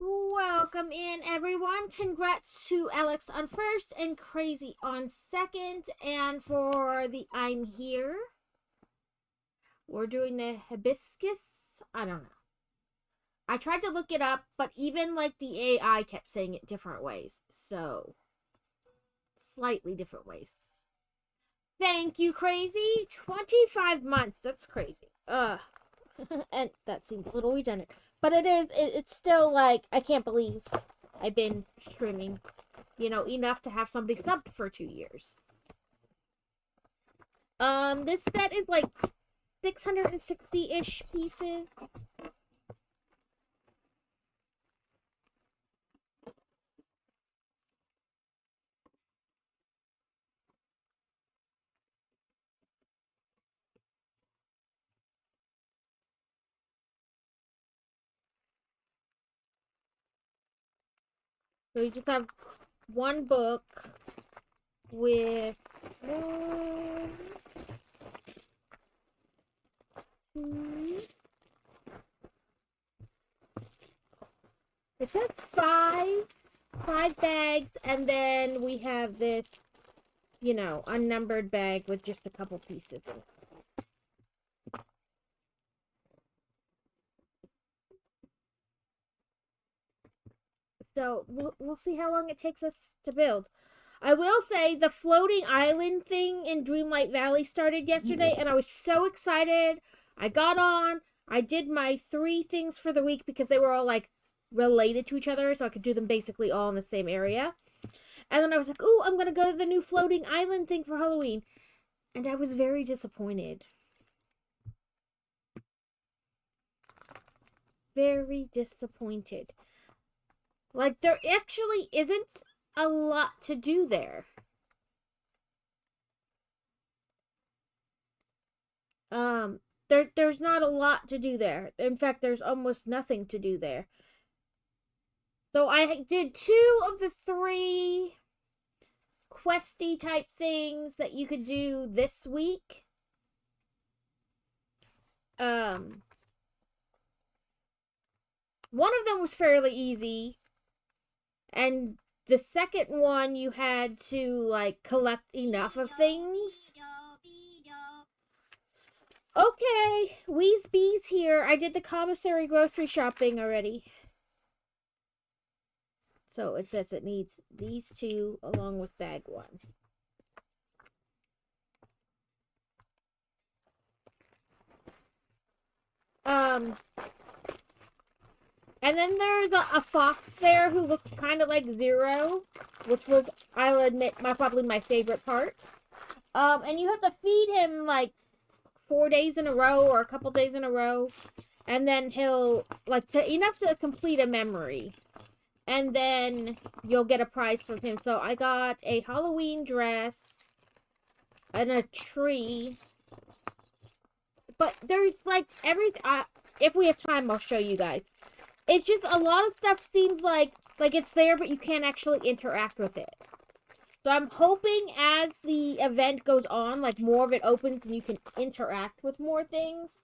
Welcome in, everyone. Congrats to Alex on first and Crazy on second. And for the I'm Here, we're doing the Hibiscus. I don't know. I tried to look it up, but even like the AI kept saying it different ways. So, slightly different ways. Thank you, Crazy. 25 months. That's crazy. And that seems a little redundant. But it's still like, I can't believe I've been streaming, enough to have somebody subbed for 2 years. This set is like 660-ish pieces. So you just have one book with one, two, it says five bags, and then we have this, unnumbered bag with just a couple pieces in it. So we'll see how long it takes us to build. I will say the floating island thing in Dreamlight Valley started yesterday, and I was so excited. I got on. I did my 3 things for the week because they were all like related to each other, so I could do them basically all in the same area. And then I was like, "Ooh, I'm gonna go to the new floating island thing for Halloween," and I was very disappointed. Very disappointed. Like, there actually isn't a lot to do there. There's not a lot to do there. In fact, there's almost nothing to do there. So I did 2 of the 3 questy type things that you could do this week. One of them was fairly easy, and the second one you had to like collect enough of things. Okay, Wheeze Bee's here. I did the commissary grocery shopping already. So it says it needs these 2 along with bag 1. And then there's a fox there who looks kind of like Zero, which was, I'll admit, probably my favorite part. And you have to feed him like 4 days in a row or a couple days in a row, and then he'll like enough to complete a memory, and then you'll get a prize from him. So I got a Halloween dress and a tree, but there's like everything. If we have time, I'll show you guys. It's just a lot of stuff seems like it's there, but you can't actually interact with it. So I'm hoping as the event goes on, like more of it opens and you can interact with more things.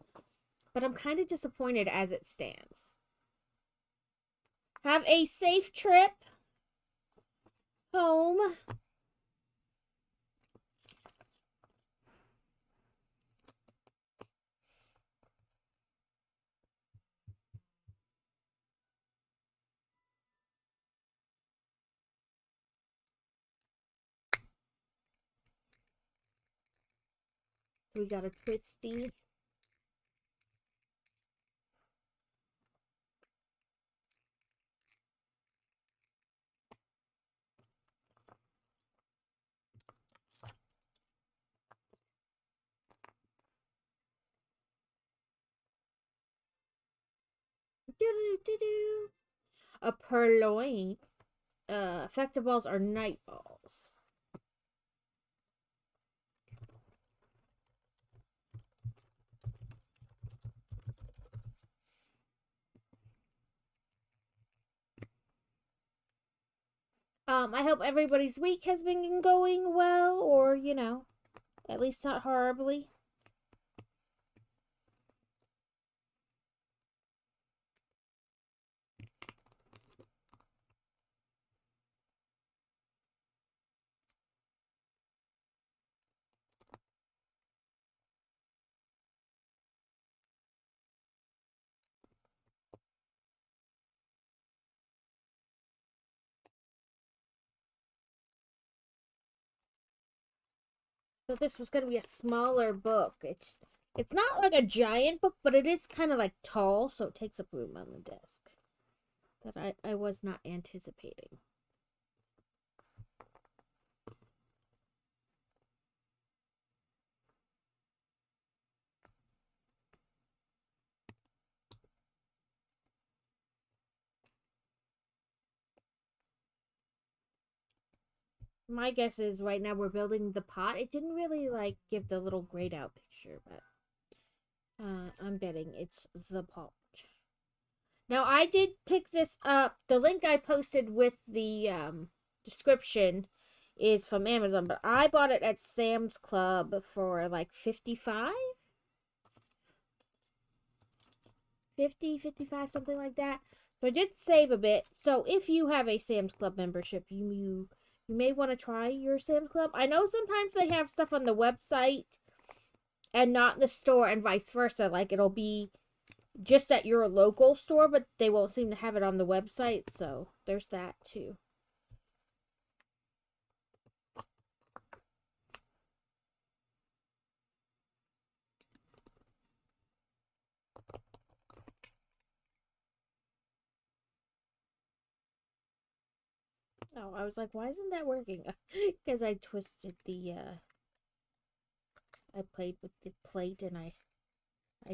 But I'm kind of disappointed as it stands. Have a safe trip home. We got a twisty. A purloin. Effective balls are night balls. I hope everybody's week has been going well, or, at least not horribly. thought this was going to be a smaller book. It's not like a giant book, but it is kind of like tall, so it takes up room on the desk. That I was not anticipating. My guess is right now we're building the pot. It didn't really like give the little grayed out picture, but I'm betting it's the pot. Now I did pick this up. The link I posted with the description is from Amazon, but I bought it at Sam's Club for like 55, 55, something like that. So I did save a bit. So if you have a Sam's Club membership, you may want to try your Sam's Club. I know sometimes they have stuff on the website and not in the store, and vice versa. Like, it'll be just at your local store, but they won't seem to have it on the website. So there's that too. Oh, I was like, why isn't that working? Because I twisted the, I played with the plate and I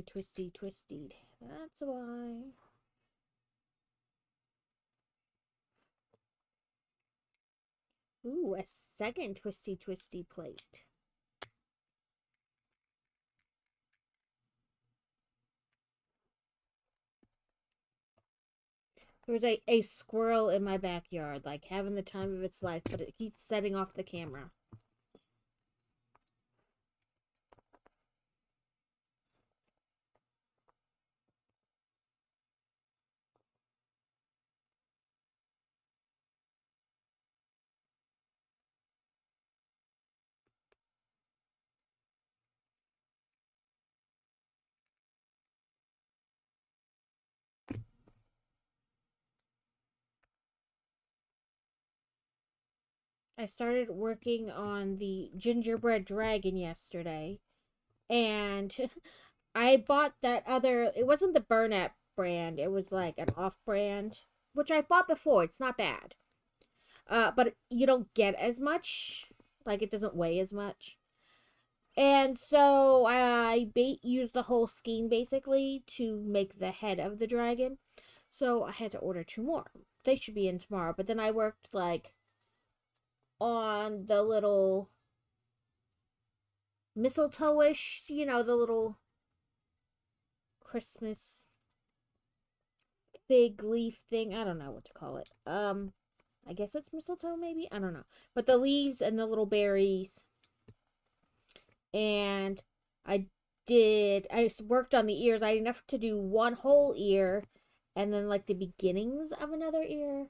twisted. That's why. Ooh, a second twisty plate. There's a squirrel in my backyard, like having the time of its life, but it keeps setting off the camera. I started working on the gingerbread dragon yesterday, and I bought that other, it wasn't the Burnett brand, it was like an off brand, which I bought before. It's not bad. But you don't get as much, like it doesn't weigh as much. And so I used the whole skein basically to make the head of the dragon. So I had to order 2 more. They should be in tomorrow. But then I worked like on the little mistletoe-ish, you know, the little Christmas fig leaf thing. I don't know what to call it. I guess it's mistletoe maybe? I don't know. But the leaves and the little berries. And I worked on the ears. I had enough to do 1 whole ear and then like the beginnings of another ear.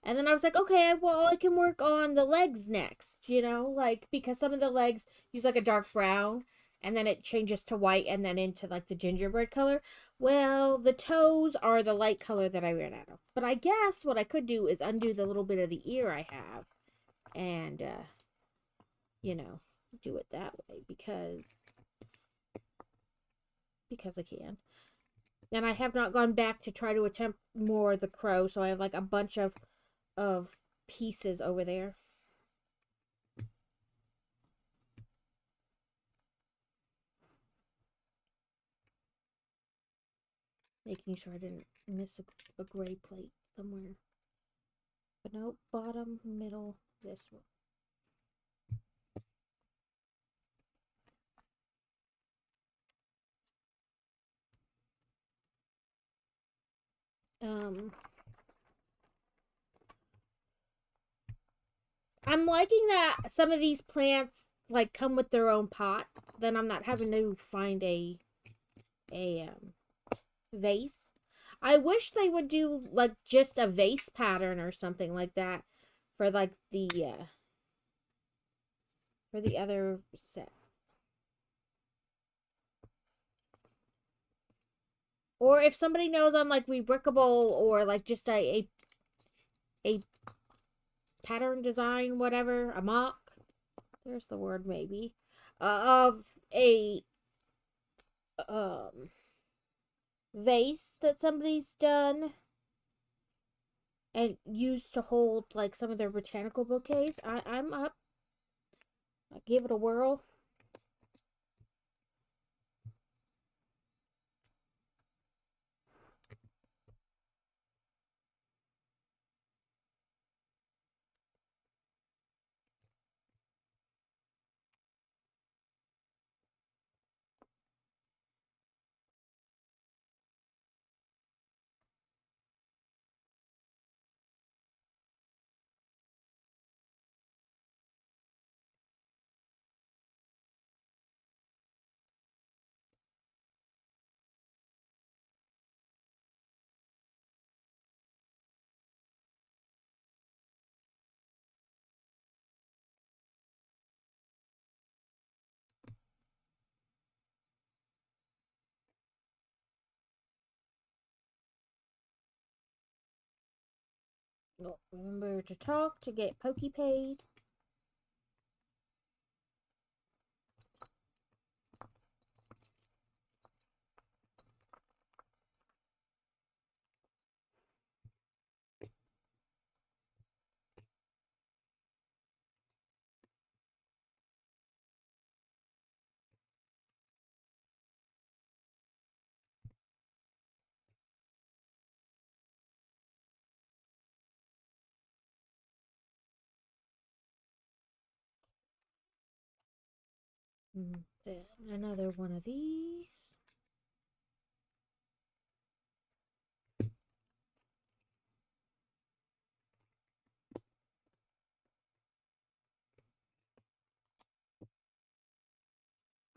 And then I was like, okay, well, I can work on the legs next, you know, like, because some of the legs use like a dark brown and then it changes to white and then into like the gingerbread color. Well, the toes are the light color that I ran out of. But I guess what I could do is undo the little bit of the ear I have and, you know, do it that way because I can. And I have not gone back to try to attempt more of the crow, so I have like a bunch of pieces over there. Making sure I didn't miss a gray plate somewhere. But no, bottom, middle, this one. I'm liking that some of these plants like come with their own pot. Then I'm not having to find a vase. I wish they would do like just a vase pattern or something like that for like the other set. Or if somebody knows on like Rebrickable or like just a pattern design, whatever, a mock, there's the word maybe, of a um vase that somebody's done and used to hold like some of their botanical bouquets. I'm up. I give it a whirl. Oh, remember to talk to get pokey paid. Then another one of these.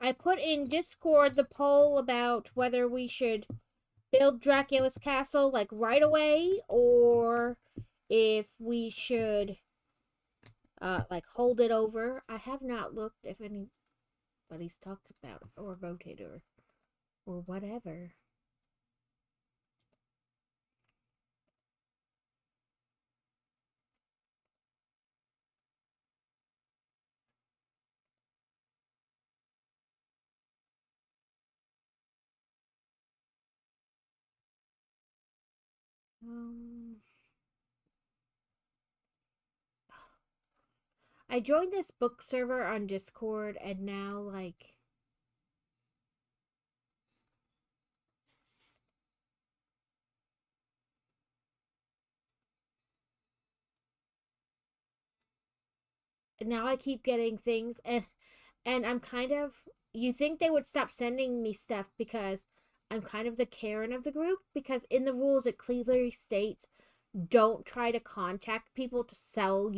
I put in Discord the poll about whether we should build Dracula's castle like right away or if we should like hold it over. I have not looked if anybody's talked about it or voted or whatever. I joined this book server on Discord and now like now I keep getting things and I'm kind of you think they would stop sending me stuff because I'm kind of the Karen of the group because in the rules it clearly states don't try to contact people to sell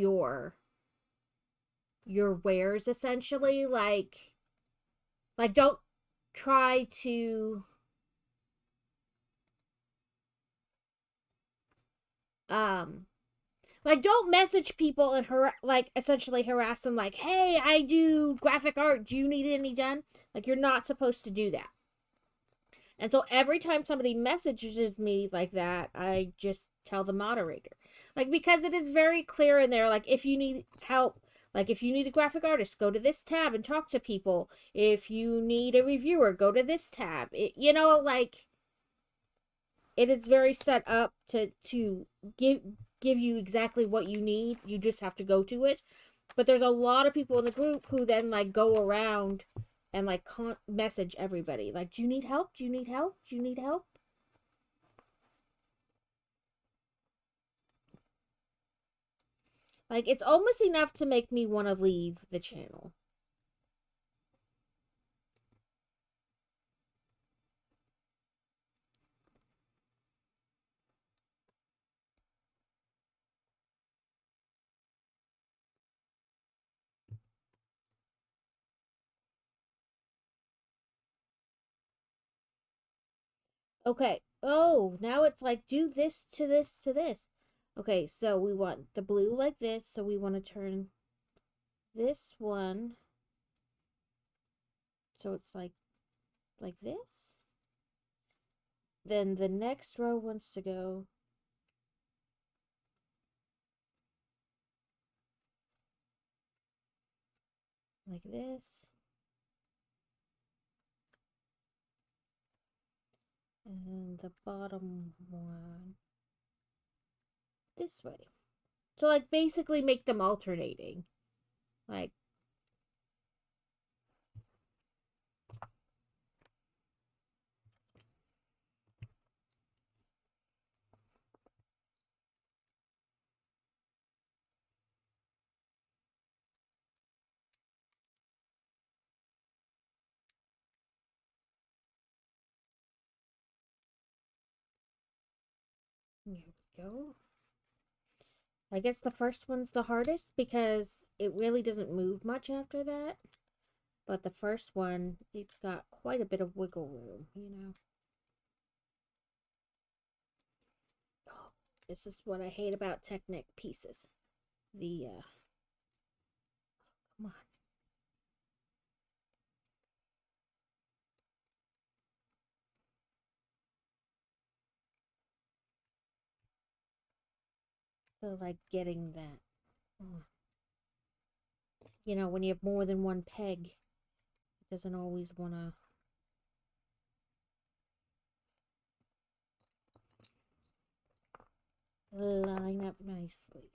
your wares essentially like don't try to um like don't message people and like essentially harass them like hey I do graphic art do you need any done like you're not supposed to do that and so every time somebody messages me like that I just tell the moderator like because it is very clear in there like if you need help like if you need a graphic artist go to this tab and talk to people if you need a reviewer go to this tab you know like it is very set up to give you exactly what you need. You just have to go to it. But there's a lot of people in the group who then like go around and like message everybody like, "Do you need help? Do you need help? Do you need help?" Like it's almost enough to make me want to leave the channel. Okay. Oh, now it's like do this to this to this. Okay, so we want the blue like this, so we want to turn this one so it's like this. Then the next row wants to go like this. And the bottom one this way. So, like, basically make them alternating. Like, here we go. I guess the first one's the hardest because it really doesn't move much after that. But the first one, it's got quite a bit of wiggle room, you know. Oh, this is what I hate about Technic pieces. Come on. So, like, getting that. You know, when you have more than one peg, it doesn't always want to. Line up nicely.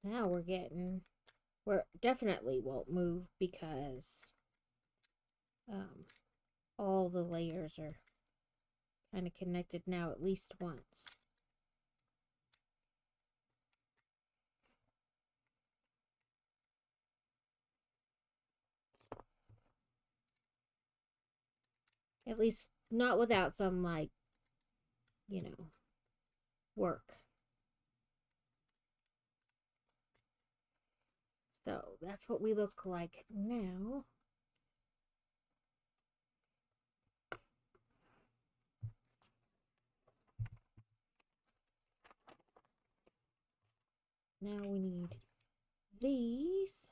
Now we're definitely won't move because all the layers are kind of connected now at least once. At least not without some, like, you know, work. So that's what we look like now. Now we need these.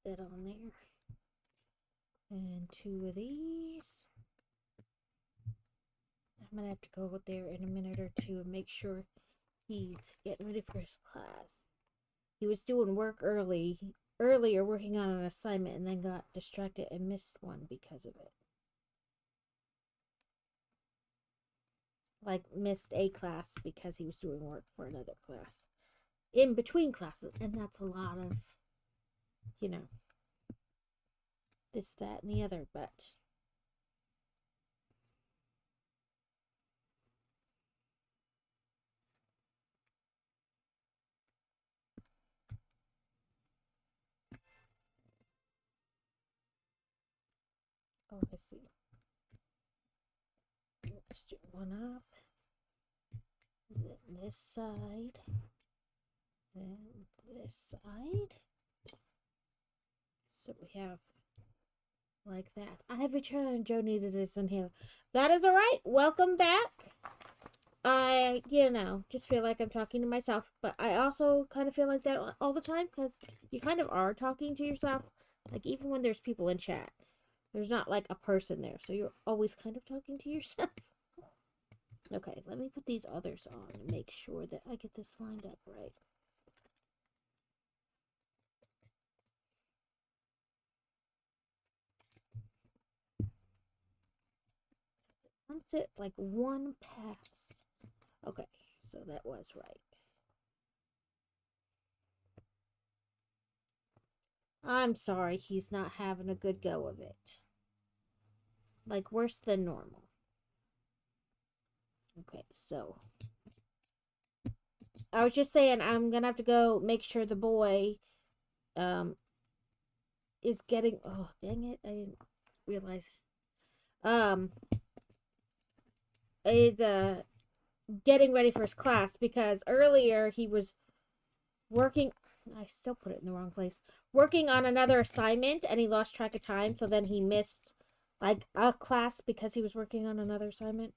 That on there. And 2 of these. I'm going to have to go out there in a minute or two and make sure he's getting ready for his class. He was doing work earlier working on an assignment and then got distracted and missed one because of it. Like, missed a class because he was doing work for another class. In between classes. And that's a lot of, you know, this, that, and the other, but oh, I see. Let's do one up. Then this side. Then this side. So we have like that. I have returned. Joe needed this in here. That is alright. Welcome back. I, you know, just feel like I'm talking to myself, but I also kind of feel like that all the time because you kind of are talking to yourself. Like, even when there's people in chat, there's not like a person there, so you're always kind of talking to yourself. Okay, let me put these others on and make sure that I get this lined up right. Once it like one pass. Okay. So that was right. I'm sorry he's not having a good go of it. Like, worse than normal. Okay, so I was just saying I'm gonna have to go make sure the boy is getting, oh dang it, I didn't realize is getting ready for his class, because earlier he was working, I still put it in the wrong place, working on another assignment, and he lost track of time, so then he missed like a class because he was working on another assignment.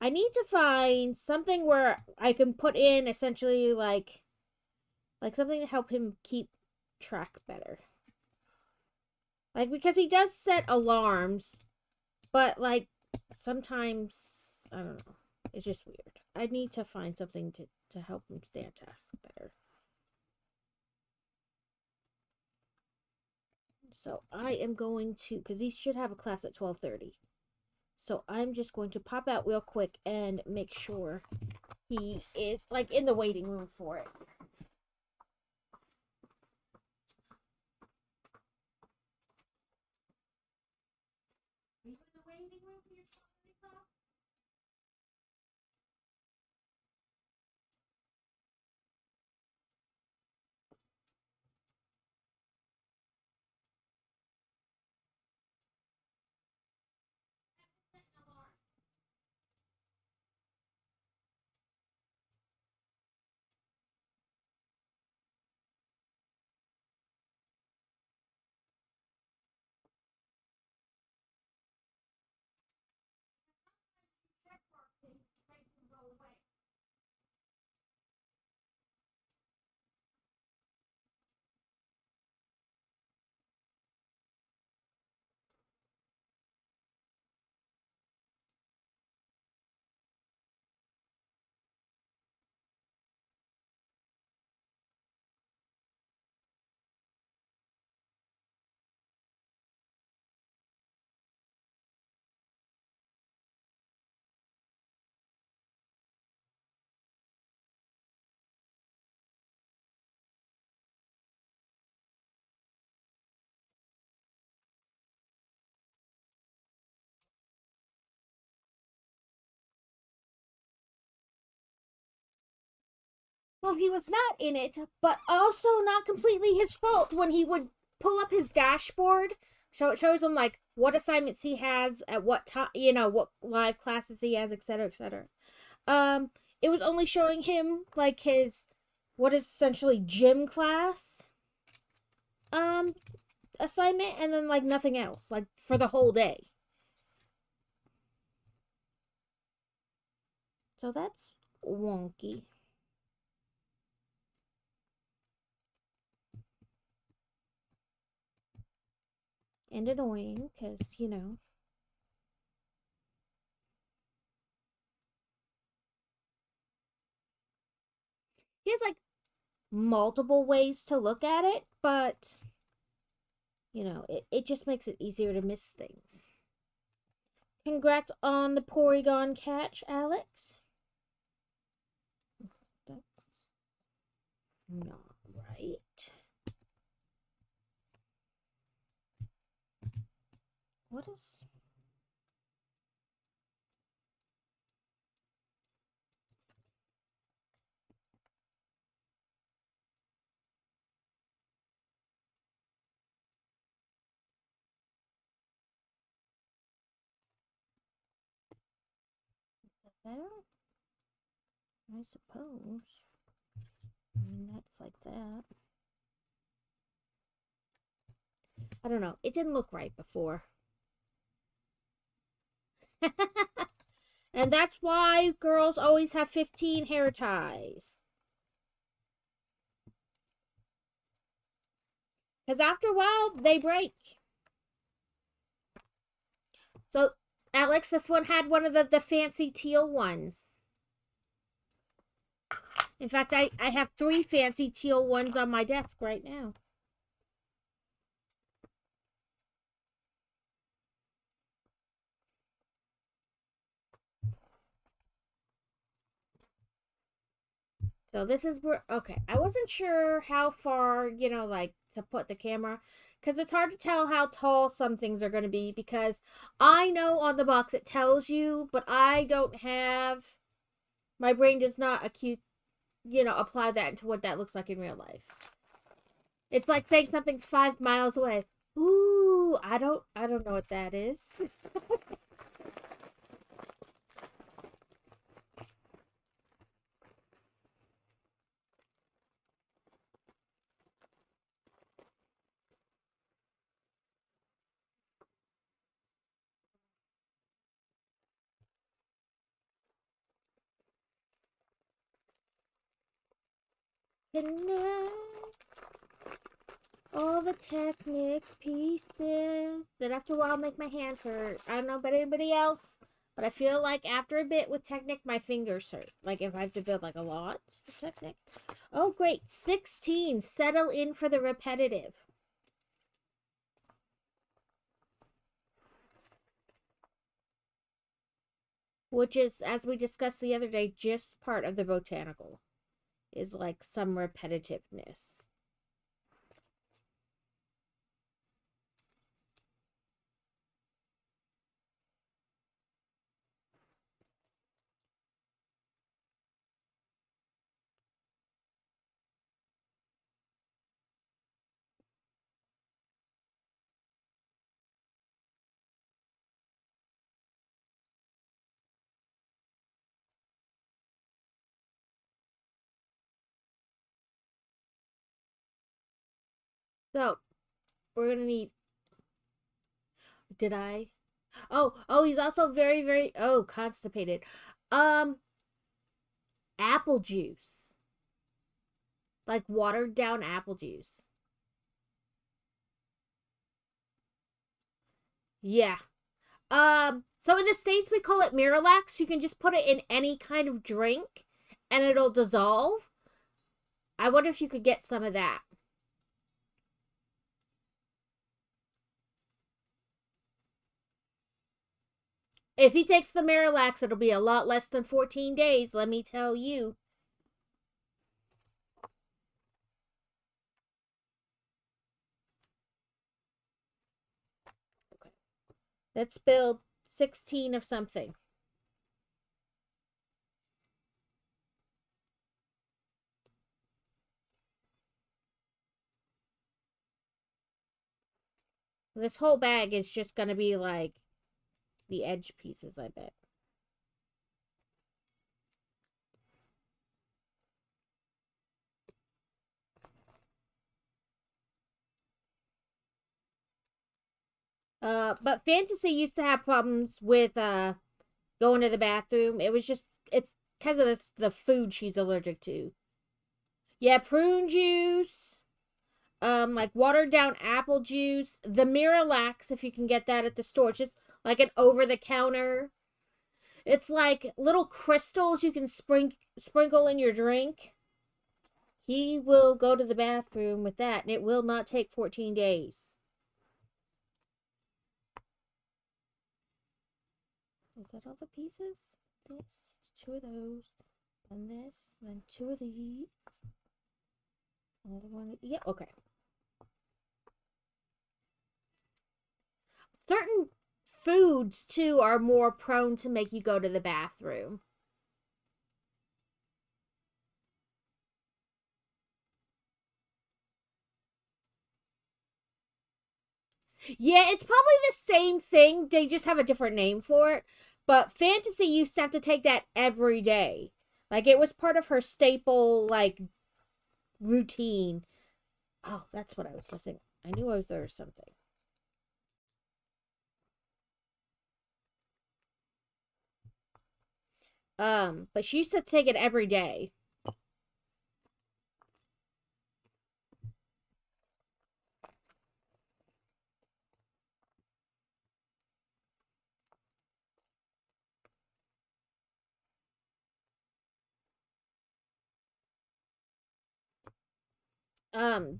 I need to find something where I can put in essentially like something to help him keep track better. Like, because he does set alarms, but like sometimes, I don't know, it's just weird. I need to find something to help him stay on task better. So I am going to, because he should have a class at 12:30. So I'm just going to pop out real quick and make sure he is like in the waiting room for it. Are you in the waiting room for your class? Well, he was not in it, but also not completely his fault when he would pull up his dashboard. So it shows him like what assignments he has at what time, what live classes he has, etc., etc. It was only showing him like his what is essentially gym class um assignment, and then like nothing else, like for the whole day. So that's wonky. And annoying, because, he has like multiple ways to look at it, but, it just makes it easier to miss things. Congrats on the Porygon catch, Alex. That's not right. What is... better? I suppose. I mean, that's like that. I don't know. It didn't look right before. And that's why girls always have 15 hair ties. Because after a while, they break. So, Alex, this one had one of the fancy teal ones. In fact, I have 3 fancy teal ones on my desk right now. So this is where, okay, I wasn't sure how far, like to put the camera because it's hard to tell how tall some things are going to be because I know on the box it tells you, but I don't have, my brain does not apply that into what that looks like in real life. It's like saying something's 5 miles away. Ooh, I don't know what that is. Connect all the Technics pieces that after a while make my hand hurt. I don't know about anybody else, but I feel like after a bit with Technic, my fingers hurt. Like if I have to build like a lot of Technic. Oh, great. 16. Settle in for the repetitive. Which is, as we discussed the other day, just part of the botanical. Is like some repetitiveness. So, we're gonna need. Did I? Oh, he's also very, very. Oh, constipated. Apple juice. Like watered down apple juice. Yeah. So in the States we call it Miralax. You can just put it in any kind of drink and it'll dissolve. I wonder if you could get some of that. If he takes the Miralax, it'll be a lot less than 14 days, let me tell you. Okay. Let's build 16 of something. This whole bag is just going to be like the edge pieces, I bet. But Fantasy used to have problems with going to the bathroom. It's because of the food she's allergic to. Yeah, prune juice, like watered down apple juice, the Miralax if you can get that at the store. It's just like an over the counter. It's like little crystals you can sprinkle in your drink. He will go to the bathroom with that, and it will not take 14 days. Is that all the pieces? This, two of those, then this, then two of these. Another one. Yeah, okay. Certain foods, too, are more prone to make you go to the bathroom. Yeah, it's probably the same thing. They just have a different name for it. But Fantasy used to have to take that every day. Like, it was part of her staple, like, routine. Oh, that's what I was missing. I knew there was something. But she used to take it every day.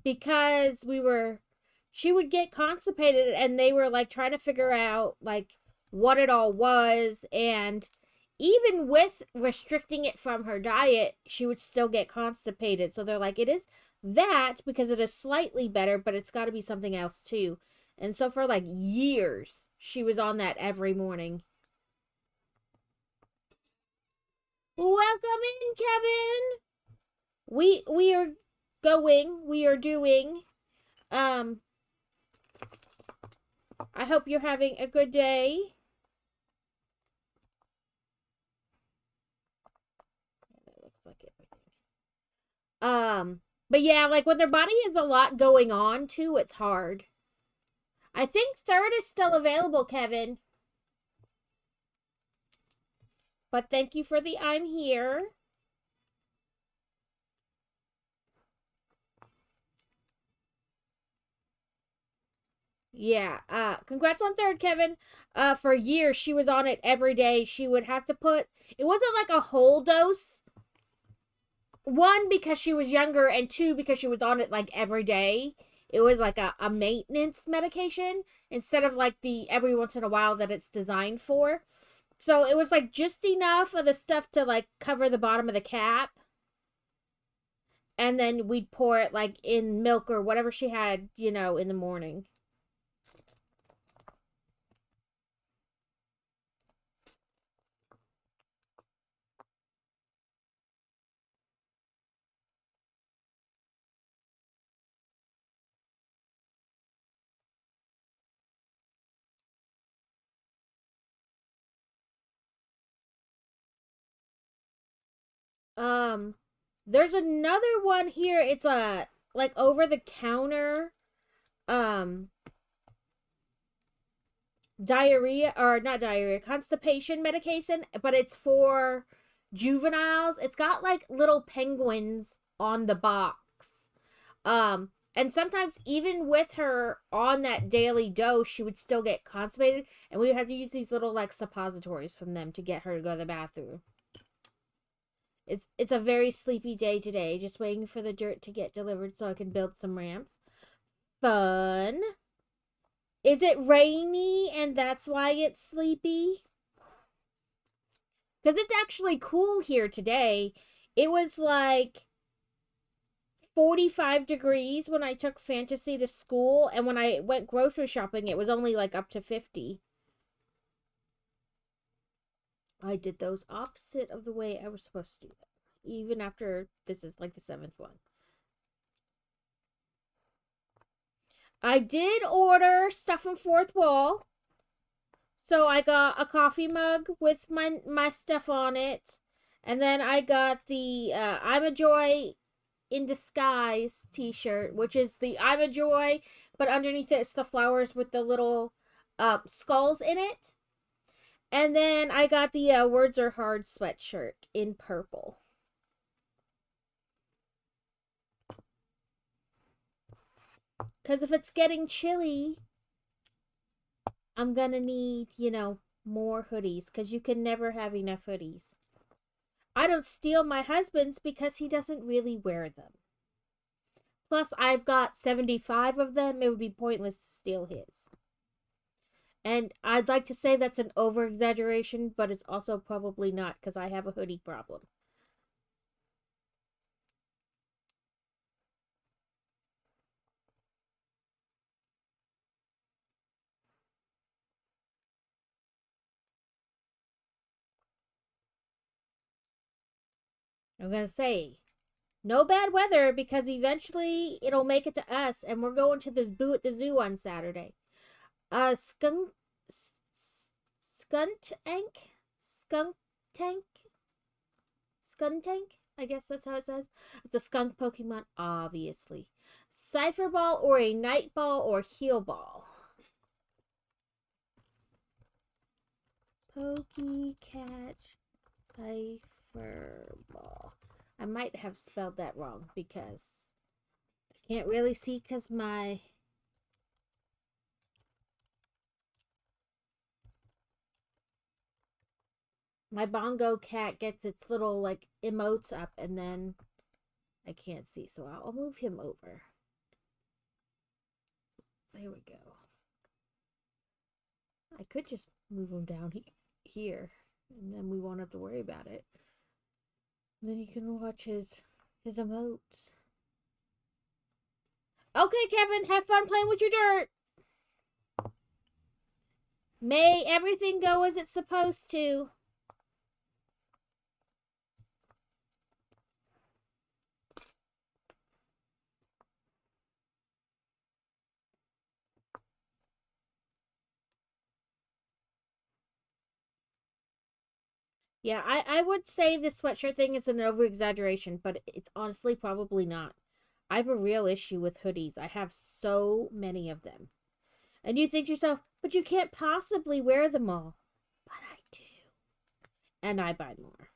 Because she would get constipated and they were like trying to figure out like what it all was, and even with restricting it from her diet, she would still get constipated. So they're like, it is that because it is slightly better, but it's got to be something else too. And so for like years, she was on that every morning. Welcome in, Kevin. We are going. We are doing. I hope you're having a good day. That looks like everything. But yeah, like when their body has a lot going on too, it's hard. I think third is still available, Kevin. But thank you for the I'm here. Yeah, congrats on third, Kevin. For years she was on it every day. She would have to put, it wasn't like a whole dose. One, because she was younger, and two, because she was on it like every day. It was like a maintenance medication instead of like the every once in a while that it's designed for. So it was like just enough of the stuff to like cover the bottom of the cap. And then we'd pour it like in milk or whatever she had, in the morning. Um, there's another one here. It's a like over the counter um diarrhea, or not diarrhea, constipation medication, but it's for juveniles. It's got like little penguins on the box. And sometimes even with her on that daily dose, she would still get constipated, and we would have to use these little like suppositories from them to get her to go to the bathroom. It's a very sleepy day today, just waiting for the dirt to get delivered so I can build some ramps. Fun. Is it rainy and that's why it's sleepy? Because it's actually cool here today. It was like 45 degrees when I took Fantasy to school, and when I went grocery shopping, it was only like up to 50. I did those opposite of the way I was supposed to do them, even after this is like the 7th one. I did order stuff from Fourth Wall. So I got a coffee mug with my stuff on it. And then I got the I'm a Joy in Disguise t-shirt, which is the I'm a Joy, but underneath it's the flowers with the little skulls in it. And then I got the Words Are Hard sweatshirt in purple. Because if it's getting chilly, I'm gonna need, more hoodies. Because you can never have enough hoodies. I don't steal my husband's because he doesn't really wear them. Plus, I've got 75 of them. It would be pointless to steal his. And I'd like to say that's an over-exaggeration, but it's also probably not because I have a hoodie problem. I'm going to say, no bad weather because eventually it'll make it to us, and we're going to this boo at the zoo on Saturday. Skunk tank. I guess that's how it says. It's a skunk Pokemon, obviously. Cypher Ball or a Night Ball or Heal Ball. Catch Cypher Ball. I might have spelled that wrong because I can't really see because my bongo cat gets its little like emotes up and then I can't see, so I'll move him over. There we go. I could just move him down here. And then we won't have to worry about it. And then you can watch his emotes. Okay, Kevin, have fun playing with your dirt. May everything go as it's supposed to. Yeah, I would say the sweatshirt thing is an over exaggeration, but it's honestly probably not. I have a real issue with hoodies. I have so many of them. And you think to yourself, but you can't possibly wear them all. But I do. And I buy more.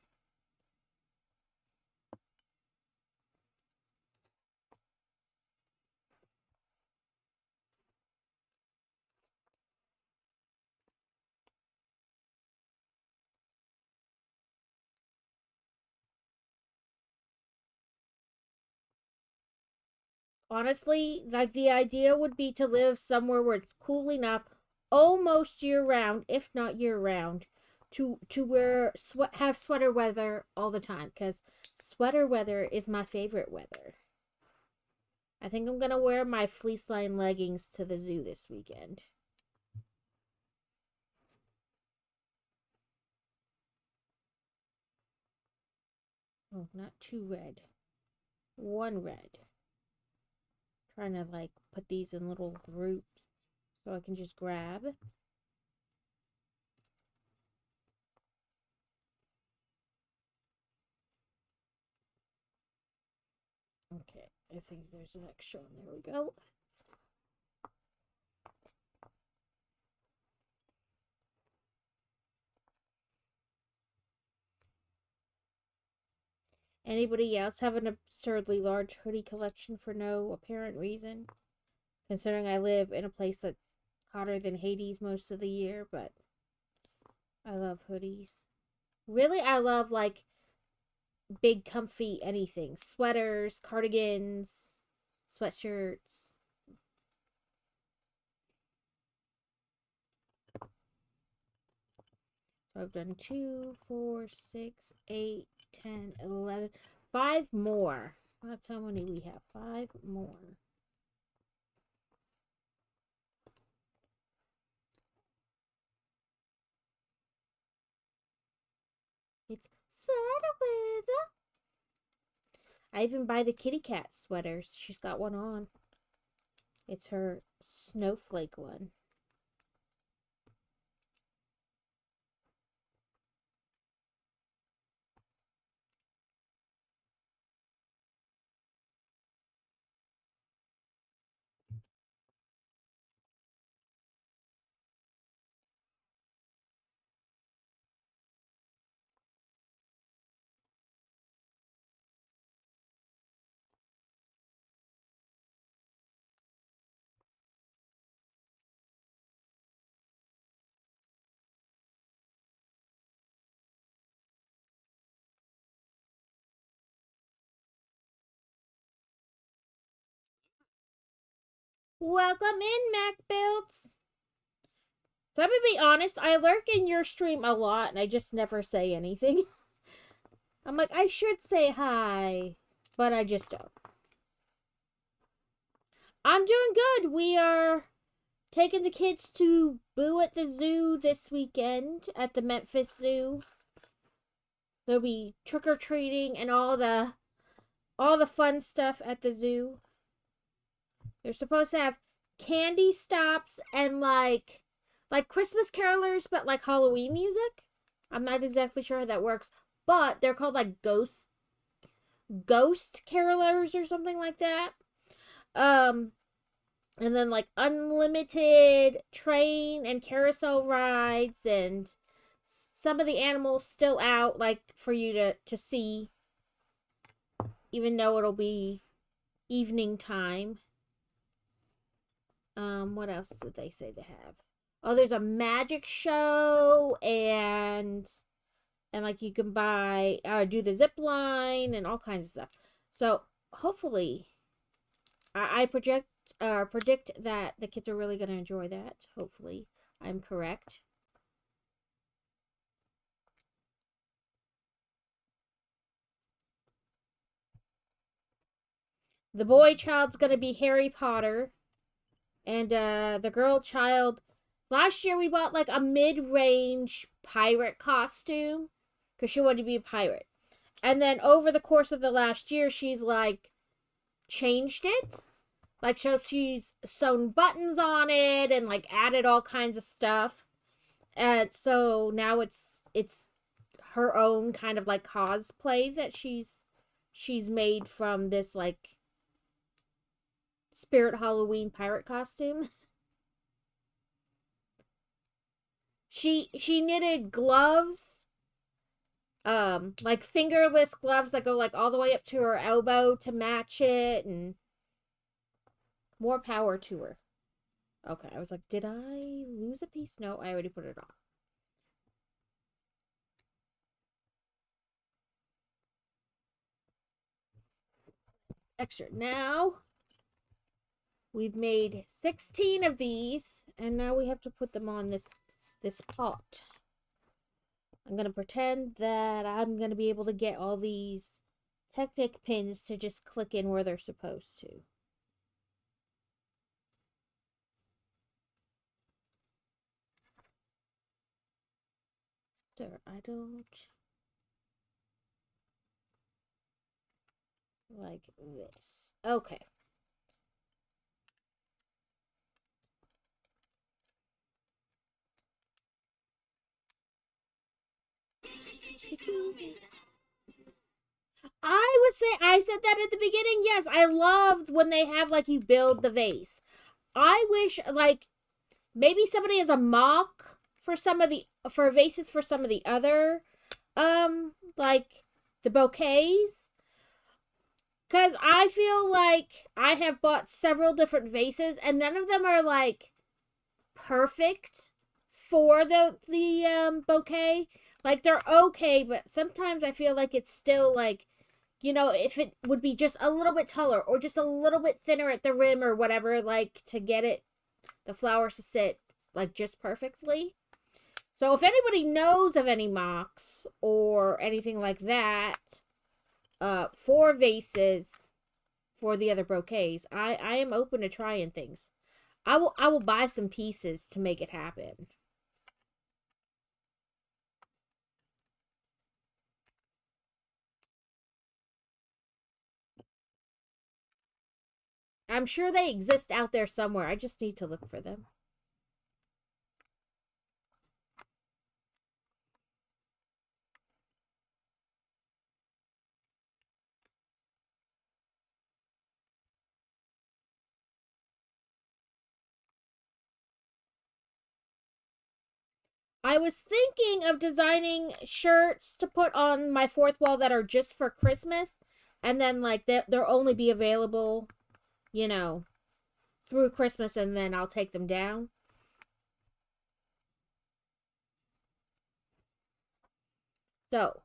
Honestly, like the idea would be to live somewhere where it's cool enough almost year round, if not year round, to wear have sweater weather all the time, because sweater weather is my favorite weather. I think I'm gonna wear my fleece line leggings to the zoo this weekend. Oh, not two red. One red. Trying to like put these in little groups so I can just grab. Okay, I think there's an extra one. There we go. Anybody else have an absurdly large hoodie collection for no apparent reason? Considering I live in a place that's hotter than Hades most of the year, but I love hoodies. Really, I love like big comfy anything. Sweaters, cardigans, sweatshirts. So I've done 2, 4, 6, 8, 10, 11. 5 more. That's how many we have. 5 more. It's sweater weather. I even buy the kitty cat sweaters. She's got one on. It's her snowflake one. Welcome in, Mac Builds. So I'm gonna be honest, I lurk in your stream a lot and I just never say anything. I'm like, I should say hi, but I just don't. I'm doing good. We are taking the kids to Boo at the Zoo this weekend at the Memphis Zoo. There'll be trick-or-treating and all the fun stuff at the zoo. They're supposed to have candy stops and like Christmas carolers, but like Halloween music. I'm not exactly sure how that works, but they're called like ghost carolers or something like that. And then like unlimited train and carousel rides, and some of the animals still out like for you to see, even though it'll be evening time. What else did they say they have? Oh, there's a magic show, and like you can buy do the zip line and all kinds of stuff. So hopefully, I predict that the kids are really going to enjoy that. Hopefully, I'm correct. The boy child's gonna be Harry Potter. And the girl child, last year we bought like a mid-range pirate costume because she wanted to be a pirate. And then over the course of the last year, she's like changed it. Like, so she's sewn buttons on it and like added all kinds of stuff. And so now it's her own kind of like cosplay that she's made from this like Spirit Halloween pirate costume. She knitted gloves, like fingerless gloves that go like all the way up to her elbow to match it, and more power to her. Okay, I was like, did I lose a piece? No, I already put it on. Extra. Now, we've made 16 of these, and now we have to put them on this pot. I'm going to pretend that I'm going to be able to get all these Technic pins to just click in where they're supposed to. Sir, I don't like this. Okay. I would say, I said that at the beginning. Yes, I loved when they have like you build the vase. I wish like maybe somebody has a mock for some of the for vases for some of the other like the bouquets, because I feel like I have bought several different vases and none of them are like perfect for the bouquet. Like they're okay, but sometimes I feel like it's still like, you know, if it would be just a little bit taller or just a little bit thinner at the rim or whatever, like to get it the flowers to sit like just perfectly. So if anybody knows of any mocks or anything like that, for vases for the other bouquets, I am open to trying things. I will buy some pieces to make it happen. I'm sure they exist out there somewhere. I just need to look for them. I was thinking of designing shirts to put on my fourth wall that are just for Christmas. And then, like, they'll only be available, you know, through Christmas, and then I'll take them down. So,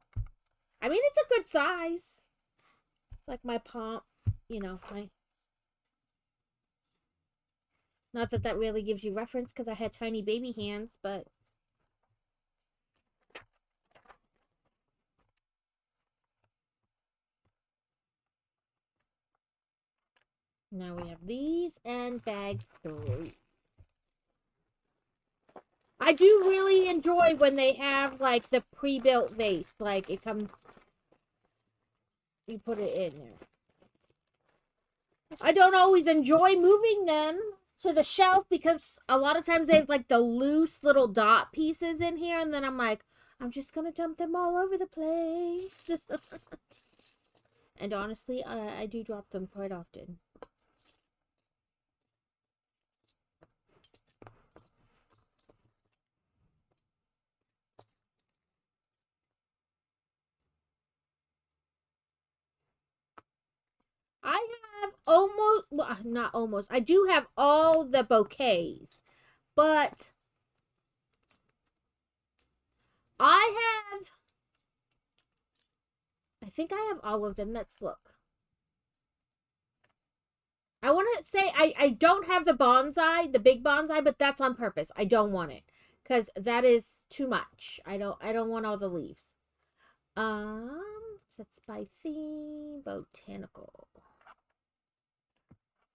I mean, it's a good size. It's like my palm, you know, my... Not that that really gives you reference, because I had tiny baby hands, but... Now we have these and bag 3. I do really enjoy when they have, like, the pre-built vase. Like, it comes... You put it in there. I don't always enjoy moving them to the shelf because a lot of times they have, like, the loose little dot pieces in here. And then I'm like, I'm just going to dump them all over the place. And honestly, I do drop them quite often. I have almost, well, not almost, I do have all the bouquets, but I think I have all of them. Let's look. I want to say I don't have the bonsai, the big bonsai, but that's on purpose. I don't want it because that is too much. I don't want all the leaves. Sets by theme, botanical.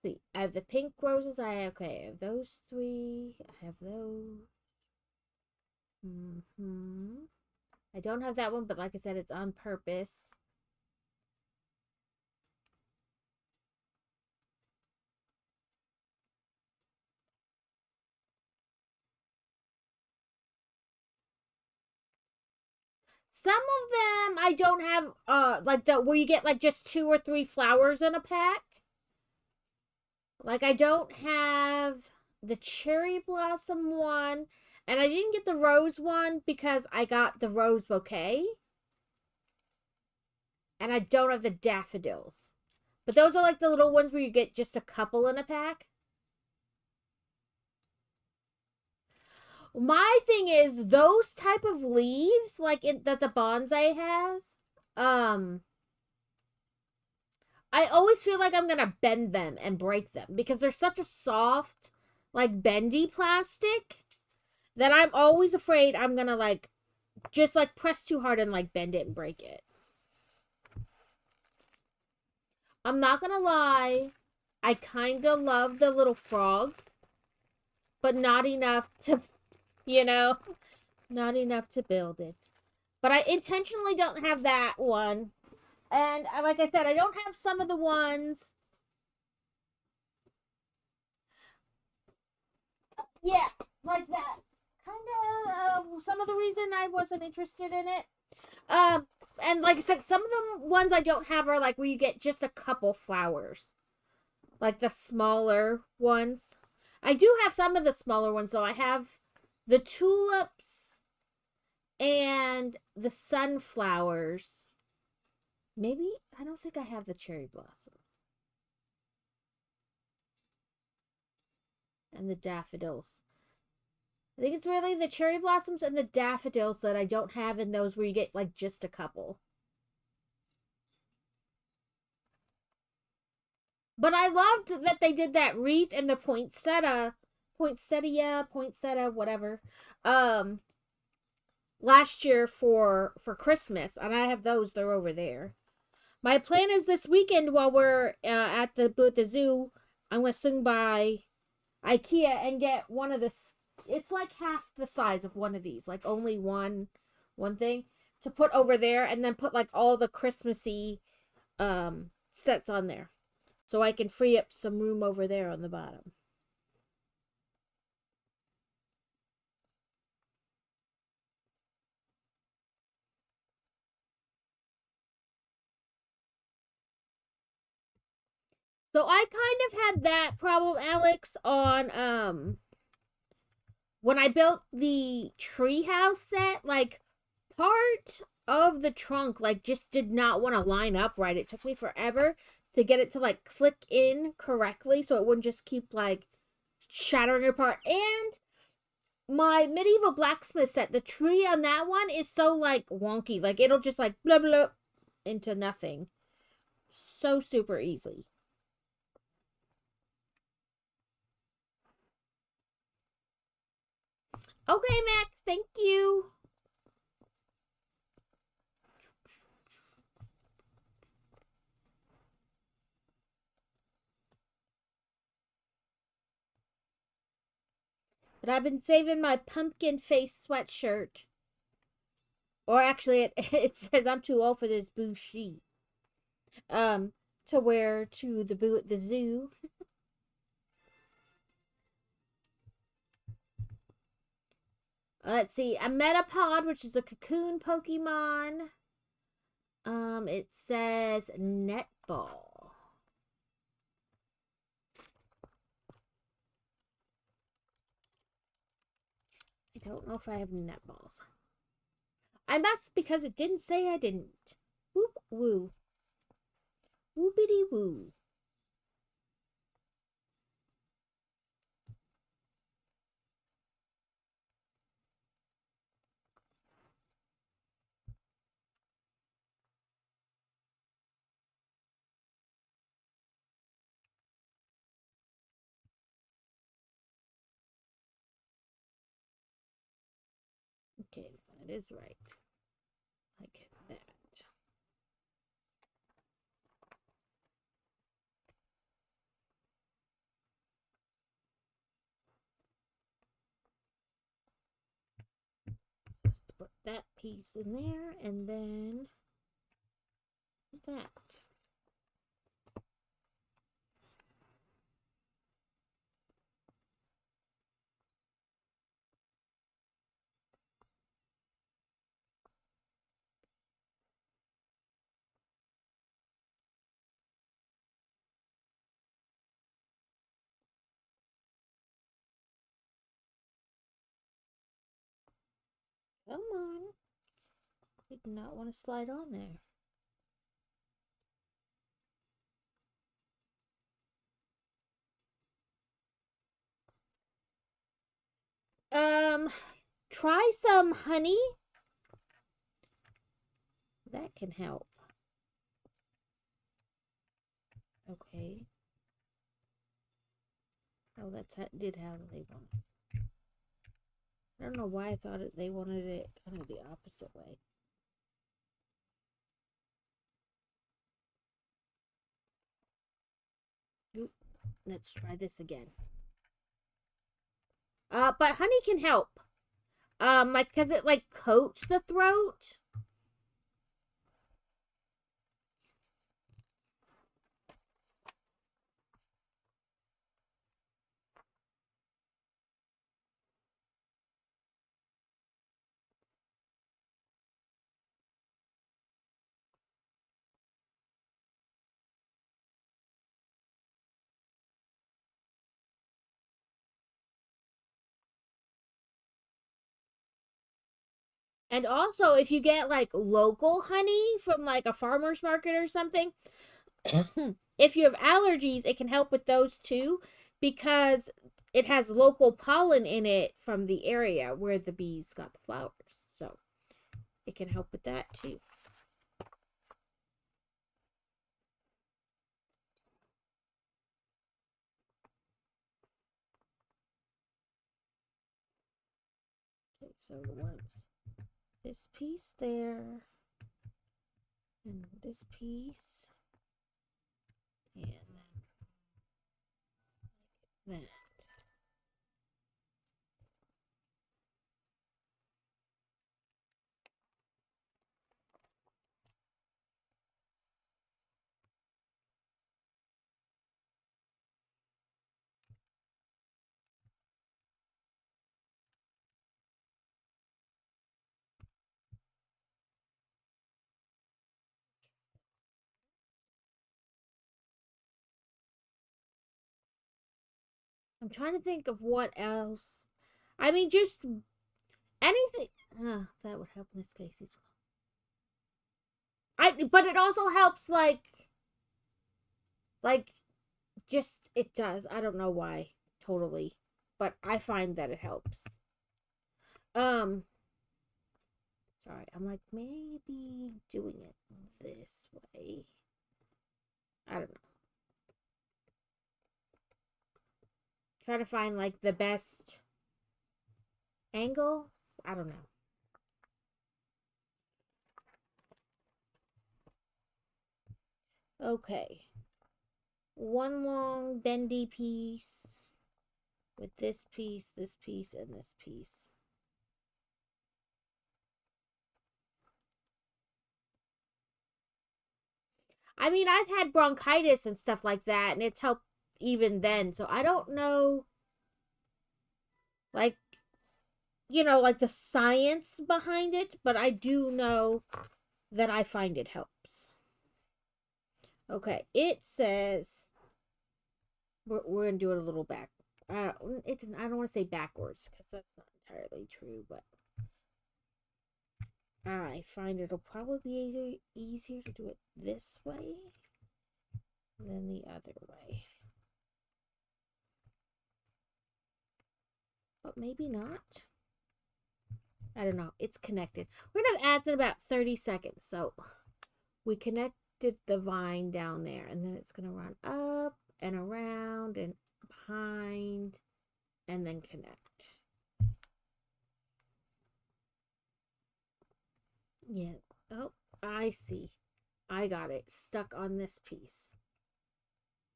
see. I have the pink roses. I have those three. I have those. I don't have that one, but like I said, it's on purpose. Some of them I don't have like the where you get like just 2 or 3 flowers in a pack. Like I don't have the cherry blossom one, and I didn't get the rose one because I got the rose bouquet. And I don't have the daffodils. But those are like the little ones where you get just a couple in a pack. My thing is those type of leaves, like that the bonsai has, I always feel like I'm gonna bend them and break them because they're such a soft, like bendy plastic that I'm always afraid I'm gonna like just like press too hard and like bend it and break it. I'm not gonna lie, I kind of love the little frogs, but not enough to, not enough to build it. But I intentionally don't have that one. And like I said, I don't have some of the ones. Yeah, like that. Kind of some of the reason I wasn't interested in it. And like I said, some of the ones I don't have are like where you get just a couple flowers. Like the smaller ones. I do have some of the smaller ones, though. I have the tulips and the sunflowers. Maybe, I don't think I have the cherry blossoms. And the daffodils. I think it's really the cherry blossoms and the daffodils that I don't have in those where you get like just a couple. But I loved that they did that wreath and the poinsettia, whatever. Last year for Christmas, and I have those. They're over there. My plan is this weekend while we're at the zoo, I'm gonna swing by IKEA and get one of the. It's like half the size of one of these, like only one thing to put over there, and then put like all the Christmassy sets on there, so I can free up some room over there on the bottom. So I kind of had that problem, Alex, on when I built the treehouse set, like part of the trunk like just did not want to line up right. It took me forever to get it to like click in correctly so it wouldn't just keep like shattering apart. And my medieval blacksmith set, the tree on that one is so like wonky. Like it'll just like blah blah into nothing. So super easily. Okay, Max, thank you. But I've been saving my pumpkin face sweatshirt. Or actually, it says I'm too old for this bushy. To wear to the boo at the zoo. Let's see, a Metapod, which is a cocoon Pokemon. It says netball. I don't know if I have netballs. I must because it didn't say I didn't. Whoop woo. Whoopity woo. Okay, that is right. I get that. put that piece in there, and then that. Come on. We do not want to slide on there. Try some honey. That can help. Okay. Oh, did how they want it. I don't know why I thought they wanted it kind of the opposite way. Oop, let's try this again. But honey can help. Like, cause it like coats the throat. And also, if you get like local honey from like a farmer's market or something, if you have allergies, it can help with those too, because it has local pollen in it from the area where the bees got the flowers. So it can help with that too. Okay, so once this piece there, and this piece, and then that. I'm trying to think of what else. I mean, just anything. That would help in this case as well. But it also helps, like, just it does. I don't know why, totally, but I find that it helps. Um, sorry, I'm like maybe doing it this way. I don't know. Try to find like the best angle. I don't know. Okay. One long bendy piece with this piece, and this piece. I mean, I've had bronchitis and stuff like that, and it's helped even then. So I don't know, like, like the science behind it, but I do know that I find it helps. Okay, it says we're gonna do it a little back. I don't want to say backwards because that's not entirely true, but I find it'll probably be easier to do it this way than the other way. But maybe not. I don't know. It's connected. We're going to have ads in about 30 seconds. So we connected the vine down there. And then it's going to run up and around and behind and then connect. Yeah. Oh, I see. I got it stuck on this piece.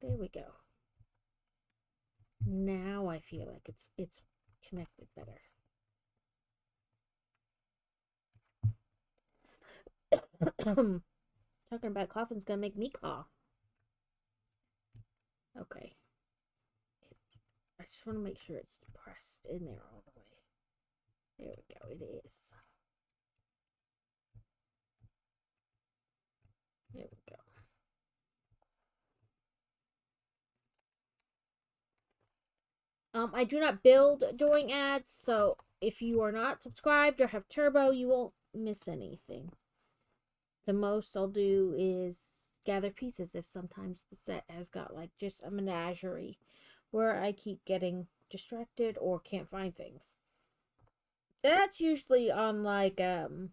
There we go. Now I feel like it's connected better. Talking about coughing's gonna make me cough. Okay. I just want to make sure it's pressed in there all the way. There we go. It is. There we go. I do not build during ads, so if you are not subscribed or have Turbo, you won't miss anything. The most I'll do is gather pieces if sometimes the set has got like just a menagerie where I keep getting distracted or can't find things. That's usually on like fun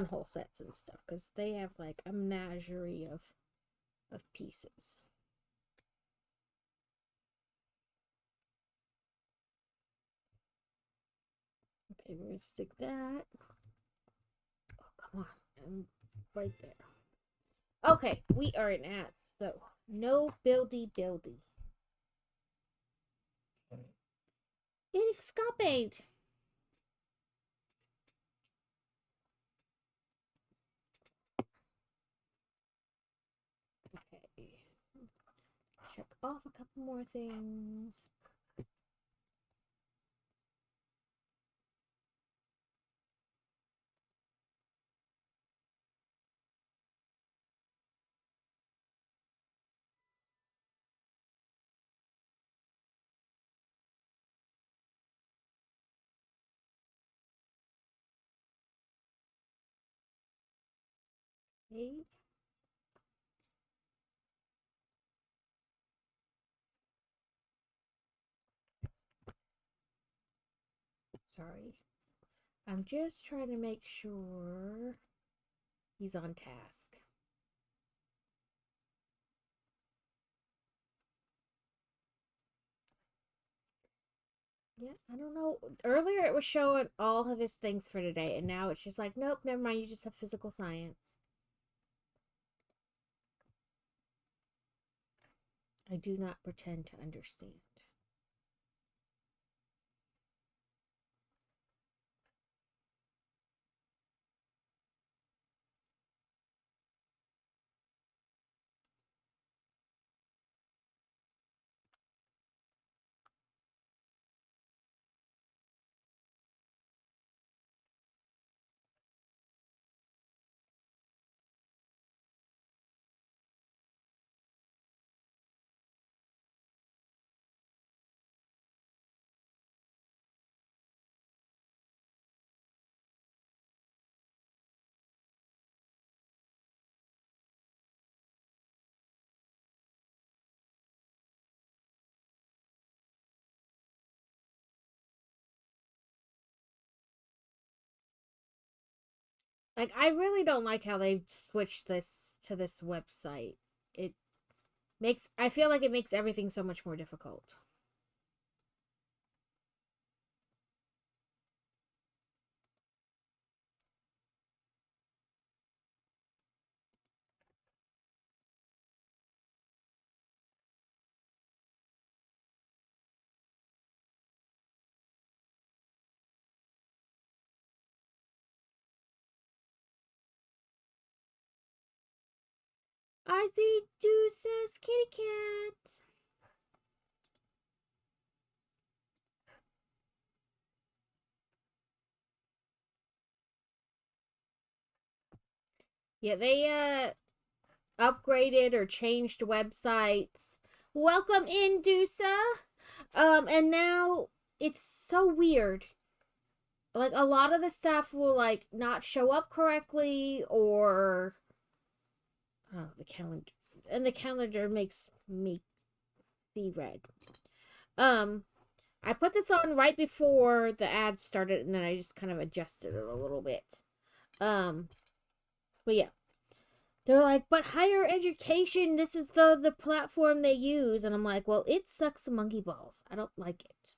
hole sets and stuff because they have like a menagerie of pieces. Okay, we're gonna stick that. Oh, come on, I'm right there. Okay, we are in ads, so no buildy. It escaped. Okay. Check off a couple more things. Okay. Sorry. I'm just trying to make sure he's on task. Yeah, I don't know. Earlier it was showing all of his things for today, and now it's just like, nope, never mind, you just have physical science. I do not pretend to understand. Like, I really don't like how they've switched this to this website. It makes, I feel like it makes everything so much more difficult. I see Deuce's kitty cat. Yeah, they upgraded or changed websites. Welcome in, Dusa. And now it's so weird. Like, a lot of the stuff will like not show up correctly, or oh, the calendar, and the calendar makes me see red. I put this on right before the ad started, and then I just kind of adjusted it a little bit. But yeah, they're like, but higher education, this is the platform they use, and I'm like, well, it sucks monkey balls. I don't like it.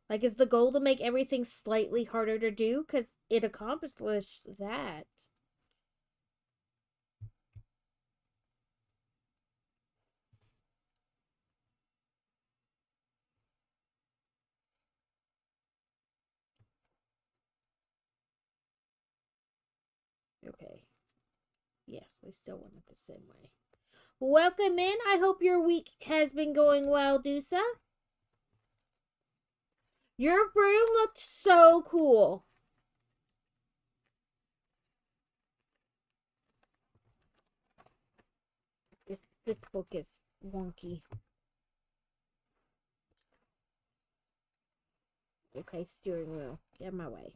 Like, is the goal to make everything slightly harder to do? Because it accomplished that. Okay. Yes, I still want it the same way. Welcome in. I hope your week has been going well, Dusa. Your broom looked so cool. This book is wonky. Okay, steering wheel. Get my way.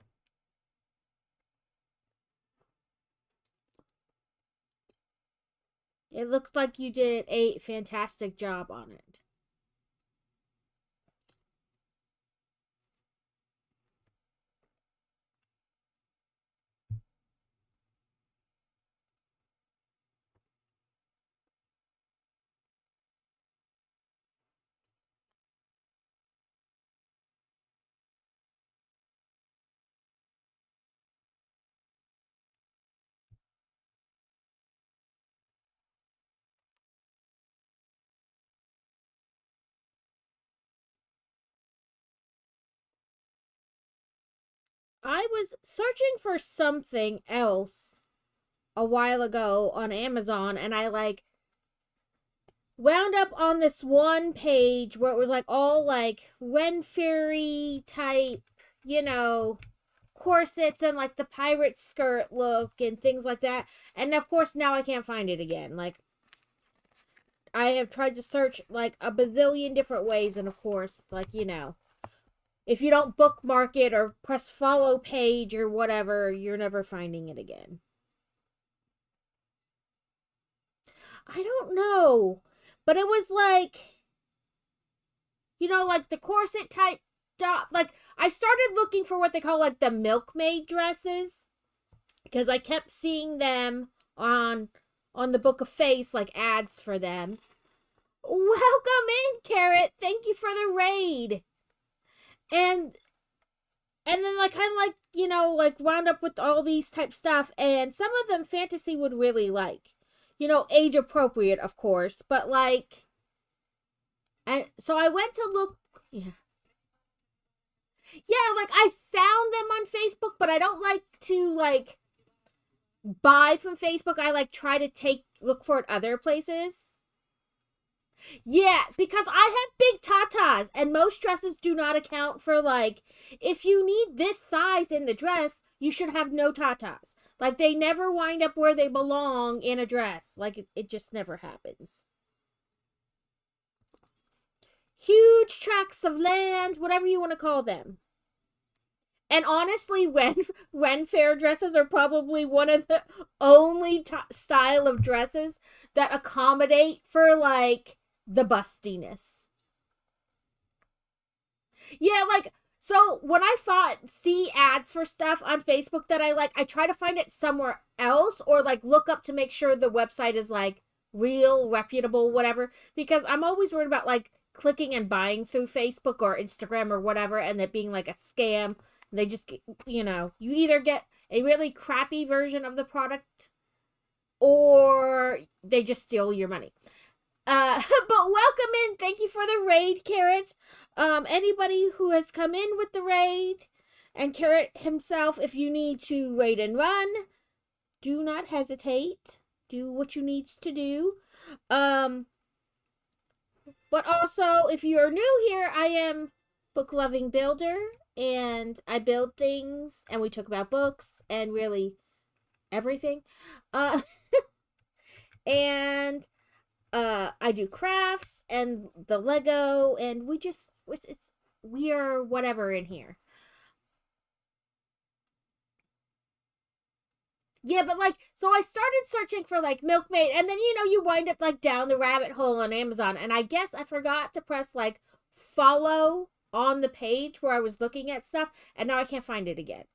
It looked like you did a fantastic job on it. I was searching for something else a while ago on Amazon, and I wound up on this one page where it was all Ren Fairy type, corsets and the pirate skirt look and things like that. And of course now I can't find it again. I have tried to search a bazillion different ways, and of course, if you don't bookmark it or press follow page or whatever, you're never finding it again. I don't know. But it was the corset type top. I started looking for what they call the milkmaid dresses, because I kept seeing them on the Book of Face, ads for them. Welcome in, Carrot. Thank you for the raid. And then wound up with all these type stuff, and some of them fantasy would really age appropriate, of course, but and so I went to look. Yeah, I found them on Facebook, but I don't like to buy from Facebook. I try to look for it other places. Yeah, because I have big tatas, and most dresses do not account for if you need this size in the dress, you should have no tatas. They never wind up where they belong in a dress. It just never happens. Huge tracts of land, whatever you want to call them. And honestly, Ren Fair dresses are probably one of the only style of dresses that accommodate for the bustiness. Yeah, so when I see ads for stuff on Facebook that I try to find it somewhere else, or look up to make sure the website is real, reputable, whatever, because I'm always worried about clicking and buying through Facebook or Instagram or whatever, and it being a scam. They just, you either get a really crappy version of the product, or they just steal your money. But welcome in. Thank you for the raid, Carrot. Anybody who has come in with the raid, and Carrot himself, if you need to raid and run, do not hesitate. Do what you need to do. But also, if you are new here, I am Book Loving Builder, and I build things, and we talk about books and really everything. And I do crafts and the Lego, and we are whatever in here. Yeah, but so I started searching for milkmaid, and then you wind up down the rabbit hole on Amazon, and I guess I forgot to press follow on the page where I was looking at stuff, and now I can't find it again.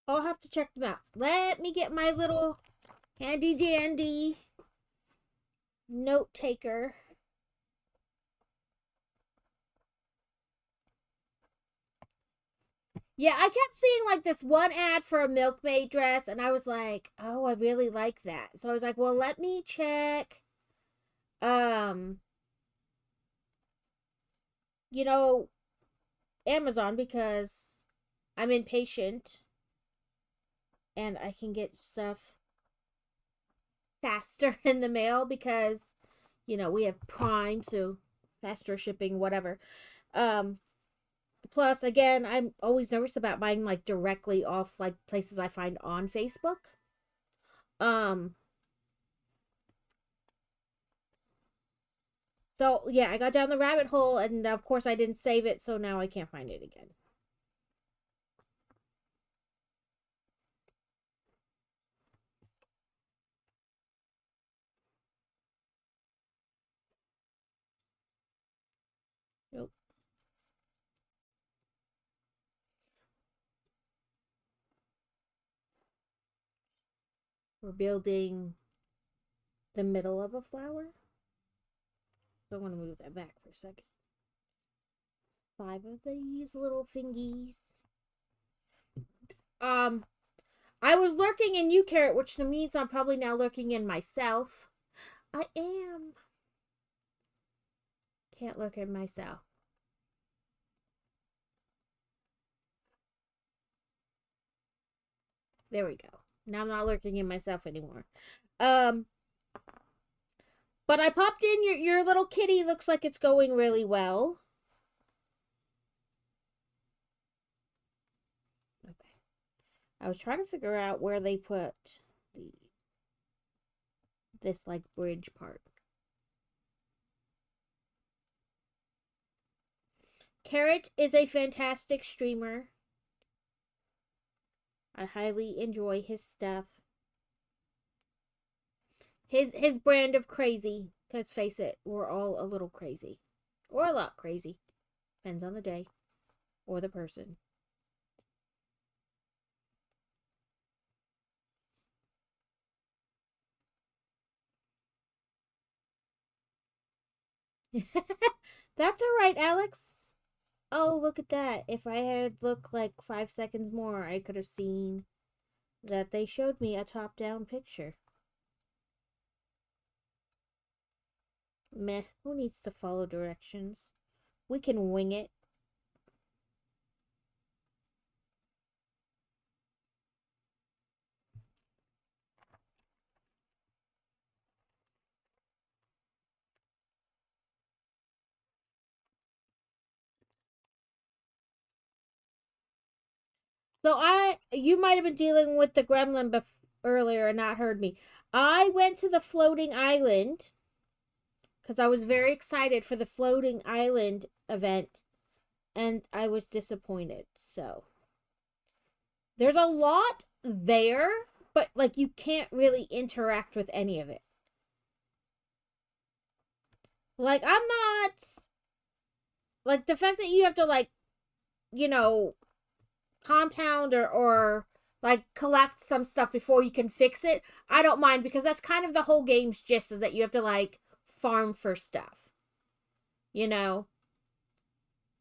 I'll have to check them out. Let me get my little handy dandy note taker. Yeah, I kept seeing like this one ad for a milkmaid dress, and I was like, oh, I really like that. So I was like, well, let me check, um, you know, Amazon because I'm impatient and I can get stuff faster in the mail because, we have Prime, so faster shipping, whatever. Um, Plus, again, I'm always nervous about buying like directly off like places I find on Facebook. Um, so yeah, I got down the rabbit hole, and of course I didn't save it, so now I can't find it again. Nope. We're building the middle of a flower. So I want to move that back for a second. 5 of these little fingies. Um, I was lurking in you, Carrot, which means I'm probably now lurking in myself. I am. Can't lurk in myself. There we go. Now I'm not lurking in myself anymore. Um, but I popped in your little kitty. Looks like it's going really well. Okay. I was trying to figure out where they put this like bridge part. Carrot is a fantastic streamer. I highly enjoy his stuff. His brand of crazy, because face it, we're all a little crazy. Or a lot crazy. Depends on the day. Or the person. That's alright, Alex. Oh, look at that. If I had looked like 5 seconds more, I could have seen that they showed me a top-down picture. Meh, who needs to follow directions? We can wing it. So you might have been dealing with the gremlin earlier and not heard me. I went to the floating island because I was very excited for the floating island event, and I was disappointed. So there's a lot there, but like you can't really interact with any of it. Like I'm not like the fact that you have to like, you know, compound or like collect some stuff before you can fix it. I don't mind because that's kind of the whole game's gist is that you have to like farm for stuff. You know?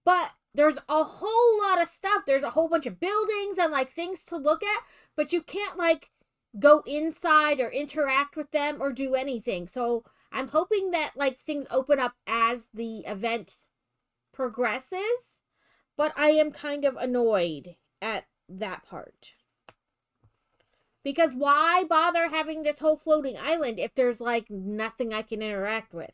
But there's a whole lot of stuff. There's a whole bunch of buildings and like things to look at, but you can't like go inside or interact with them or do anything. So I'm hoping that like things open up as the event progresses, but I am kind of annoyed at that part. Because why bother having this whole floating island if there's like nothing I can interact with?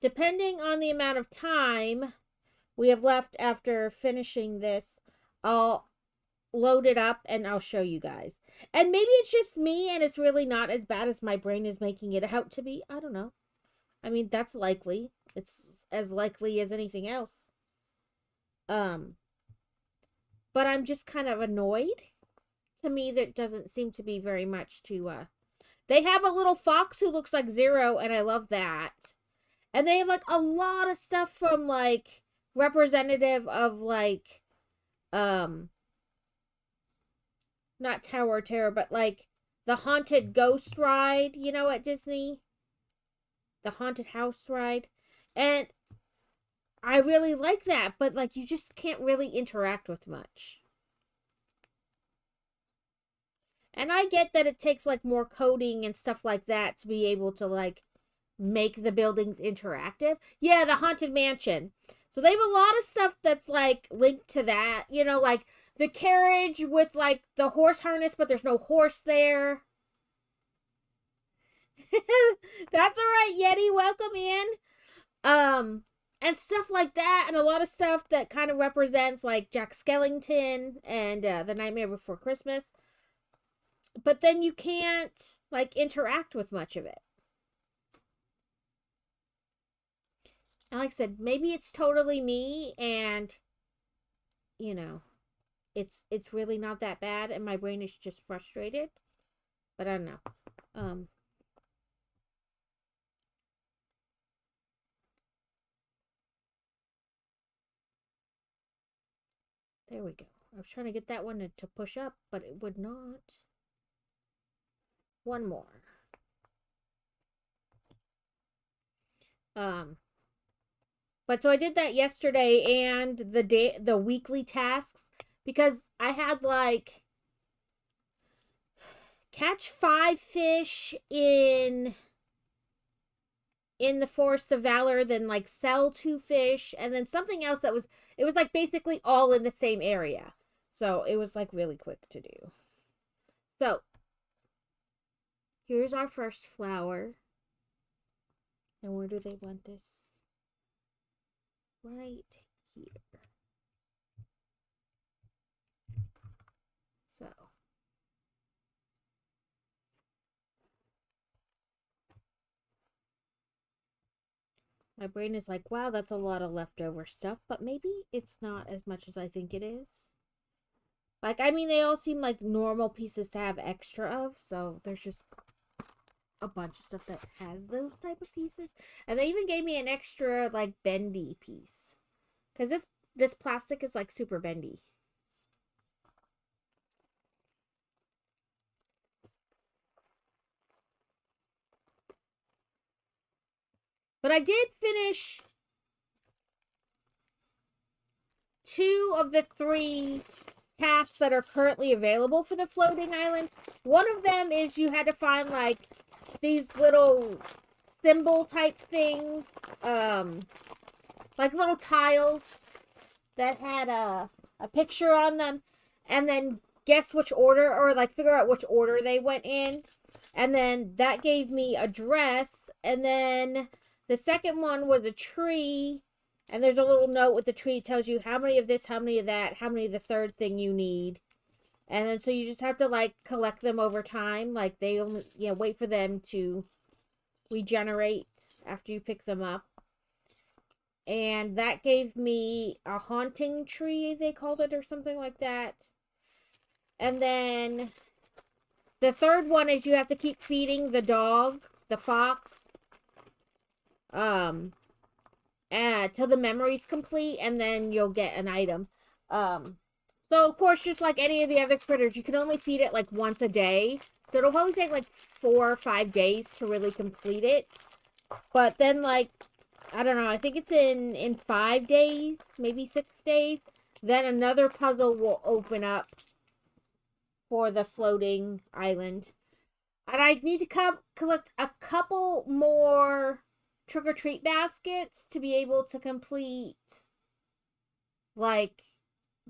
Depending on the amount of time we have left after finishing this, I'll load it up and I'll show you guys. And maybe it's just me and it's really not as bad as my brain is making it out to be. I don't know. I mean, that's likely. It's as likely as anything else. But I'm just kind of annoyed. To me, there doesn't seem to be very much to, They have a little fox who looks like Zero, and I love that. And they have, like, a lot of stuff from, like, representative of, like, not Tower of Terror, but, like, the haunted ghost ride, you know, at Disney. The haunted house ride. And I really like that, but like you just can't really interact with much. And I get that it takes like more coding and stuff like that to be able to like make the buildings interactive. Yeah, the Haunted Mansion. So they have a lot of stuff that's like linked to that. You know, like the carriage with like the horse harness, but there's no horse there. That's all right, Yeti. Welcome in. Um, and stuff like that, and a lot of stuff that kind of represents like Jack Skellington and The Nightmare Before Christmas. But then you can't like interact with much of it. And like I said, maybe it's totally me, and you know, it's really not that bad, and my brain is just frustrated. But I don't know. There we go. I was trying to get that one to push up, but it would not. One more. But so I did that yesterday and the weekly tasks, because I had like catch 5 fish in the Forest of Valor, then like sell 2 fish, and then something else that was, it was like basically all in the same area. So it was like really quick to do. So here's our first flower. And where do they want this? Right here. So my brain is like, wow, that's a lot of leftover stuff, but maybe it's not as much as I think it is. Like, I mean, they all seem like normal pieces to have extra of, so there's just a bunch of stuff that has those type of pieces. And they even gave me an extra, like, bendy piece. Because this plastic is, like, super bendy. But I did finish 2 of the 3 tasks that are currently available for the floating island. One of them is you had to find like these little symbol type things, like little tiles that had a picture on them, and then guess which order, or like figure out which order they went in. And then that gave me a dress, and then the second one was a tree, and there's a little note with the tree. It tells you how many of this, how many of that, how many of the third thing you need. And then so you just have to like collect them over time. Like they only, wait for them to regenerate after you pick them up. And that gave me a haunting tree, they called it, or something like that. And then the third one is you have to keep feeding the dog, the fox, till the memory's complete, and then you'll get an item. So of course, just like any of the other critters, you can only feed it like once a day. So it'll probably take like 4 or 5 days to really complete it. But then like, I don't know, I think it's in 5 days, maybe 6 days. Then another puzzle will open up for the floating island. And I need to collect a couple more trick-or-treat baskets to be able to complete like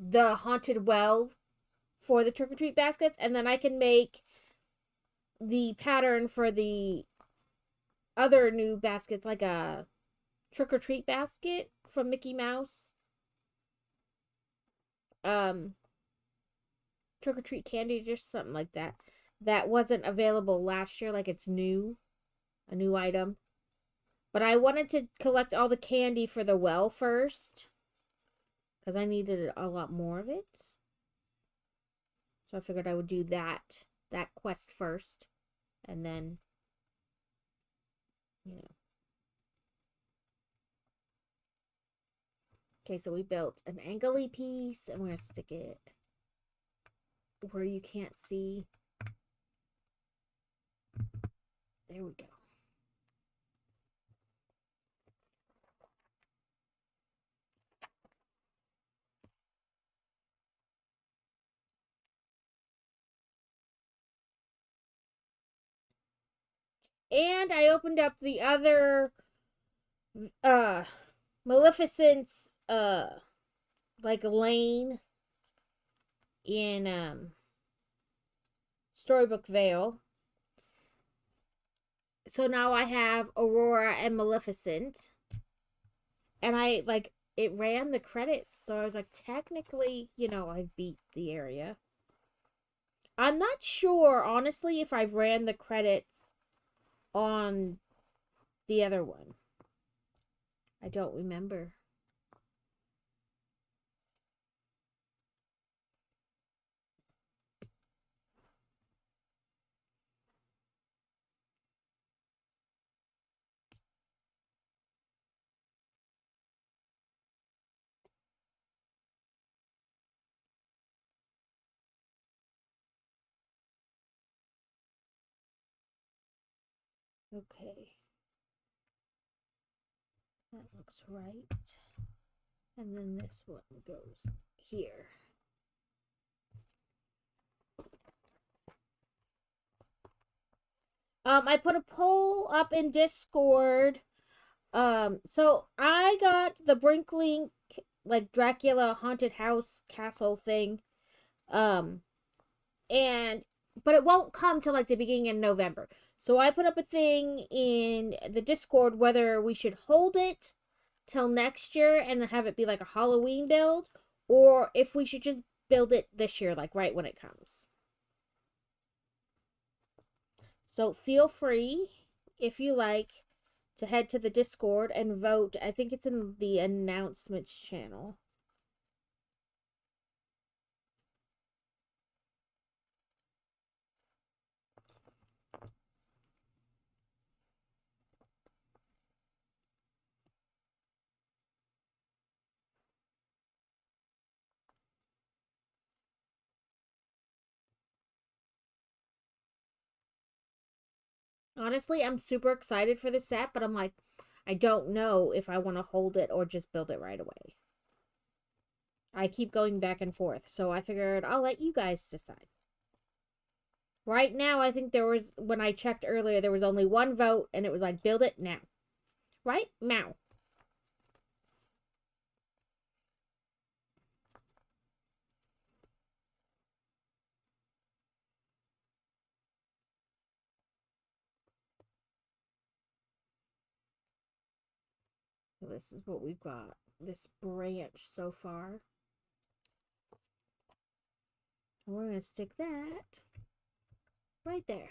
the haunted well for the trick-or-treat baskets. And then I can make the pattern for the other new baskets, like a trick-or-treat basket from Mickey Mouse. Trick-or-treat candy, just something like that. That wasn't available last year, like it's new. A new item. But I wanted to collect all the candy for the well first, because I needed a lot more of it. So I figured I would do that quest first. And then, Okay, so we built an angly piece, and we're going to stick it where you can't see. There we go. And I opened up the other uh Maleficent's like lane in Storybook Vale. So now I have Aurora and Maleficent. And I like it ran the credits, so I was like, technically, I beat the area. I'm not sure, honestly, if I've ran the credits on the other one. I don't remember. Okay. That looks right. And then this one goes here. I put a poll up in Discord. So I got the Brinkley, like, Dracula haunted house castle thing. But it won't come till like the beginning of November. So I put up a thing in the Discord whether we should hold it till next year and have it be like a Halloween build, or if we should just build it this year, like right when it comes. So feel free, if you like, to head to the Discord and vote. I think it's in the announcements channel. Honestly, I'm super excited for the set, but I'm like, I don't know if I want to hold it or just build it right away. I keep going back and forth, so I figured I'll let you guys decide. Right now, I think when I checked earlier, there was only one vote, and it was like, build it now. Right? Now. So this is what we've got. This branch so far. We're going to stick that right there.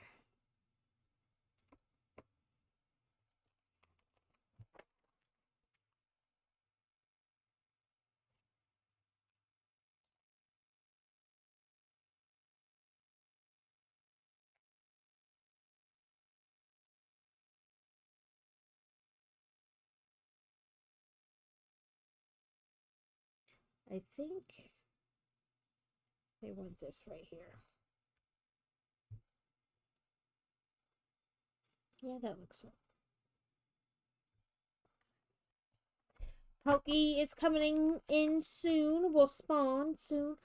I think they want this right here. Yeah, that looks right. Pokey is coming in soon. Will spawn soon.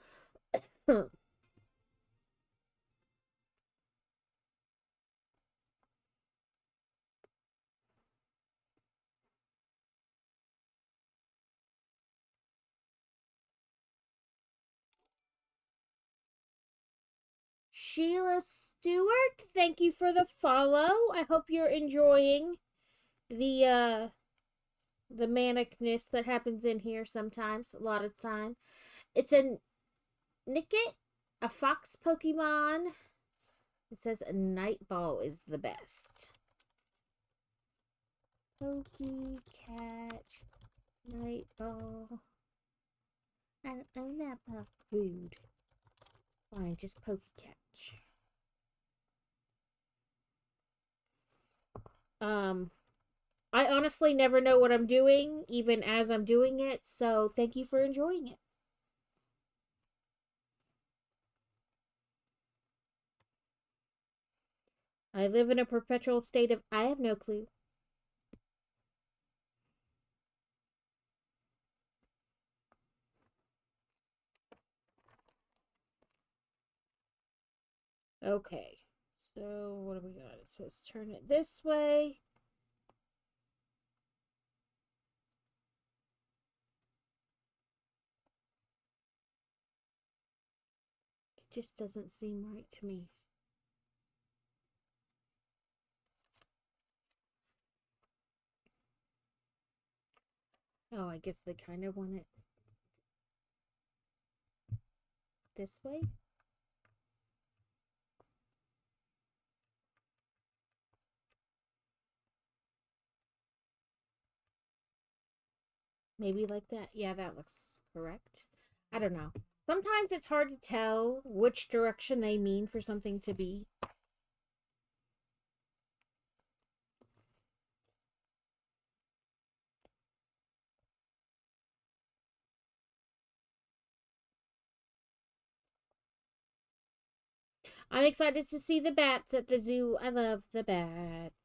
Sheila Stewart, thank you for the follow. I hope you're enjoying the manicness that happens in here sometimes, a lot of the time. It's a Nickit, a fox Pokemon. It says a Nightball is the best. Pokey catch, Nightball. I don't own that pup. Rude. Fine, just Pokey catch. I honestly never know what I'm doing, even as I'm doing it, so thank you for enjoying it. I live in a perpetual state of I have no clue. Okay. So what do we got? It says turn it this way. It just doesn't seem right to me. Oh, I guess they kind of want it this way. Maybe like that. Yeah, that looks correct. I don't know. Sometimes it's hard to tell which direction they mean for something to be. I'm excited to see the bats at the zoo. I love the bats.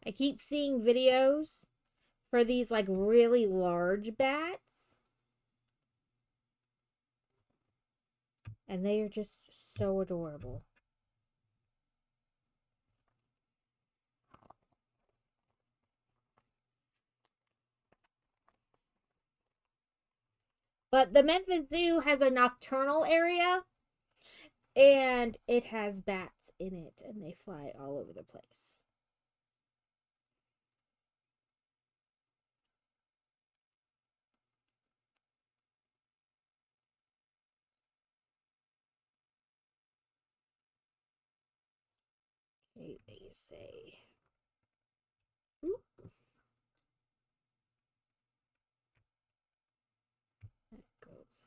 I keep seeing videos for these like really large bats. And they are just so adorable. But the Memphis Zoo has a nocturnal area and it has bats in it and they fly all over the place. Okay, they say. Oop. That goes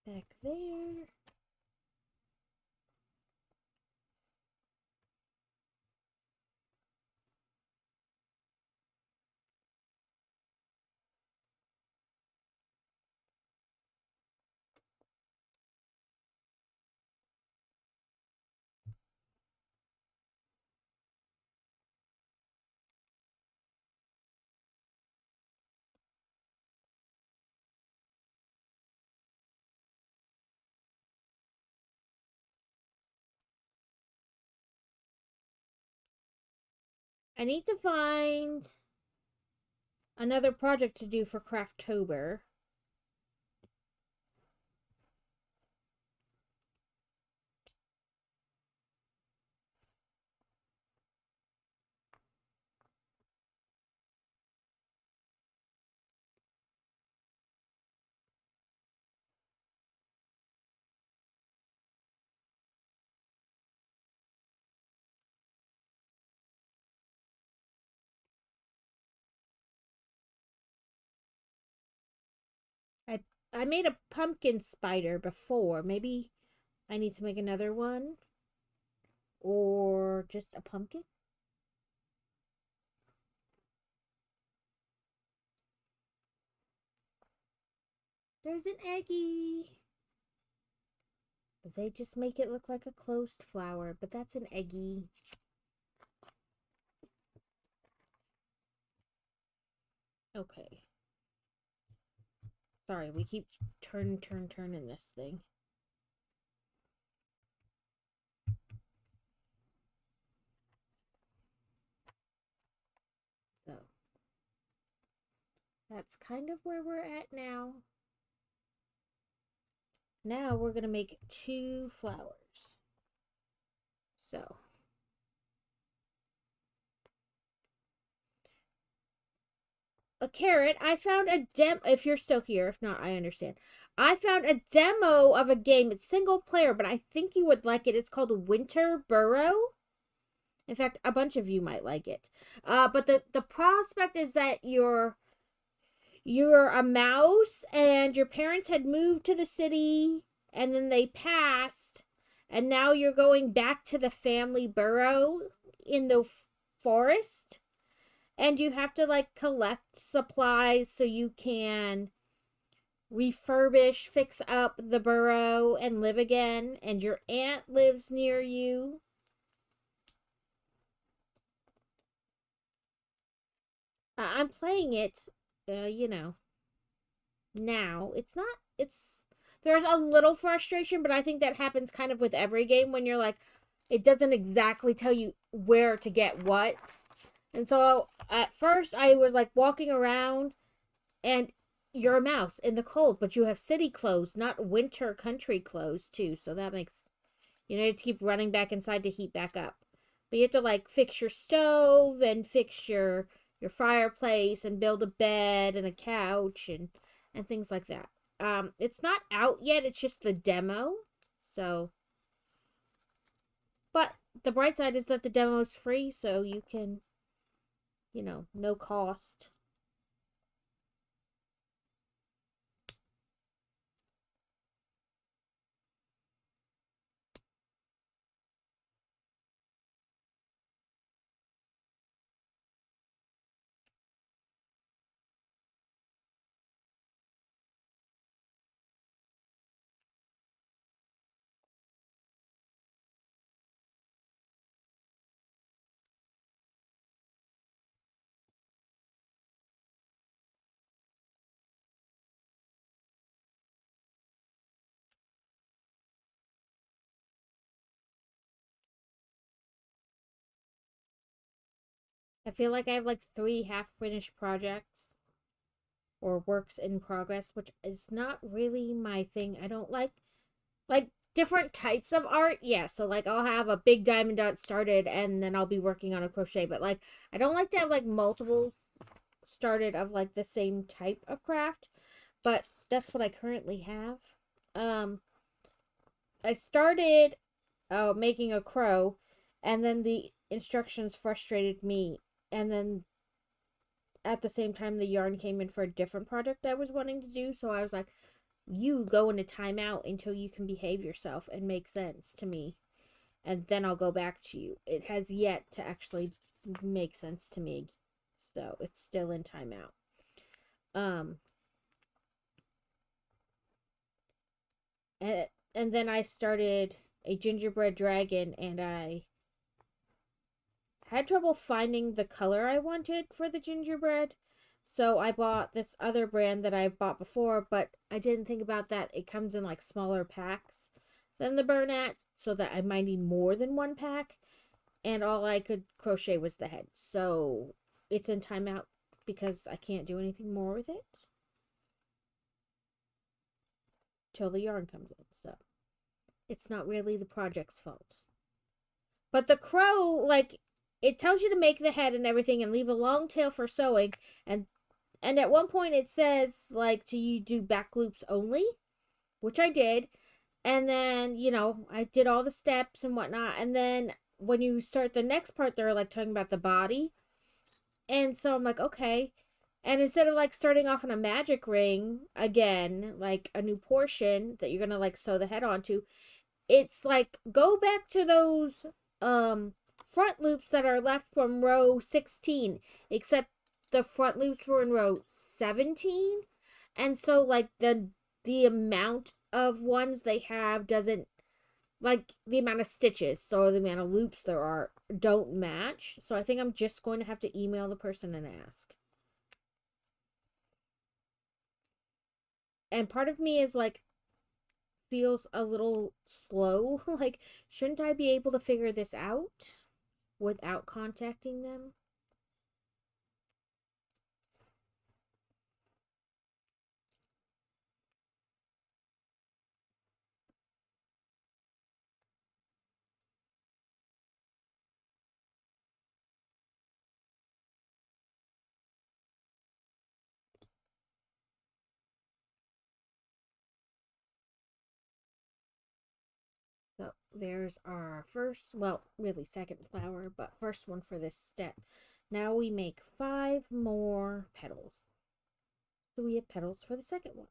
back there. I need to find another project to do for Crafttober. I made a pumpkin spider before. Maybe I need to make another one. Or just a pumpkin. There's an eggie. But they just make it look like a closed flower. But that's an eggie. Okay. Sorry, we keep turning this thing. So. That's kind of where we're at now. Now we're going to make 2 flowers. So. A carrot, I found a if you're still here, if not, I understand. I found a demo of a game. It's single player, but I think you would like it. It's called Winter Burrow. In fact, a bunch of you might like it. But the prospect is that You're a mouse and your parents had moved to the city and then they passed and now you're going back to the family burrow in the forest and you have to like collect supplies so you can refurbish, fix up the burrow and live again, and your aunt lives near you. I'm playing it, you know, now. It's, there's a little frustration, but I think that happens kind of with every game when you're like, it doesn't exactly tell you where to get what. And so at first I was like walking around and you're a mouse in the cold, but you have city clothes, not winter country clothes too. So that makes, you know, you have to keep running back inside to heat back up. But you have to like fix your stove and fix your fireplace and build a bed and a couch and things like that. It's not out yet. It's just the demo. So, but the bright side is that the demo is free, so you can, you know, no cost. I feel like I have like 3 half finished projects or works in progress, which is not really my thing. I don't like different types of art. Yeah, so like I'll have a big diamond dot started and then I'll be working on a crochet, but like I don't like to have like multiple started of like the same type of craft, but that's what I currently have. Um I started making a crow and then the instructions frustrated me and then at the same time the yarn came in for a different project I was wanting to do, so I was like, you go into timeout until you can behave yourself and make sense to me, and then I'll go back to you. It has yet to actually make sense to me, so it's still in timeout. Um, and then I started a gingerbread dragon, and I had trouble finding the color I wanted for the gingerbread. So I bought this other brand that I've bought before, but I didn't think about that. It comes in like smaller packs than the Bernat, so that I might need more than one pack. And all I could crochet was the head. So it's in timeout because I can't do anything more with it till the yarn comes in. So it's not really the project's fault. But the crow, like, it tells you to make the head and everything and leave a long tail for sewing. And at one point it says, like, to you do back loops only, which I did. And then, you know, I did all the steps and whatnot. And then when you start the next part, they're, like, talking about the body. And so I'm like, okay. And instead of, like, starting off on a magic ring, again, like, a new portion that you're going to, like, sew the head onto, it's like, go back to those, front loops that are left from row 16, except the front loops were in row 17, and so like the amount of ones they have doesn't, like, the amount of stitches, so the amount of loops there are don't match. So I think I'm just going to have to email the person and ask. And part of me is like, feels a little slow. Like, shouldn't I be able to figure this out without contacting them? So there's our first, well, really second flower, but first one for this step. Now we make 5 more petals. So we have petals for the second one.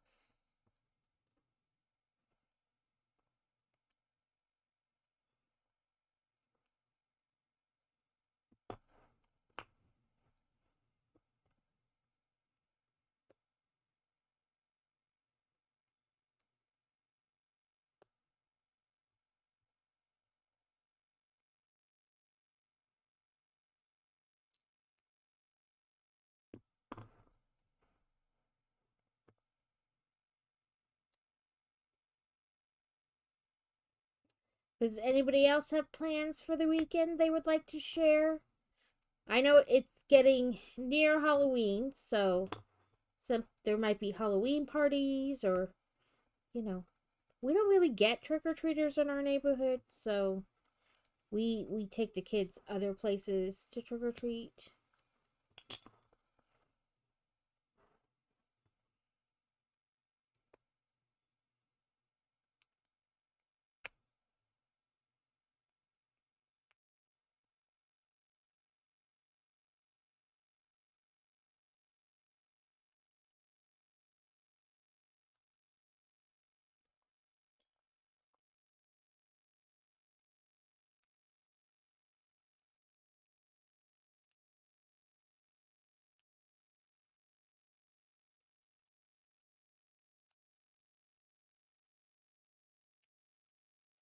Does anybody else have plans for the weekend they would like to share? I know it's getting near Halloween, so there might be Halloween parties or, you know, we don't really get trick-or-treaters in our neighborhood, so we take the kids other places to trick-or-treat.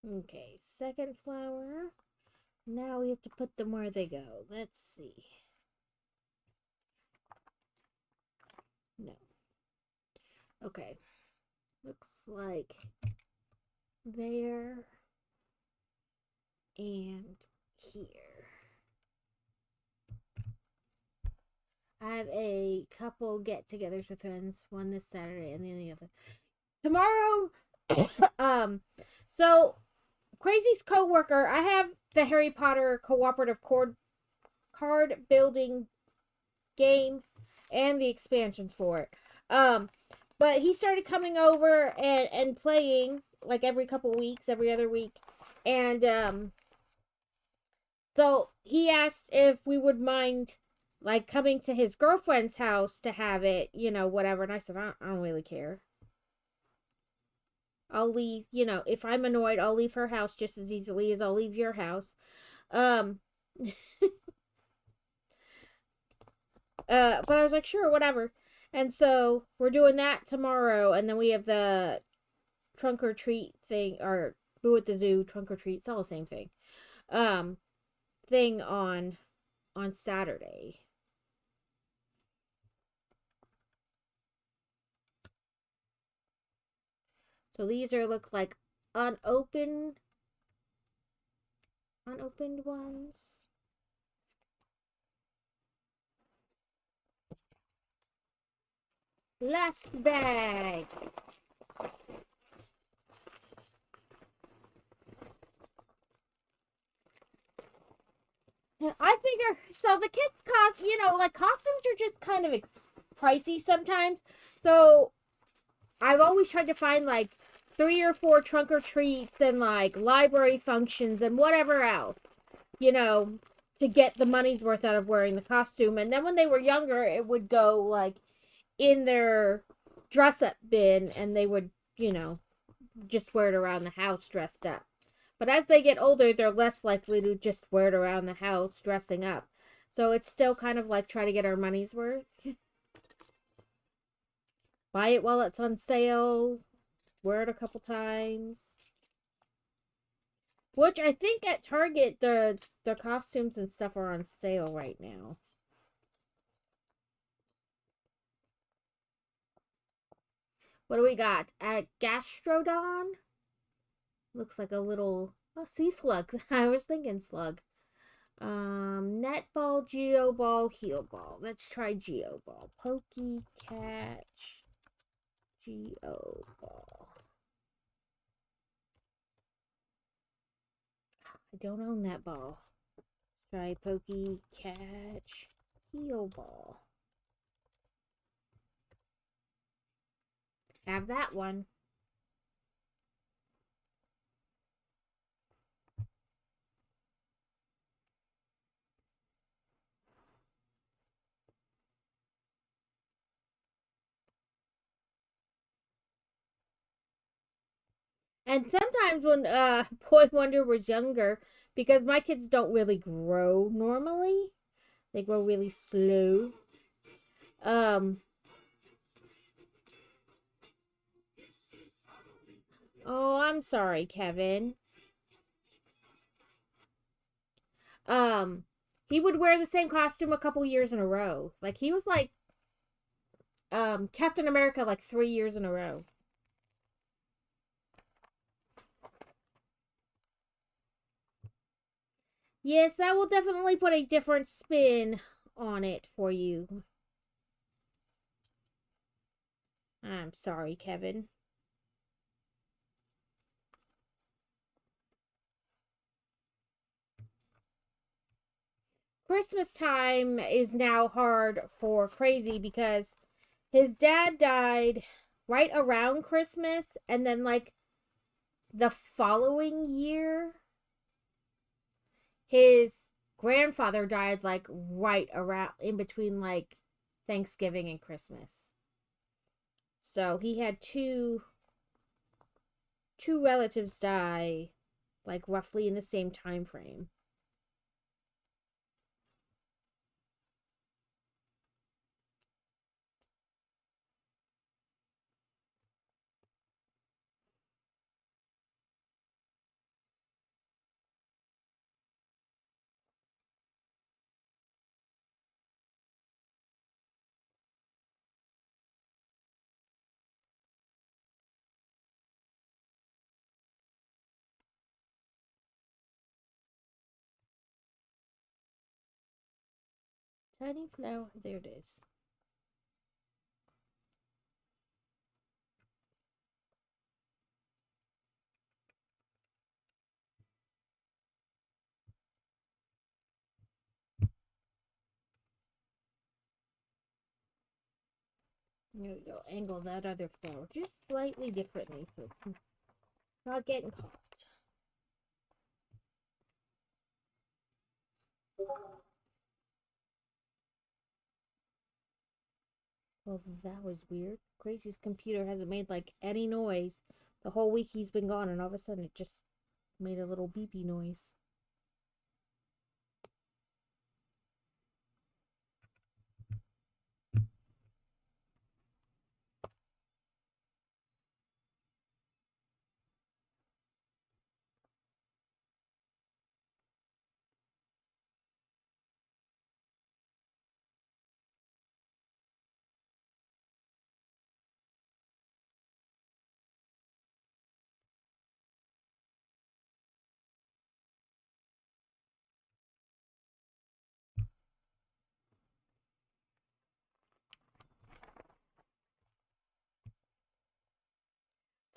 Okay, second flower. Now we have to put them where they go. Let's see. No. Okay. Looks like there and here. I have a couple get-togethers with friends, one this Saturday and then the other tomorrow. So Crazy's co-worker, I have the Harry Potter cooperative card building game and the expansions for it. But he started coming over and playing like every couple weeks, every other week. And so he asked if we would mind like coming to his girlfriend's house to have it, whatever. And I said, I don't really care. I'll leave, if I'm annoyed, I'll leave her house just as easily as I'll leave your house. Um, but I was like, sure, whatever. And so we're doing that tomorrow, and then we have the trunk or treat thing, or Boo at the Zoo trunk or treat. It's all the same thing. Um, thing on Saturday. So these look like unopened ones. Last bag. I figure so the kids cost like costumes are just kind of pricey sometimes. So I've always tried to find like 3 or 4 trunk or treats and like library functions and whatever else, to get the money's worth out of wearing the costume. And then when they were younger, it would go like in their dress up bin and they would, just wear it around the house dressed up. But as they get older, they're less likely to just wear it around the house dressing up. So it's still kind of like try to get our money's worth. Buy it while it's on sale. Wear it a couple times. Which I think at Target, the costumes and stuff are on sale right now. What do we got? At Gastrodon? Looks like a little sea slug. I was thinking slug. Netball, Geoball, Heel Ball. Let's try Geoball. Pokey, Catch, Geoball. I don't own that ball. Try Pokey, Catch, Heel Ball. Have that one. And sometimes when Boy Wonder was younger, because my kids don't really grow normally, they grow really slow. Um, oh, I'm sorry, Kevin. Um, he would wear the same costume a couple years in a row. Like he was like Captain America like 3 years in a row. Yes, that will definitely put a different spin on it for you. I'm sorry, Kevin. Christmas time is now hard for Crazy because his dad died right around Christmas, and then like the following year his grandfather died like right around in between like Thanksgiving and Christmas. So he had two relatives die like roughly in the same time frame. Tiny flower, there it is. There we go. Angle that other flower just slightly differently so it's not getting caught. Well, that was weird. Crazy's computer hasn't made like any noise the whole week he's been gone, and all of a sudden it just made a little beepy noise.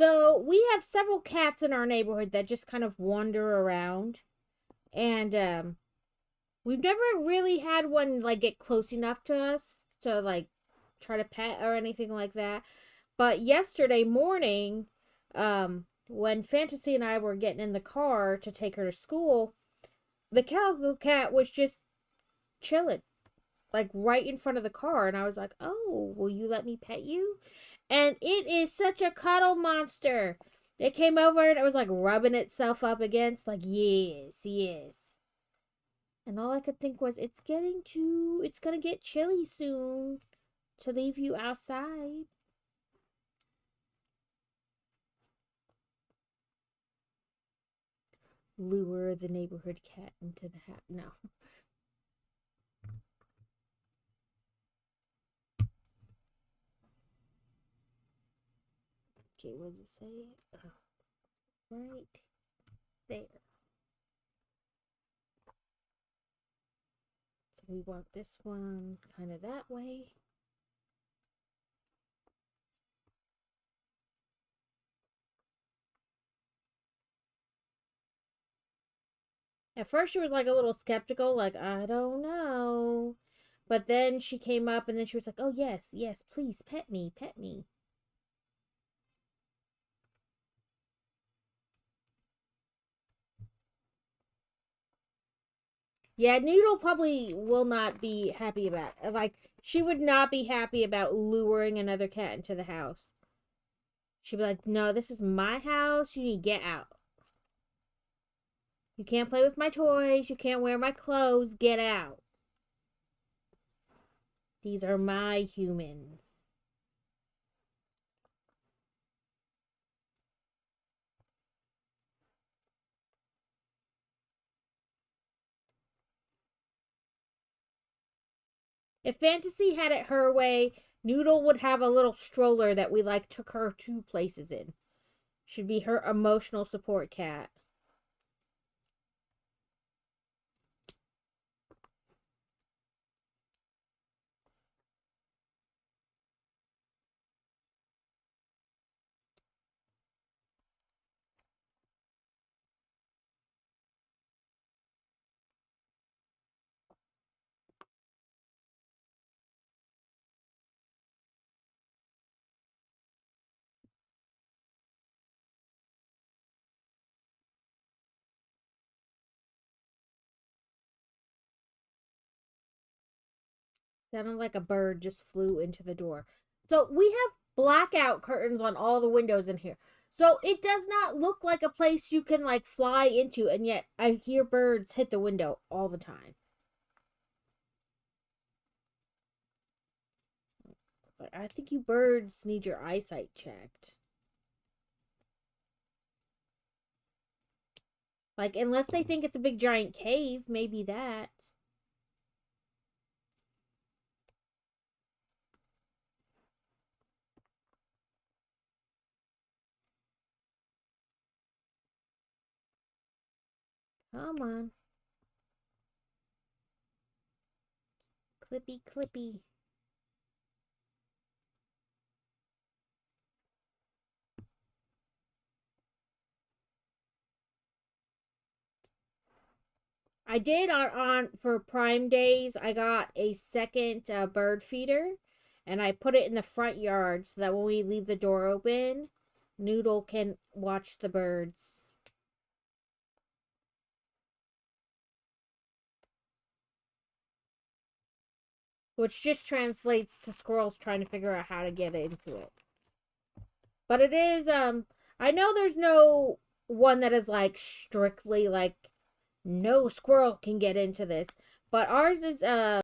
So we have several cats in our neighborhood that just kind of wander around, and we've never really had one like get close enough to us to like try to pet or anything like that. But yesterday morning, when Fantasy and I were getting in the car to take her to school, the calico cat was just chilling, like right in front of the car, and I was like, "Oh, will you let me pet you?" And it is such a cuddle monster. It came over and it was like rubbing itself up against, like, yes, yes. And all I could think was, it's gonna get chilly soon to leave you outside. Lure the neighborhood cat into the hat. No. Okay, what does it say? Right there. So we want this one kind of that way. At first, she was like a little skeptical, like, I don't know. But then she came up and then she was like, oh, yes, yes, please, pet me, pet me. Yeah, Noodle probably will not be happy about it. Like, she would not be happy about luring another cat into the house. She'd be like, no, this is my house. You need to get out. You can't play with my toys. You can't wear my clothes. Get out. These are my humans. If Fantasy had it her way, Noodle would have a little stroller that we like took her to places in. Should be her emotional support cat. Sounded like a bird just flew into the door. So we have blackout curtains on all the windows in here. So it does not look like a place you can like fly into, and yet I hear birds hit the window all the time. I think you birds need your eyesight checked. Like, unless they think it's a big giant cave, maybe that. Come on. Clippy, clippy. I did on for Prime Days. I got a second bird feeder, and I put it in the front yard so that when we leave the door open, Noodle can watch the birds. Which just translates to squirrels trying to figure out how to get into it. But it is I know there's no one that is like strictly like no squirrel can get into this, but ours is I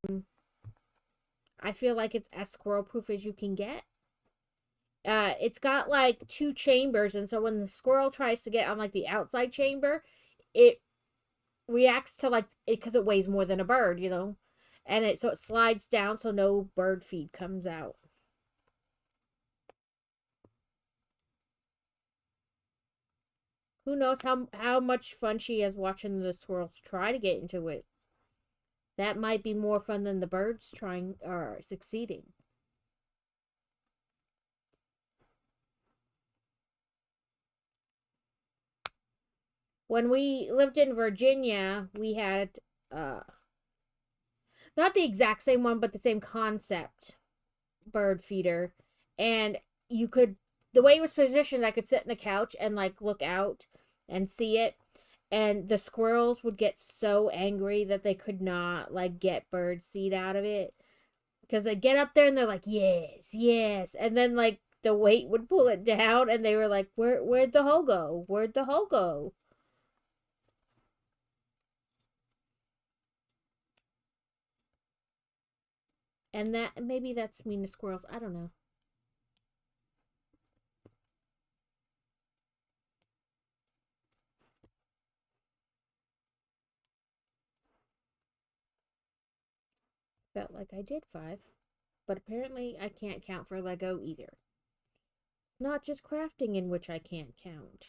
feel like it's as squirrel proof as you can get. It's got like two chambers, and so when the squirrel tries to get on like the outside chamber, it reacts to like it because it weighs more than a bird, you know, and it so it slides down so no bird feed comes out. Who knows how much fun she has watching the squirrels try to get into it. That might be more fun than the birds trying or succeeding. When we lived in Virginia, we had not the exact same one, but the same concept bird feeder. And you could, the way it was positioned, I could sit in the couch and like look out and see it. And the squirrels would get so angry that they could not like get bird seed out of it. Because they get up there and they're like, yes, yes. And then like the weight would pull it down and they were like, where'd the hole go? Where'd the hole go? And that maybe that's mean to squirrels. I don't know. Felt like I did 5. But apparently I can't count for Lego either. Not just crafting in which I can't count.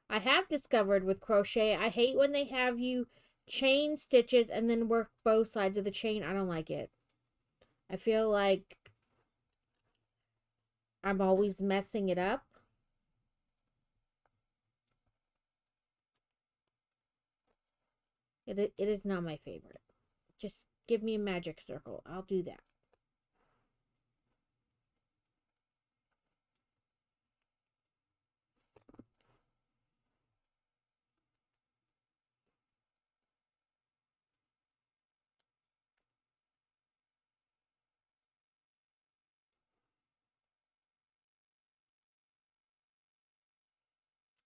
I have discovered with crochet, I hate when they have you chain stitches and then work both sides of the chain. I don't like it. I feel like I'm always messing it up. It is not my favorite. Just give me a magic circle. I'll do that.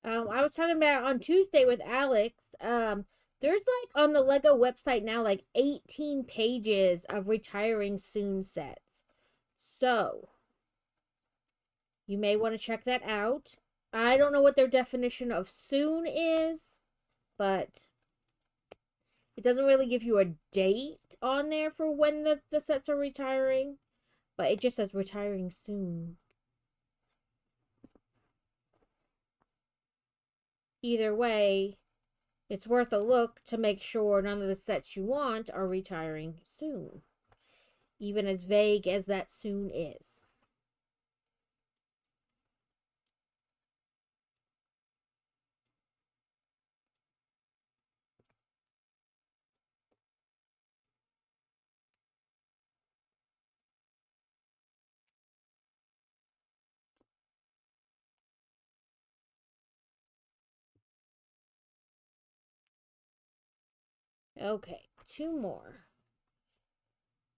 I was talking about it on Tuesday with Alex. There's like on the Lego website now like 18 pages of retiring soon sets. So you may want to check that out. I don't know what their definition of soon is, but it doesn't really give you a date on there for when the sets are retiring, but it just says retiring soon. Either way, it's worth a look to make sure none of the sets you want are retiring soon, even as vague as that soon is. Okay, two more.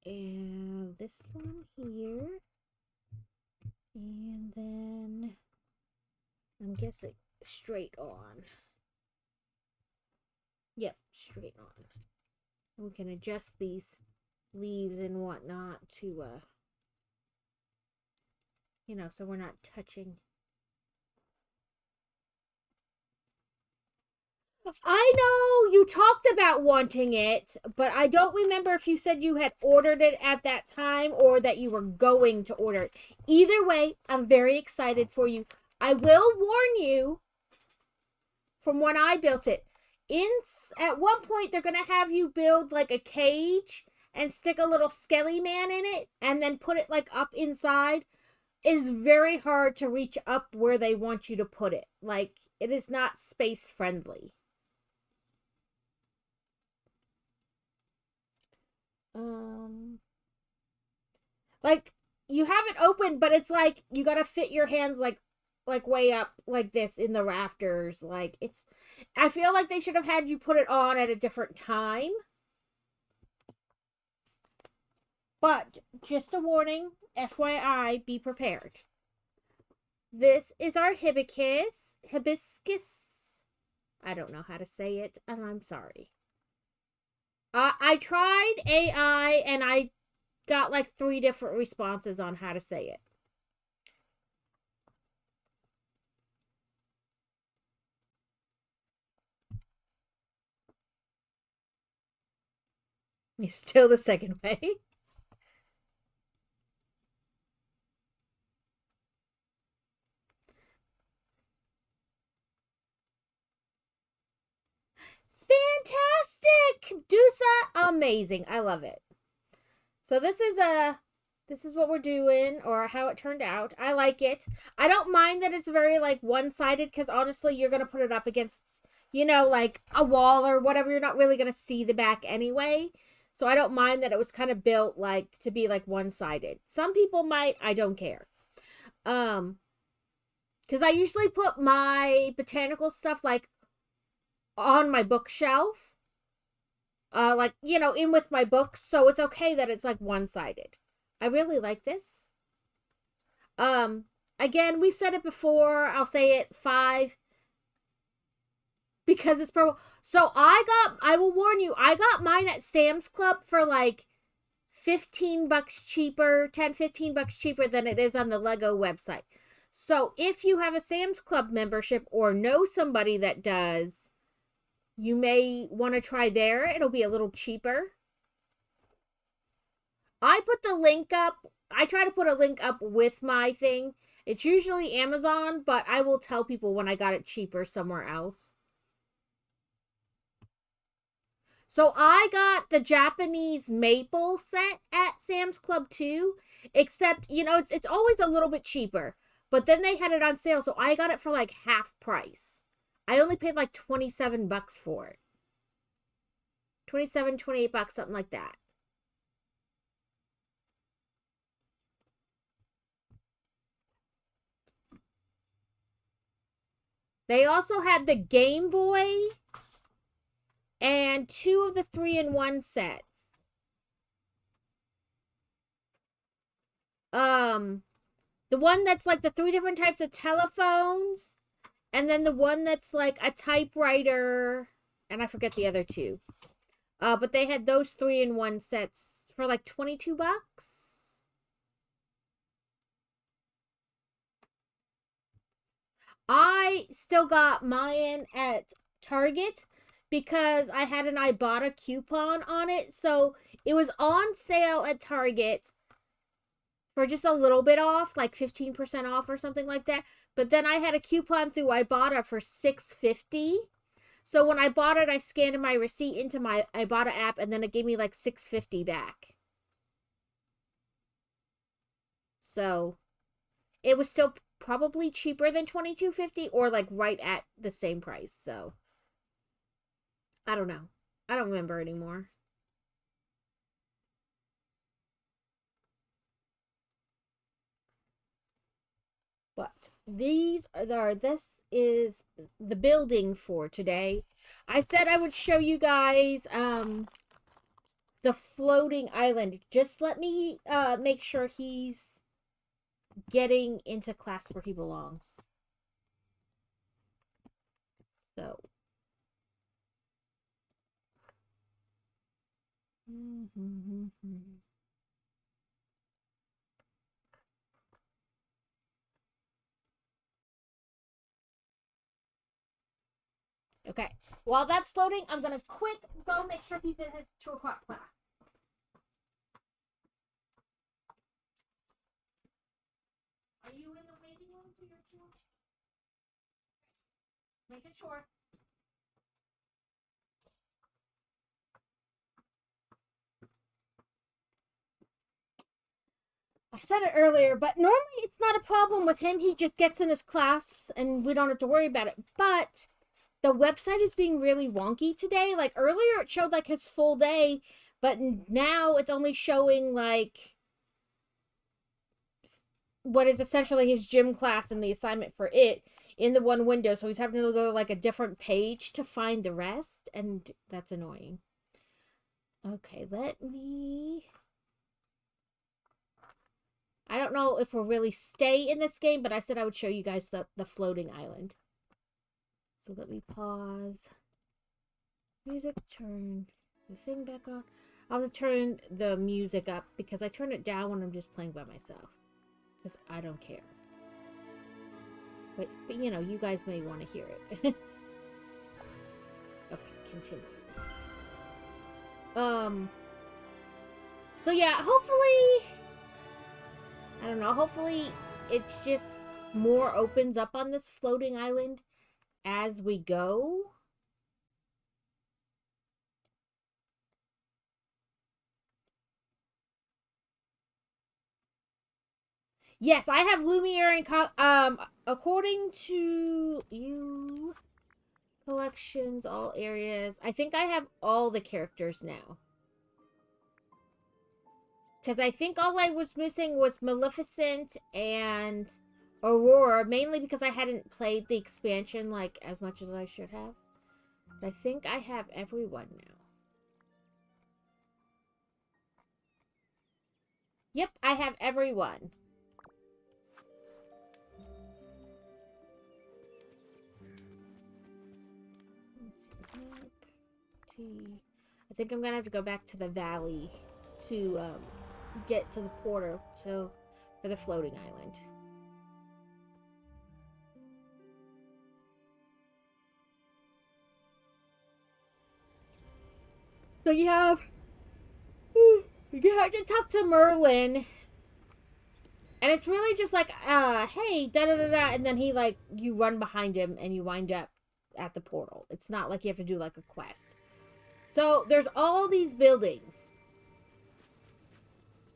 And this one here. And then I'm guessing straight on. Yep, straight on. We can adjust these leaves and whatnot to, so we're not touching. I know you talked about wanting it, but I don't remember if you said you had ordered it at that time or that you were going to order it. Either way, I'm very excited for you. I will warn you from when I built it. At one point, they're going to have you build like a cage and stick a little skelly man in it and then put it like up inside. It is very hard to reach up where they want you to put it. Like, it is not space friendly. Like, you have it open, but it's like you gotta fit your hands like way up like this in the rafters. Like, it's, I feel like they should have had you put it on at a different time. But just a warning, FYI, be prepared. This is our hibiscus. I don't know how to say it, and I'm sorry. I tried AI, and I got like 3 different responses on how to say it. It's still the second way. Fantastic! Dusa, amazing. I love it. So this is what we're doing, or how it turned out. I like it. I don't mind that it's very like one-sided, because honestly you're gonna put it up against, like a wall or whatever. You're not really gonna see the back anyway. So I don't mind that it was kind of built like to be like one-sided. Some people might. I don't care. Because I usually put my botanical stuff like on my bookshelf, like, in with my books, so it's okay that it's like one-sided. I really like this. Again, we've said it before, I'll say it 5 because it's purple. So I will warn you, I got mine at Sam's Club for like $15 cheaper, $10-15 cheaper than it is on the Lego website. So if you have a Sam's Club membership or know somebody that does, you may want to try there. It'll be a little cheaper. I put the link up. I try to put a link up with my thing. It's usually Amazon, but I will tell people when I got it cheaper somewhere else. So I got the Japanese maple set at Sam's Club too, except, it's always a little bit cheaper. But then they had it on sale, so I got it for like half price. I only paid like $27 for it. 27, $28, something like that. They also had the Game Boy and 2 of the 3-in-1 sets. The one that's like the 3 different types of telephones And then the one that's like a typewriter, and I forget the other two. But they had those 3-in-1 sets for like $22. I still got mine at Target because I had an Ibotta coupon on it. So it was on sale at Target for just a little bit off, like 15% off or something like that. But then I had a coupon through Ibotta for $6.50. So when I bought it, I scanned my receipt into my Ibotta app, and then it gave me like $6.50 back. So it was still probably cheaper than $22.50, or like right at the same price. So I don't know. I don't remember anymore. But this is the building for today. I said I would show you guys the floating island. Just let me make sure he's getting into class where he belongs. So okay. While that's loading, I'm gonna quick go make sure he's in his 2 o'clock class. Are you in the waiting room for your 2? Making sure. I said it earlier, but normally it's not a problem with him. He just gets in his class and we don't have to worry about it. But the website is being really wonky today. Like earlier it showed like his full day, but now it's only showing like what is essentially his gym class and the assignment for it in the one window. So he's having to go to like a different page to find the rest, and that's annoying. Okay, I don't know if we'll really stay in this game, but I said I would show you guys the floating island. So let me pause. Music, turn the thing back on. I'll have to turn the music up because I turn it down when I'm just playing by myself. Because I don't care. But you know, you guys may want to hear it. Okay, continue. So yeah, hopefully, I don't know, hopefully it's just more opens up on this floating island as we go. Yes, I have Lumiere and according to you, collections, all areas. I think I have all the characters now. Because I think all I was missing was Maleficent and Aurora, mainly because I hadn't played the expansion like as much as I should have. But I think I have everyone now. Yep, I have everyone. I think I'm gonna have to go back to the valley to get to the portal for the floating island. So you have to talk to Merlin, and it's really just like hey, da da da da, and then he like you run behind him and you wind up at the portal. It's not like you have to do like a quest. So there's all these buildings,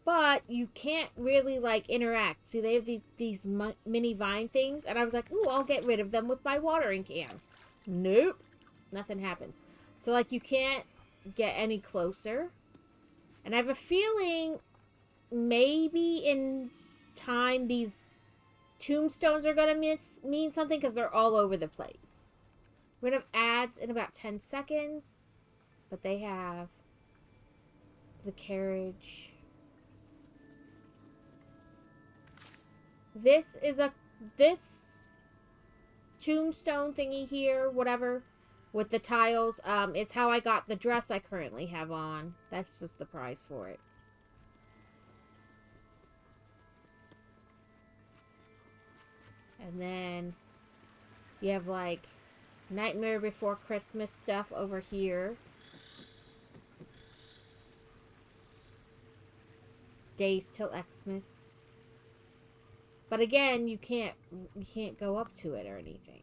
but you can't really like interact. See, they have these mini vine things, and I was like, ooh, I'll get rid of them with my watering can. Nope, nothing happens. So like you can't get any closer, and I have a feeling maybe in time these tombstones are gonna mean something because they're all over the place. We're gonna have ads in about 10 seconds, but they have the carriage. This tombstone thingy here, whatever, with the tiles, is how I got the dress I currently have on. That was the prize for it. And then you have, like, Nightmare Before Christmas stuff over here. Days Till Xmas. But again, you can't go up to it or anything.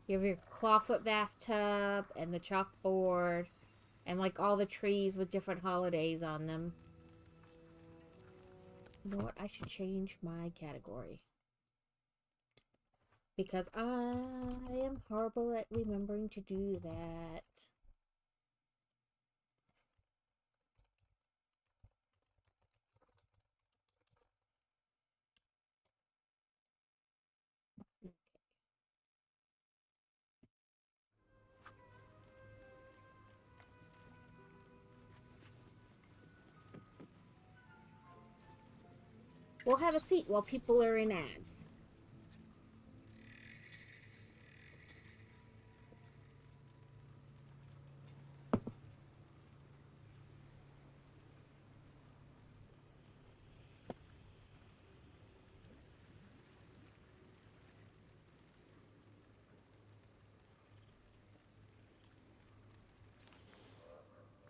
You have your clawfoot bathtub and the chalkboard and like all the trees with different holidays on them. You know what? I should change my category. Because I am horrible at remembering to do that. We'll have a seat while people are in ads.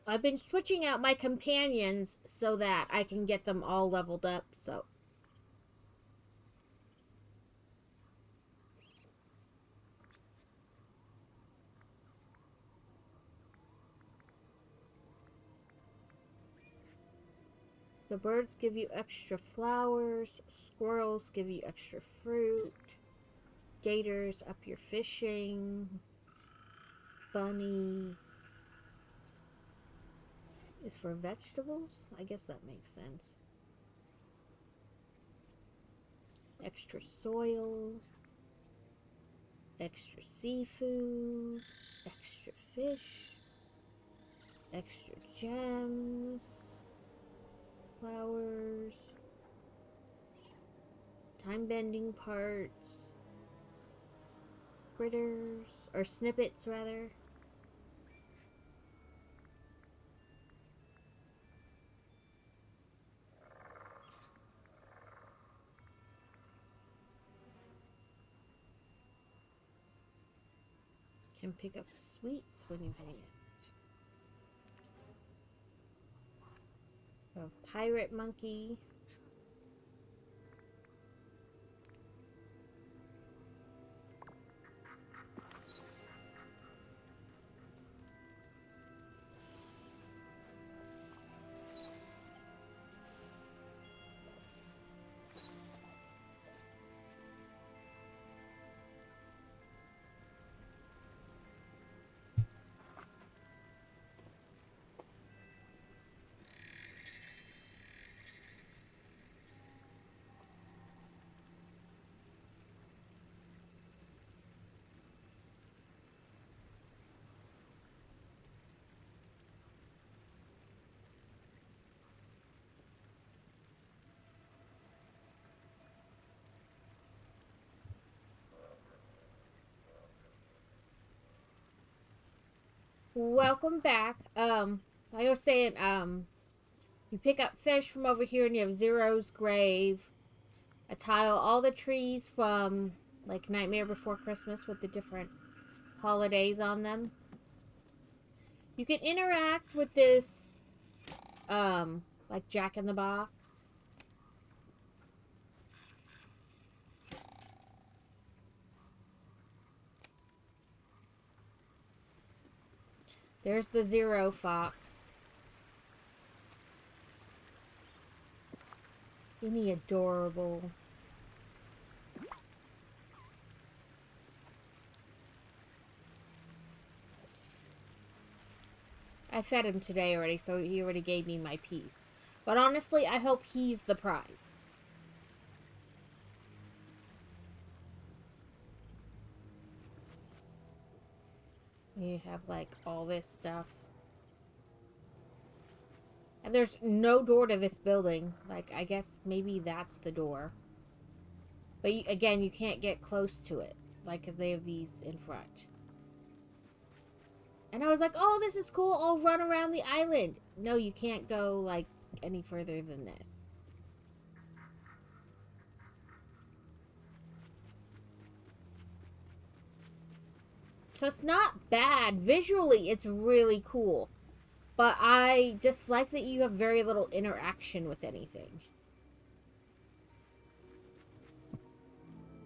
I've been switching out my companions so that I can get them all leveled up, so. The birds give you extra flowers, squirrels give you extra fruit, gators up your fishing, bunny is for vegetables? I guess that makes sense. Extra soil, extra seafood, extra fish, extra gems, flowers, time-bending parts, critters, or snippets rather. Can pick up sweets when you hang it. A pirate monkey. Welcome back. Like I was saying, you pick up fish from over here and you have Zero's grave. A tile, all the trees from like Nightmare Before Christmas with the different holidays on them. You can interact with this, like Jack in the Box. There's the Zero Fox. Isn't he adorable? I fed him today already, so he already gave me my piece. But honestly, I hope he's the prize. You have, like, all this stuff. And there's no door to this building. Like, I guess maybe that's the door. But again, you can't get close to it. Like, because they have these in front. And I was like, oh, this is cool. I'll run around the island. No, you can't go, like, any further than this. So it's not bad. Visually, it's really cool. But I dislike that you have very little interaction with anything.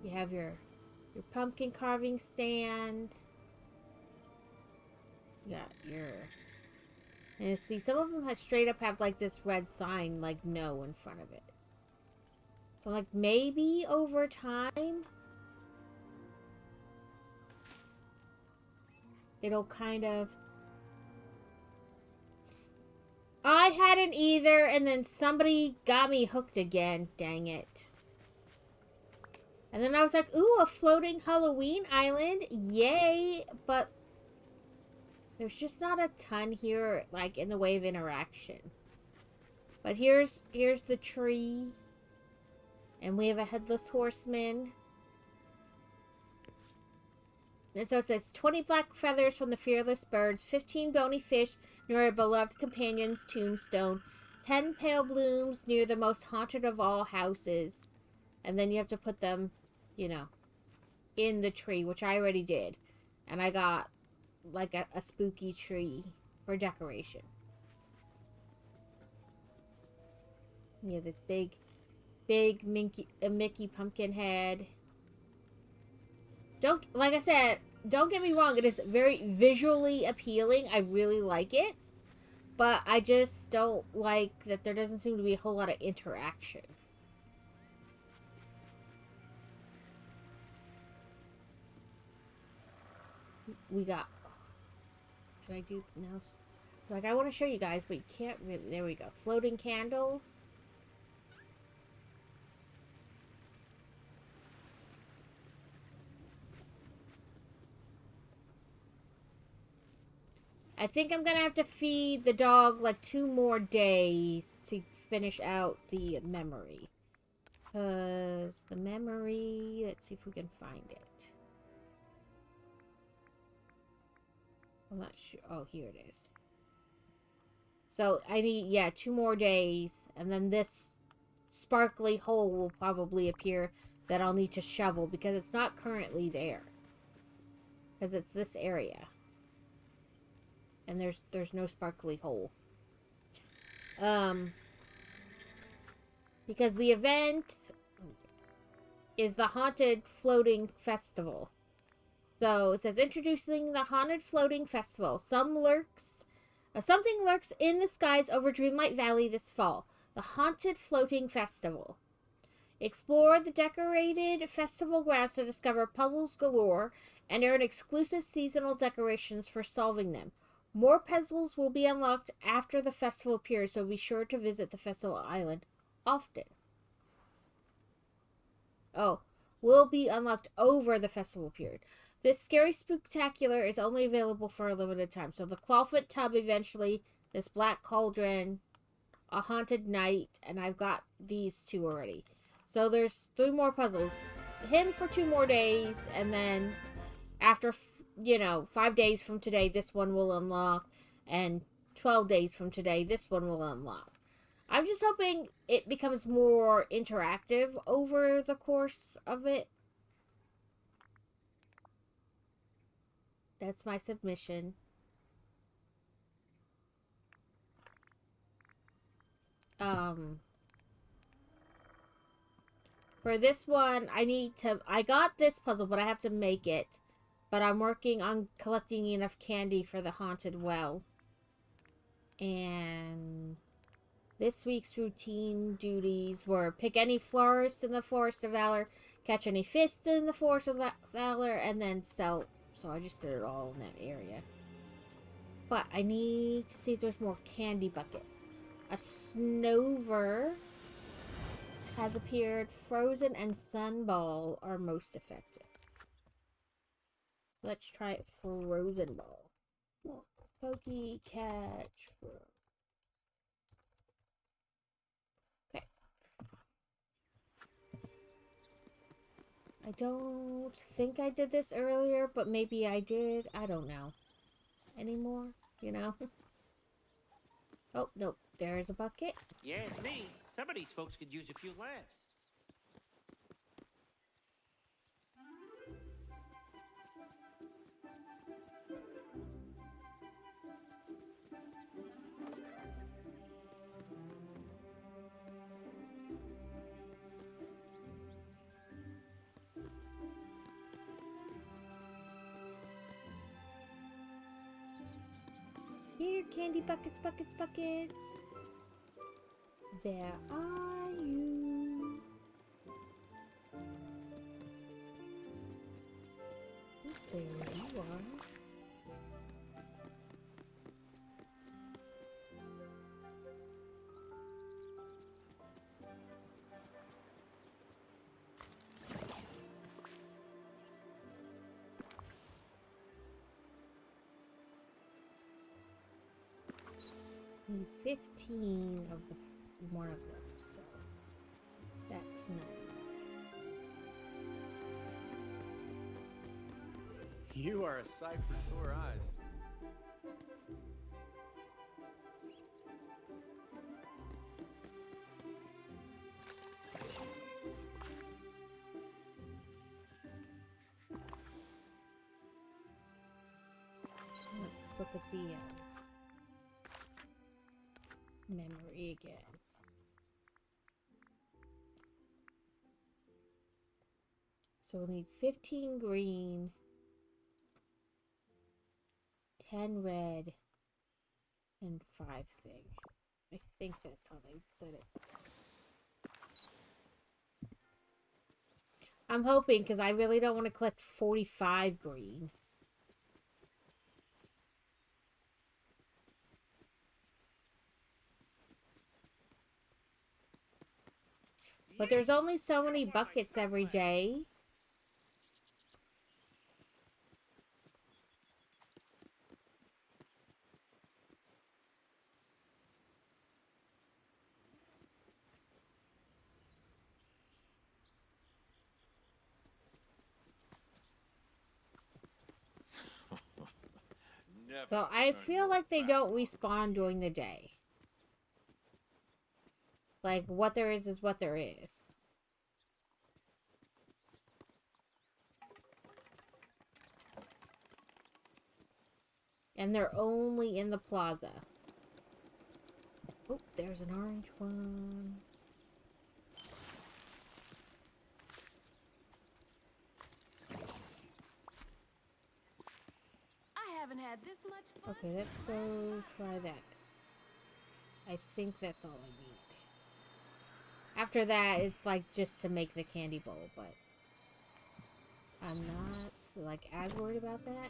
You have your pumpkin carving stand. You got your... And see, some of them have straight up have like this red sign, like no, in front of it. So like maybe over time, it'll kind of... I hadn't either, and then somebody got me hooked again. Dang it. And then I was like, ooh, a floating Halloween island. Yay. But there's just not a ton here, like, in the way of interaction. But here's the tree. And we have a headless horseman. And so it says, 20 black feathers from the fearless birds, 15 bony fish near our beloved companion's tombstone, 10 pale blooms near the most haunted of all houses. And then you have to put them, you know, in the tree, which I already did. And I got, like, a spooky tree for decoration. You have this big Mickey pumpkin head. Like I said, don't get me wrong, it is very visually appealing. I really like it. But I just don't like that there doesn't seem to be a whole lot of interaction. We got... Can I do... No. Like, I want to show you guys, but you can't really... There we go. Floating candles. I think I'm gonna have to feed the dog like 2 more days to finish out the memory. Because the memory... Let's see if we can find it. I'm not sure. Oh, here it is. So I need, yeah, 2 more days. And then this sparkly hole will probably appear that I'll need to shovel. Because it's not currently there. Because it's this area. And there's no sparkly hole. Because the event is the Haunted Floating Festival. So it says, introducing the Haunted Floating Festival. Something lurks in the skies over Dreamlight Valley this fall. The Haunted Floating Festival. Explore the decorated festival grounds to discover puzzles galore and earn exclusive seasonal decorations for solving them. More puzzles will be unlocked after the festival appears, so be sure to visit the festival island often. Oh, will be unlocked over the festival period. This scary spooktacular is only available for a limited time. So the clawfoot tub eventually, this black cauldron, a haunted night, and I've got these 2 already. So there's 3 more puzzles. Him for 2 more days, and then after... 5 days from today, this one will unlock. And 12 days from today, this one will unlock. I'm just hoping it becomes more interactive over the course of it. That's my submission. For this one, I got this puzzle, but I have to make it. But I'm working on collecting enough candy for the haunted well. And this week's routine duties were pick any florist in the Forest of Valor, catch any fish in the Forest of Valor, and then sell. So I just did it all in that area. But I need to see if there's more candy buckets. A Snover has appeared. Frozen and Sunball are most effective. Let's try Frozen Ball. Pokey catch. I don't think I did this earlier, but maybe I did. I don't know. Anymore, you know? Oh, no. There's a bucket. Yeah, it's me. Some of these folks could use a few laughs. Here, candy buckets, buckets, buckets. Where are you? There you are. Need 15 of the one of them, so that's not enough. You are a sight for sore eyes. Let's look at the memory again. So we'll need 15 green, 10 red, and 5 thing. I think that's how they said it. I'm hoping, because I really don't want to collect 45 green. But there's only so many buckets every day. Never So I return feel your like they back don't on. respawn during the day. Like, what there is what there is. And they're only in the plaza. Oh, there's an orange one. I haven't had this much fun. Okay, let's go try that. I think that's all I need. After that, it's like just to make the candy bowl, but I'm not like as worried about that.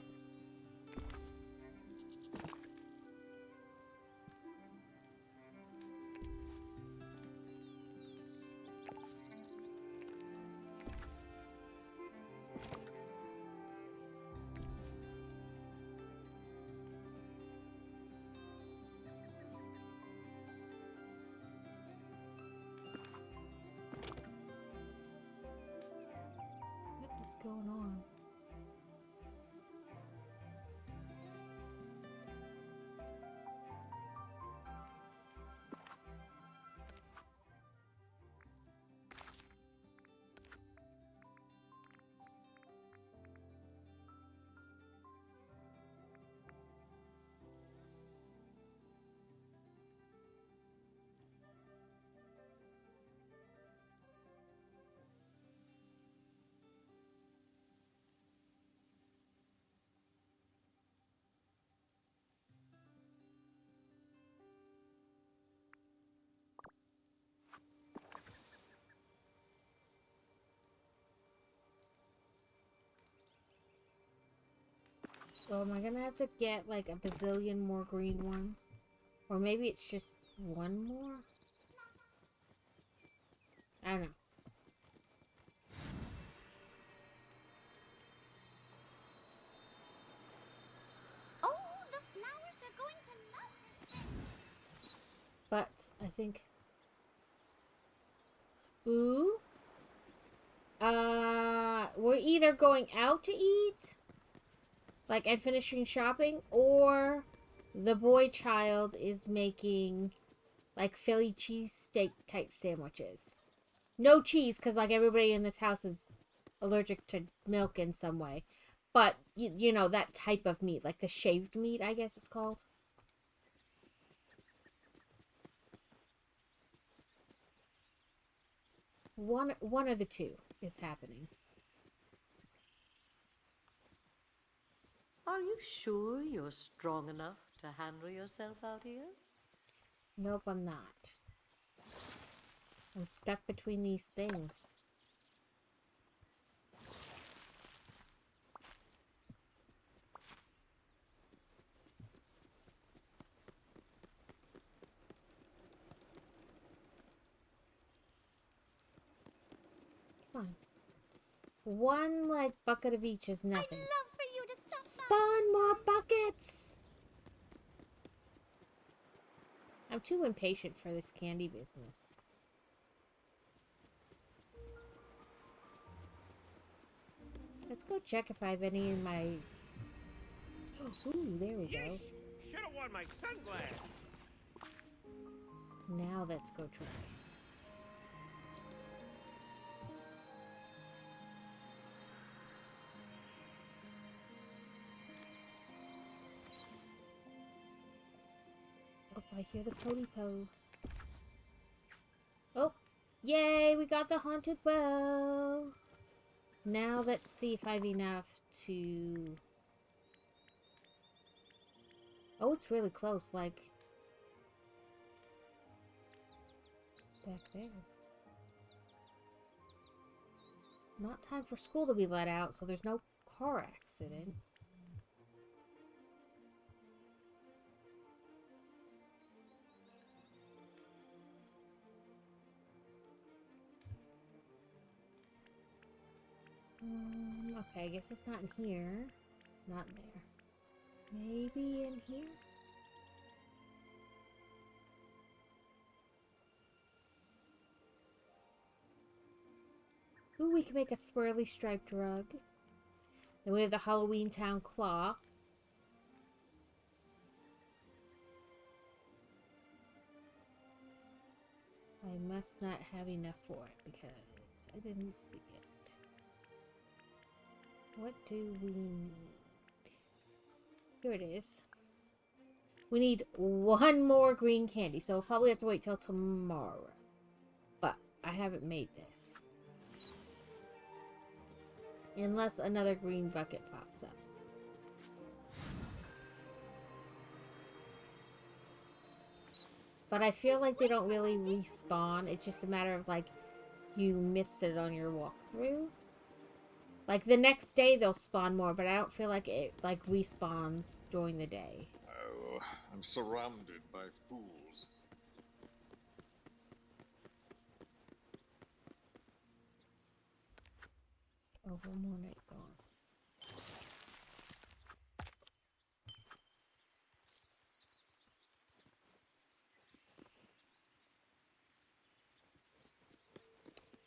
What is going on? So am I gonna have to get like a bazillion more green ones? Or maybe it's just one more? I don't know. Oh, the flowers are going to love this. But I think... Ooh. we're either going out to eat, like, and finishing shopping, or the boy child is making, like, Philly cheesesteak type sandwiches. No cheese, because, like, everybody in this house is allergic to milk in some way. But, you know, that type of meat, like the shaved meat, I guess it's called. One of the two is happening. Are you sure you're strong enough to handle yourself out here? Nope, I'm not. I'm stuck between these things. Come on. One, like, bucket of each is nothing. I'd love for you to stop by. Spawn more buckets! I'm too impatient for this candy business. Let's go check if I have any in my... Ooh, there we go. Should have worn my sunglasses. Now let's go try. Oh, I hear the pony-po. Oh, yay, we got the haunted well. Now let's see if I have enough to... Oh, it's really close, like... back there. Not time for school to be let out, so there's no car accident. Okay, I guess it's not in here. Not in there. Maybe in here? Ooh, we can make a swirly striped rug. Then we have the Halloween Town clock. I must not have enough for it because I didn't see it. What do we need? Here it is. We need one more green candy, so we'll probably have to wait till tomorrow. But I haven't made this. Unless another green bucket pops up. But I feel like they don't really respawn. It's just a matter of, like, you missed it on your walkthrough. Like, the next day they'll spawn more, but I don't feel like it, like, respawns during the day. Oh, I'm surrounded by fools. Oh, one more night gone.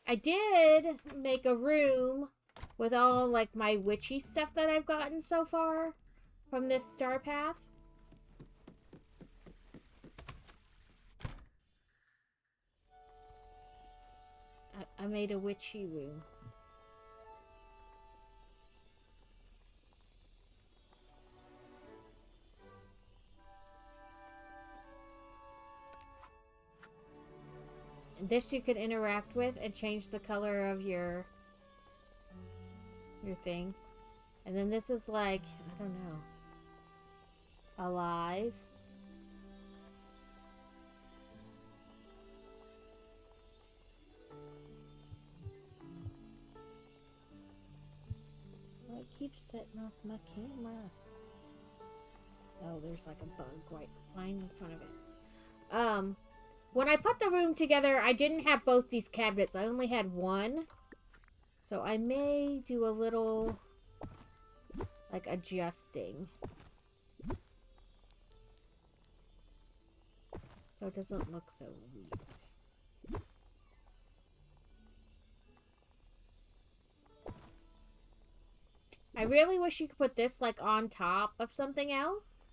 I did make a room with all, like, my witchy stuff that I've gotten so far from this star path. I made a witchy room. This you can interact with and change the color of your thing. And then this is like, I don't know, alive. Well, it keeps setting off my camera. Oh, there's like a bug right flying in front of it. When I put the room together, I didn't have both these cabinets. I only had one. So I may do a little, like, adjusting. So it doesn't look so weird. I really wish you could put this like on top of something else,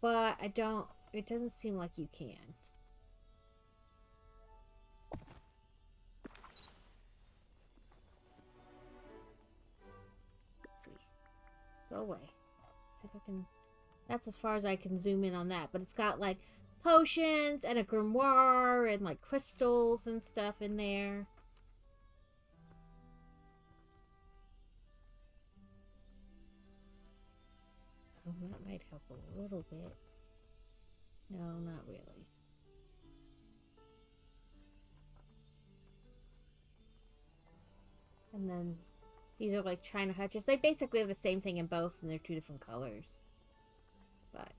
but I don't. It doesn't seem like you can. Let's see. Go away. See if I can. That's as far as I can zoom in on that. But it's got like potions and a grimoire and like crystals and stuff in there. Oh, that might help a little bit. No, not really. And then these are like China hutches. They basically have the same thing in both, and they're two different colors. But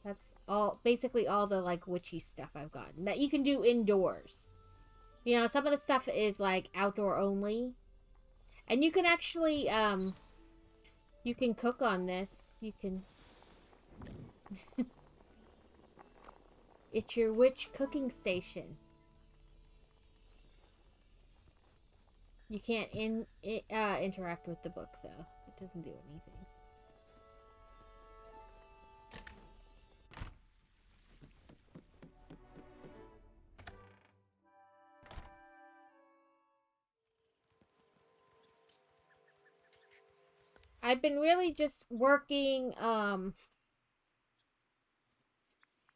that's all, basically all the like witchy stuff I've gotten that you can do indoors. You know, some of the stuff is like outdoor only, and you can actually you can cook on this. You can. It's your witch cooking station. You can't interact with the book, though. It doesn't do anything. I've been really just working,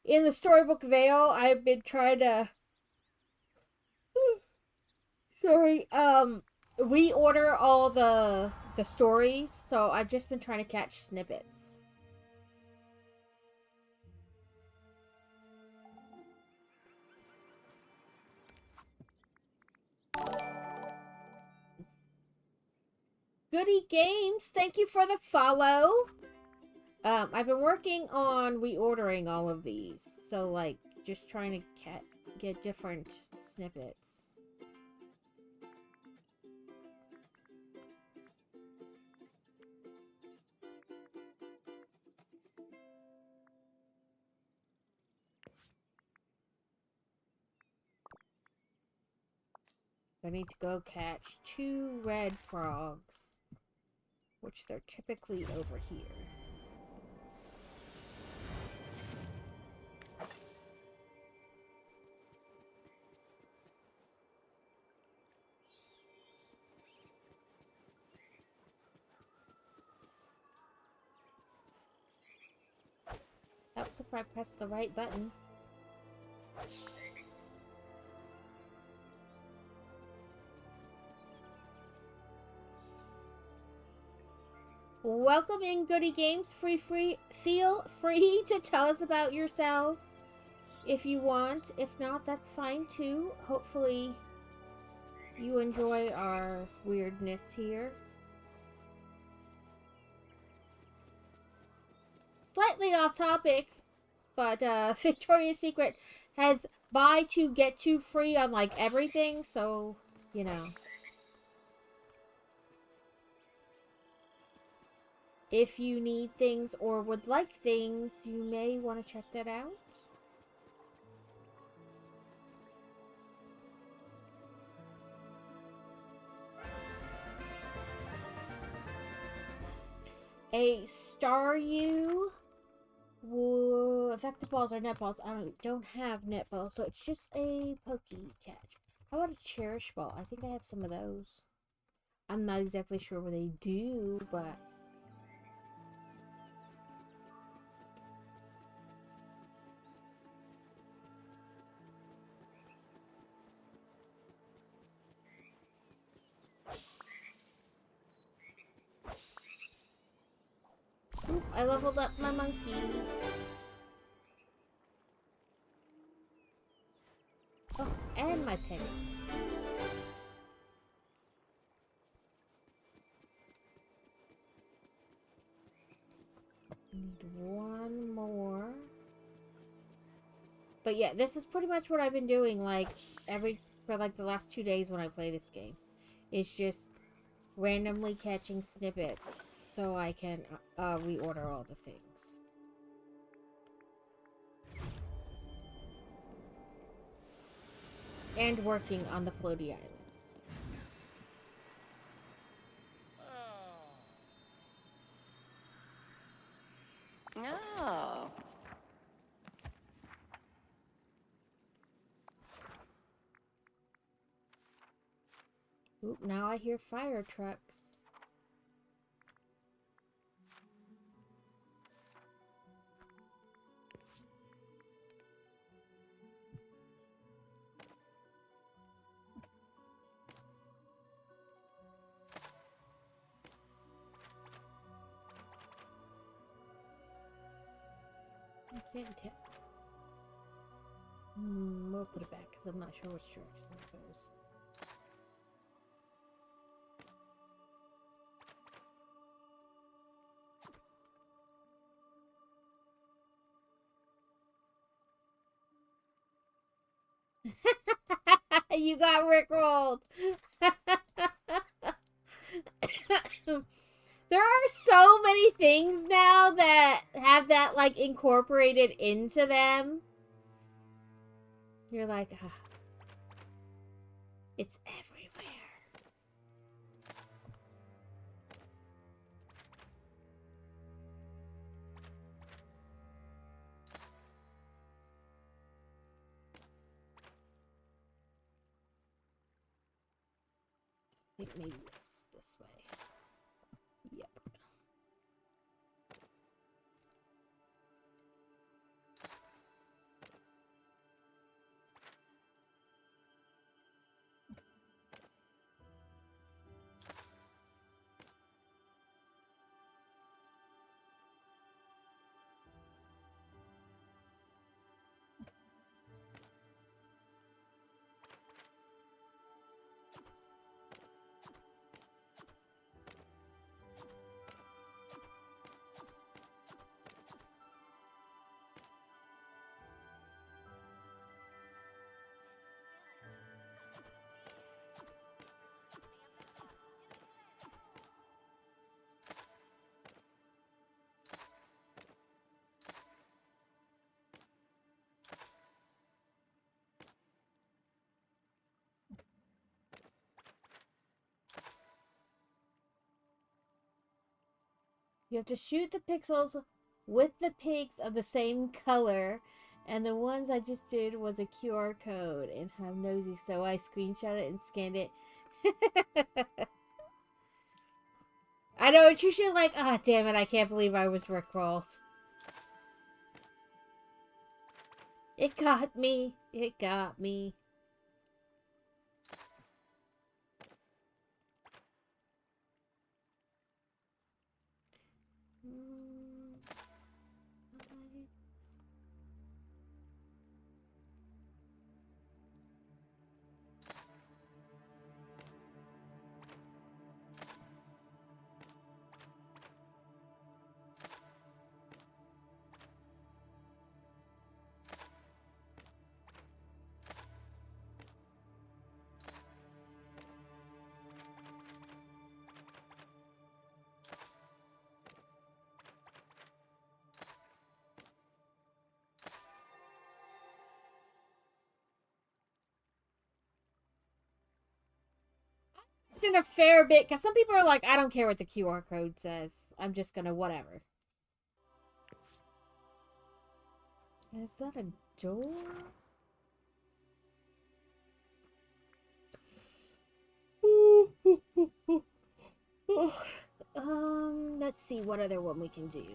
in the Storybook Veil. I've been trying to... Sorry, reorder all the stories, so I've just been trying to catch snippets. Goody Games, thank you for the follow. I've been working on reordering all of these, so like just trying to get different snippets. I need to go catch 2 red frogs, which they're typically over here. Helps if I press the right button. Welcome in, Goody Games. Feel free to tell us about yourself if you want. If not, that's fine too. Hopefully you enjoy our weirdness here. Slightly off topic, but Victoria's Secret has buy 2 get 2 free on like everything, so you know. If you need things or would like things, you may want to check that out. A Staryu. Effective balls are net balls. I don't have net balls, so it's just a pokey catch. How about a cherish ball? I think I have some of those. I'm not exactly sure what they do, but... Oop, I leveled up my monkey. Oh, and my Pegasus. Need one more. But yeah, this is pretty much what I've been doing, like, for like the last 2 days when I play this game. It's just randomly catching snippets so I can reorder all the things. And working on the floaty island. Oop, now I hear fire trucks. I can't tell. We'll put it back because I'm not sure which direction it goes. You got rickrolled. There are so many things now that have that like incorporated into them. You're like, ah, it's everywhere. I think maybe it's this way. Yep. You have to shoot the pixels with the pigs of the same color. And the ones I just did was a QR code. And I'm nosy, so I screenshot it and scanned it. I know, it's usually like, ah, oh, damn it, I can't believe I was rickrolled. It got me. It got me. In a fair bit, because some people are like, I don't care what the QR code says. I'm just gonna whatever. Is that a door? Let's see what other one we can do.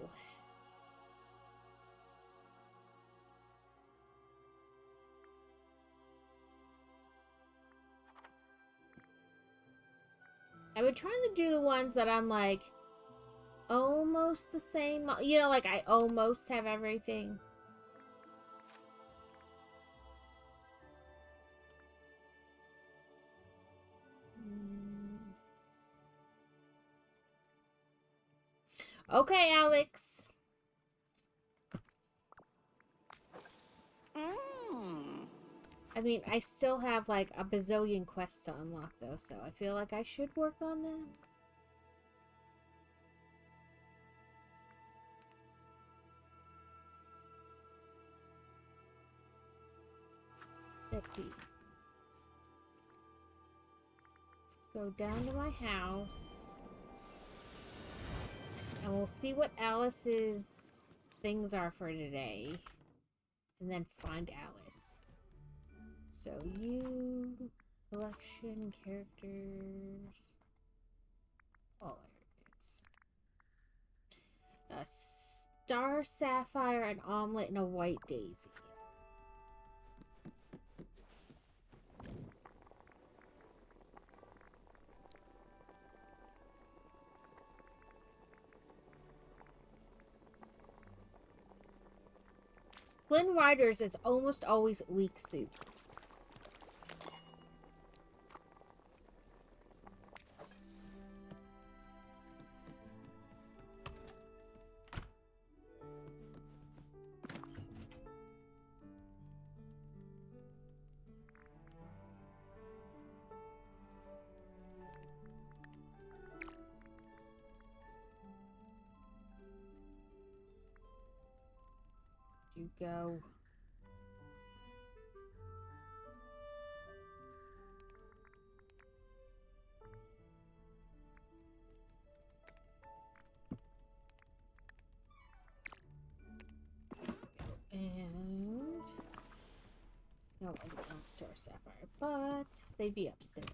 I would try to do the ones that I'm like almost the same. You know, like I almost have everything. Okay, Alex. I mean, I still have like a bazillion quests to unlock though, so I feel like I should work on them. Let's see. Let's go down to my house. And we'll see what Alice's things are for today. And then find Alice. So you Collection, characters, all areas. A star sapphire, an omelet, and a white daisy. Flynn Riders is almost always leek soup. You go. And no, I don't want Star Sapphire, but they'd be upstairs.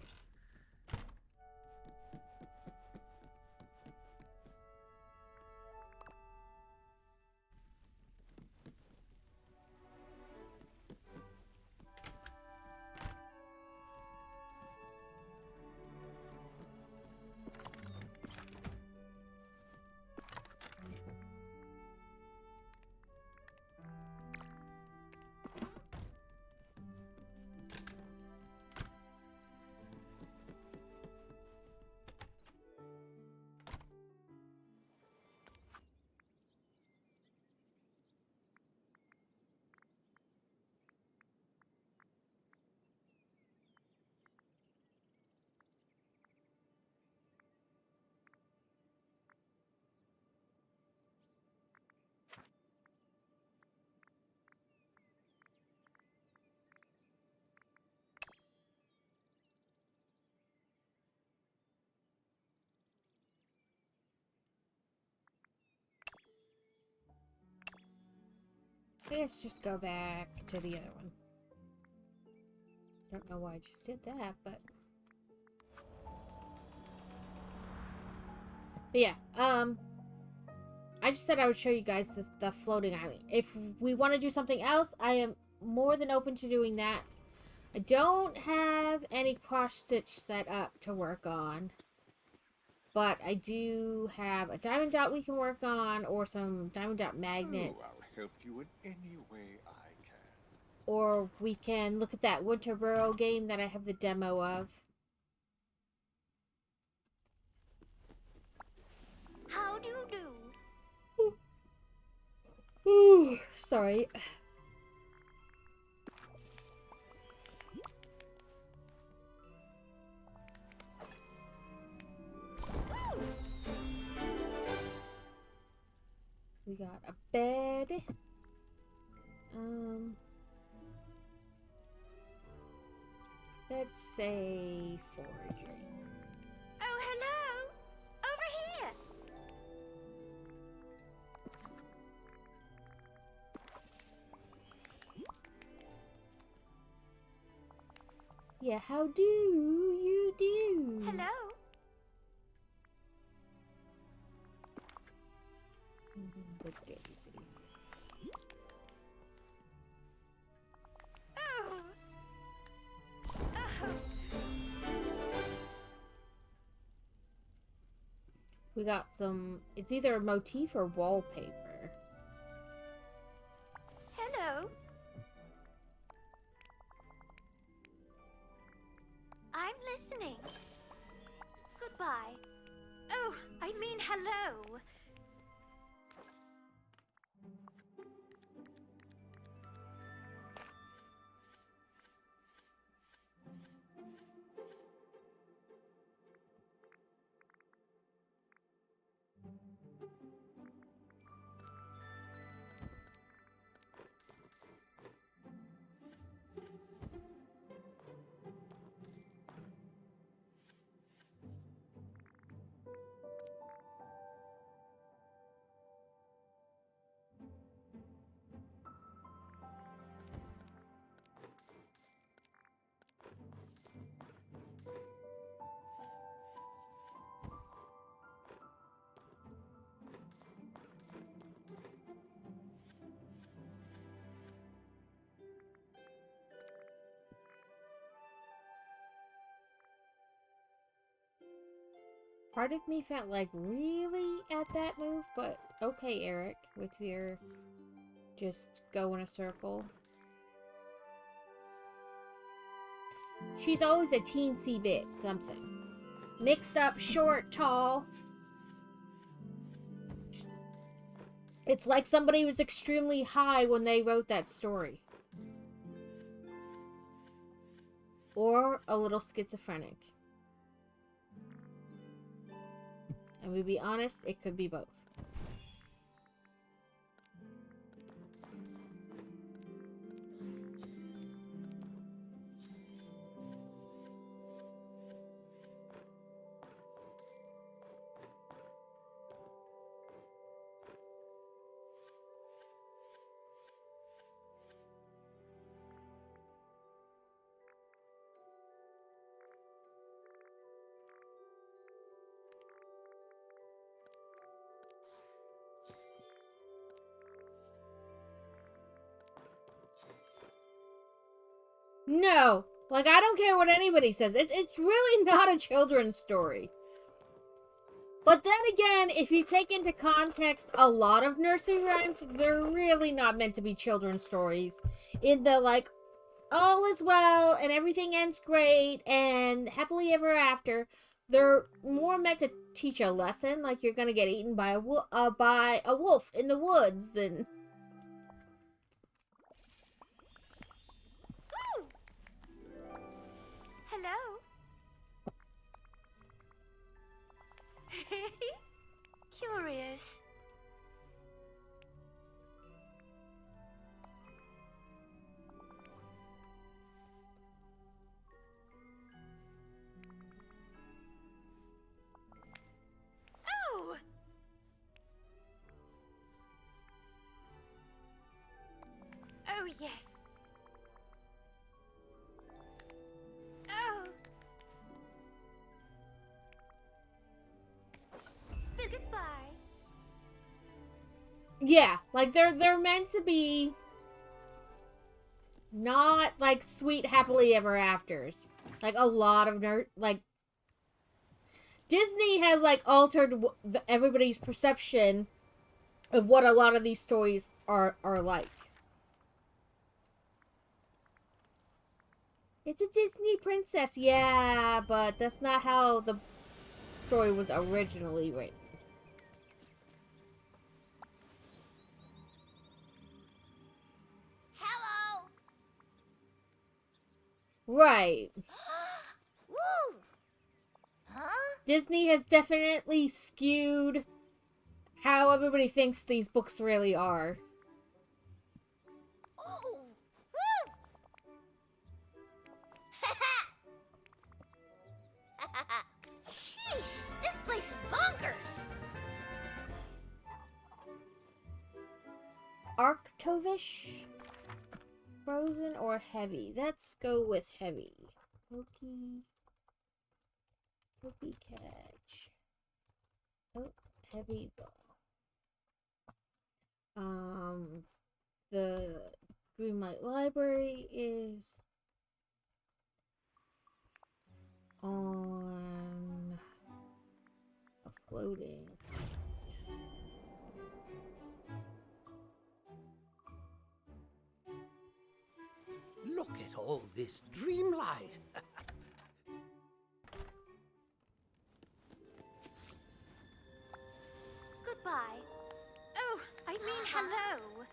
Let's just go back to the other one. Don't know why I just did that, but yeah, I just said I would show you guys the floating island. If we want to do something else, I am more than open to doing that. I don't have any cross stitch set up to work on, but I do have a diamond dot we can work on, or some diamond dot magnets. Oh, I'll help you in any way I can. Or we can look at that Winterboro game that I have the demo of. How do you do? Ooh, sorry. We got a bed. Let's say foraging. Oh, hello! Over here! Yeah, how do you do? Hello? Good daisy. Oh! Oh! We got some, it's either a motif or wallpaper. Hello? I'm listening. Goodbye. Oh, I mean hello. Part of me felt like really at that move, but okay, Eric, with your just go in a circle. She's always a teensy bit something. Mixed up, short, tall. It's like somebody was extremely high when they wrote that story. Or a little schizophrenic. And we'll be honest, it could be both. No. Like, I don't care what anybody says. It's really not a children's story. But then again, if you take into context a lot of nursery rhymes, they're really not meant to be children's stories. In the, like, all is well and everything ends great and happily ever after. They're more meant to teach a lesson, like you're gonna get eaten by a wolf in the woods and... Hello. Curious. Oh. Oh, yes. Oh. Well, goodbye. Yeah, like they're meant to be not like sweet happily ever afters. Like a lot of like Disney has like altered everybody's perception of what a lot of these stories are like. It's a Disney princess, yeah, but that's not how the story was originally written. Hello. Right. Woo. Huh? Disney has definitely skewed how everybody thinks these books really are. Ooh. Woo. Sheesh, this place is bonkers. Arctovish? Frozen or heavy? Let's go with heavy. Pokey catch. Oh, heavy ball. The Greenlight Library is on a floating. Look at all this dreamlight. Goodbye. Oh, I mean hello.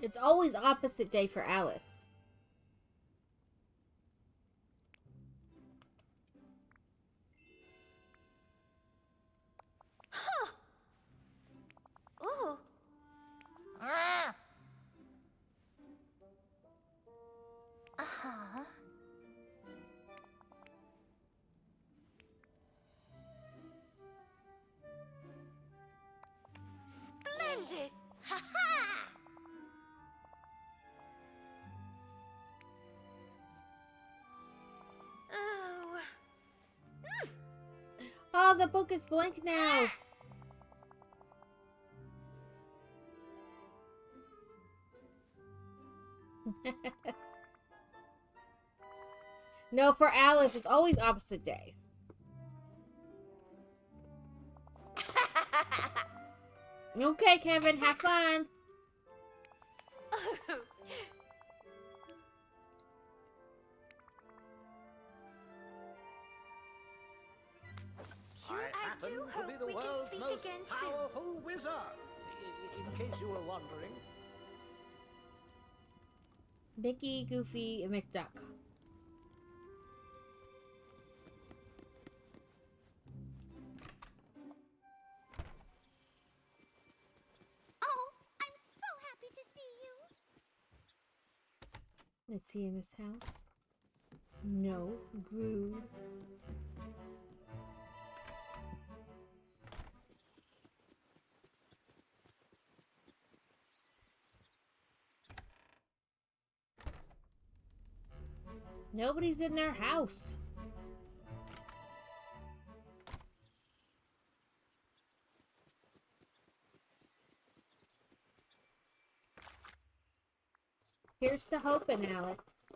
It's always opposite day for Alice. Huh. Ooh. Uh-huh. Splendid. Ha-ha! Oh. Oh, the book is blank now. No, for Alice, it's always opposite day. Okay, Kevin, have fun. I happen to be the world's most powerful wizard, in case you were wondering. Mickey, Goofy, and McDuck. Oh, I'm so happy to see you. Is he in his house? No. Rude. Nobody's in their house. Here's to hoping, Alex.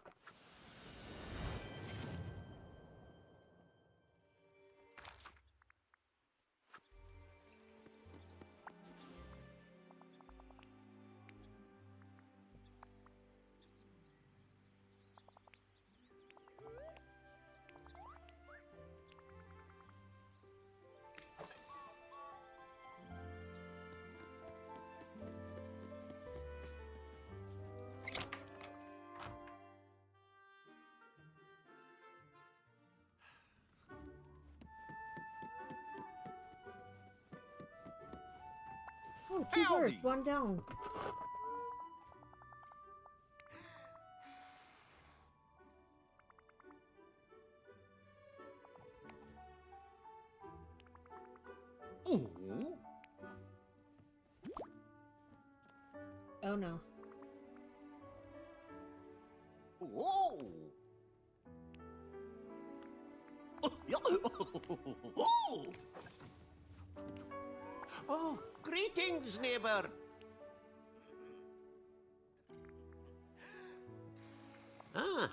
Oh, two birds, one down. Ooh. Oh no. Whoa! Oh, greetings, neighbor. Ah.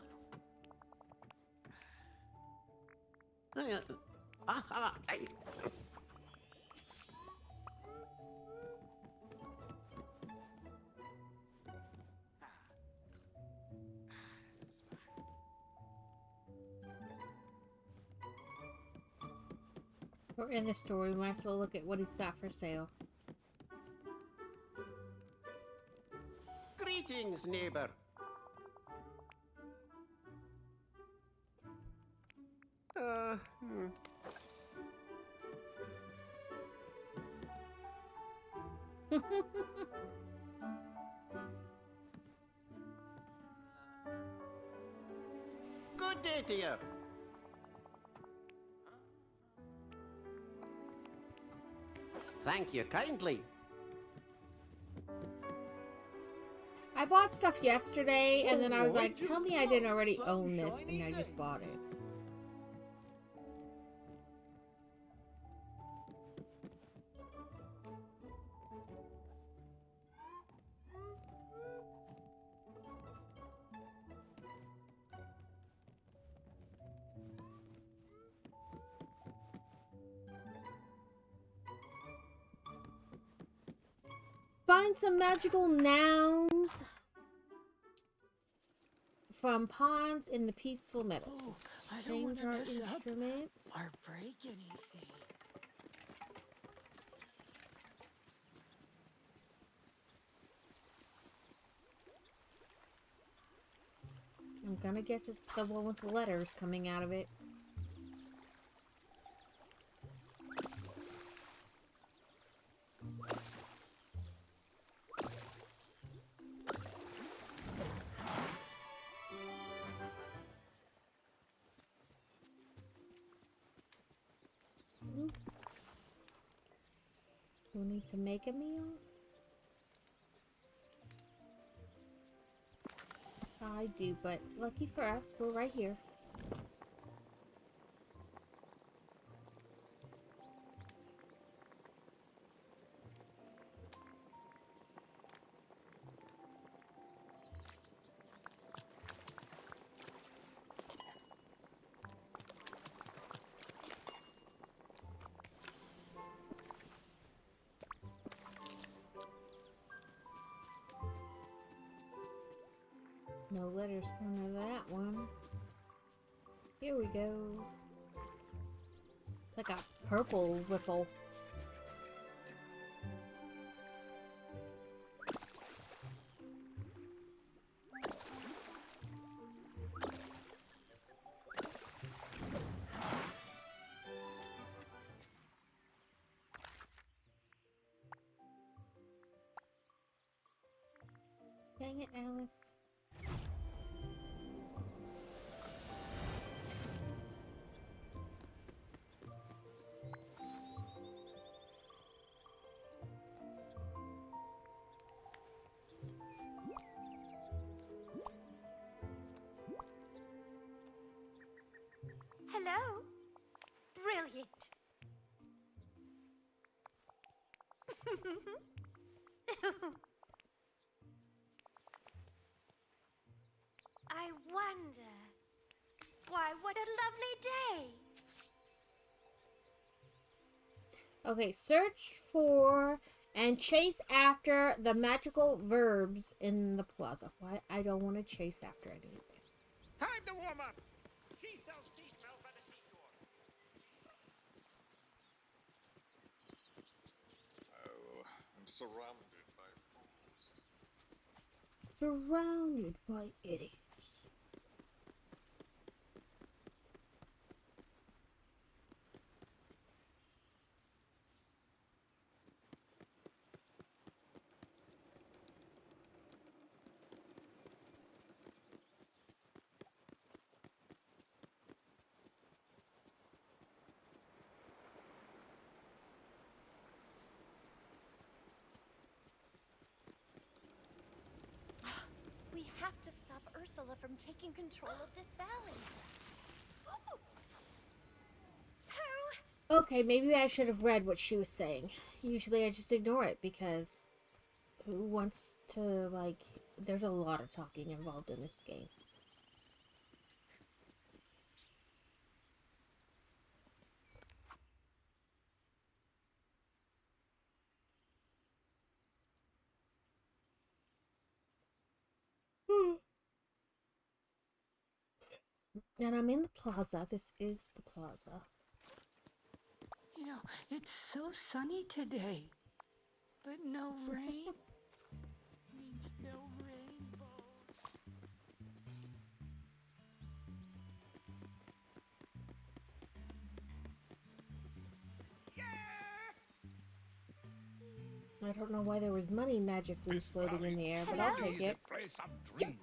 I... We're in the store. We might as well look at what he's got for sale. Greetings, neighbor. Hmm. Good day to you. Thank you kindly. I bought stuff yesterday, and then I was like, tell me I didn't already own this, and I just bought it. Find some magical nouns from ponds in the peaceful meadows. Oh, I don't want Change to our mess up instruments. or break anything. I'm gonna guess it's the one with the letters coming out of it. We'll need to make a meal. I do, but lucky for us, we're right here. No letters coming to that one. Here we go. It's like a purple ripple. Dang it, Alice. Hello? Brilliant. I wonder. Why, what a lovely day. Okay, search for and chase after the magical verbs in the plaza. Why? I don't want to chase after anything. Time to warm up. She sells sea smells by the seashore. Oh, I'm surrounded by fools. Surrounded by idiots. We have to stop Ursula from taking control of this valley. Okay, maybe I should have read what she was saying. Usually I just ignore it because who wants to, like, there's a lot of talking involved in this game. And I'm in the plaza. This is the plaza. You know, it's so sunny today. But no rain means no rainbows. I don't know why there was money magically floating in the air, but I'll take it. Place of dreams.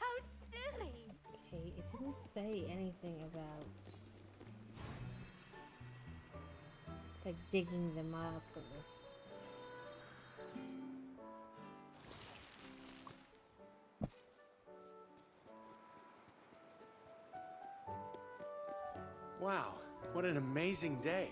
How silly. Okay, it didn't say anything about like digging them up or Wow, what an amazing day.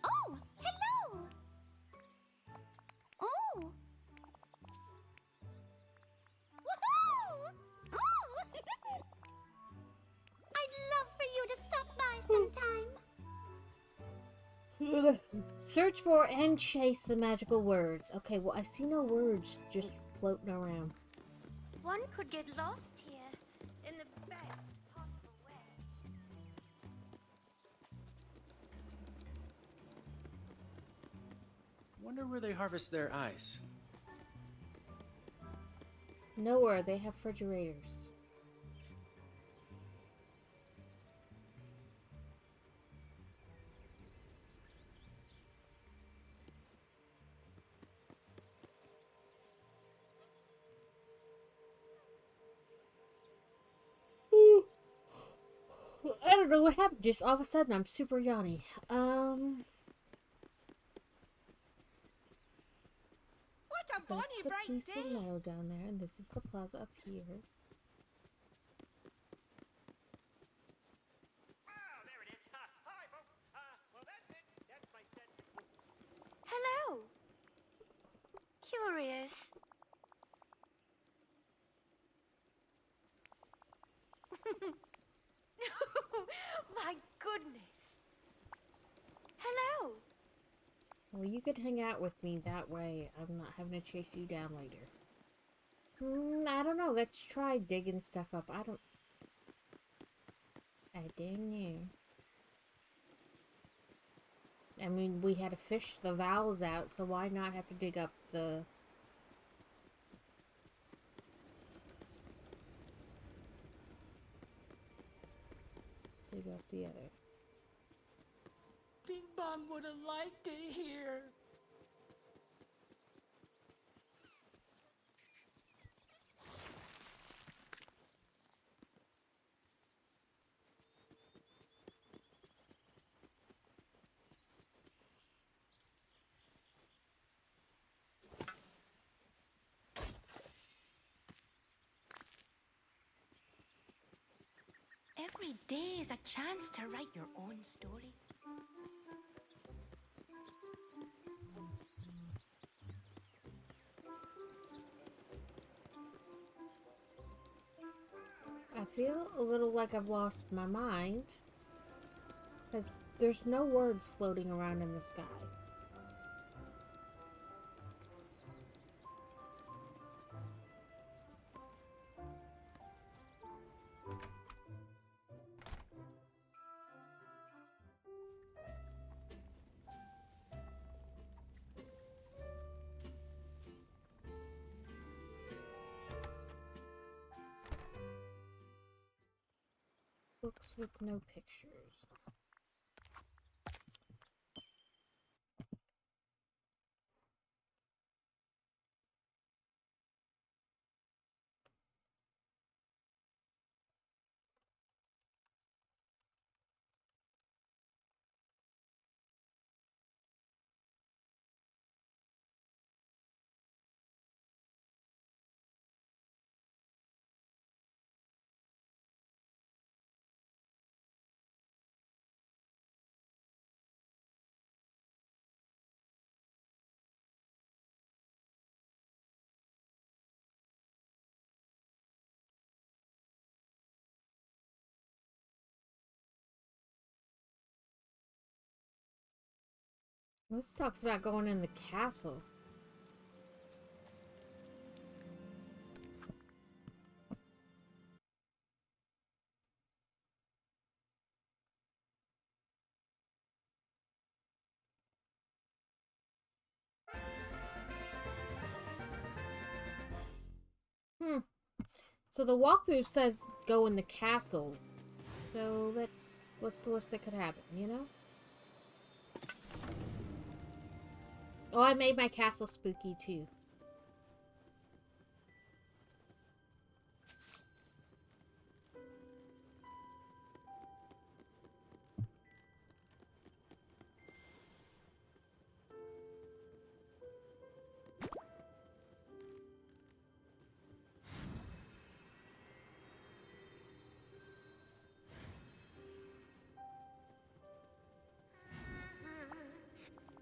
Oh, hello. Oh. Woohoo! Oh. I'd love for you to stop by sometime. search for and chase the magical words. Okay, well I see no words just floating around. One could get lost here in the best possible way. Wonder where they harvest their ice. Nowhere, they have refrigerators. I don't know what happened. Just all of a sudden, I'm super yawny. What a So bonny that's the bright peaceful day! meadow down there, and this is the plaza up here. curious. My goodness. Hello. Well, you could hang out with me that way. I'm not having to chase you down later. I don't know. Let's try digging stuff up. I don't know. I mean, we had to fish the valves out, so why not have to dig up the... dig up the other. Bing Bong would have liked it here. Every day is a chance to write your own story. I feel a little like I've lost my mind, because there's no words floating around in the sky. Books with no pictures. This talks about going in the castle. So the walkthrough says go in the castle. So what's the worst that could happen, you know? Oh, I made my castle spooky too.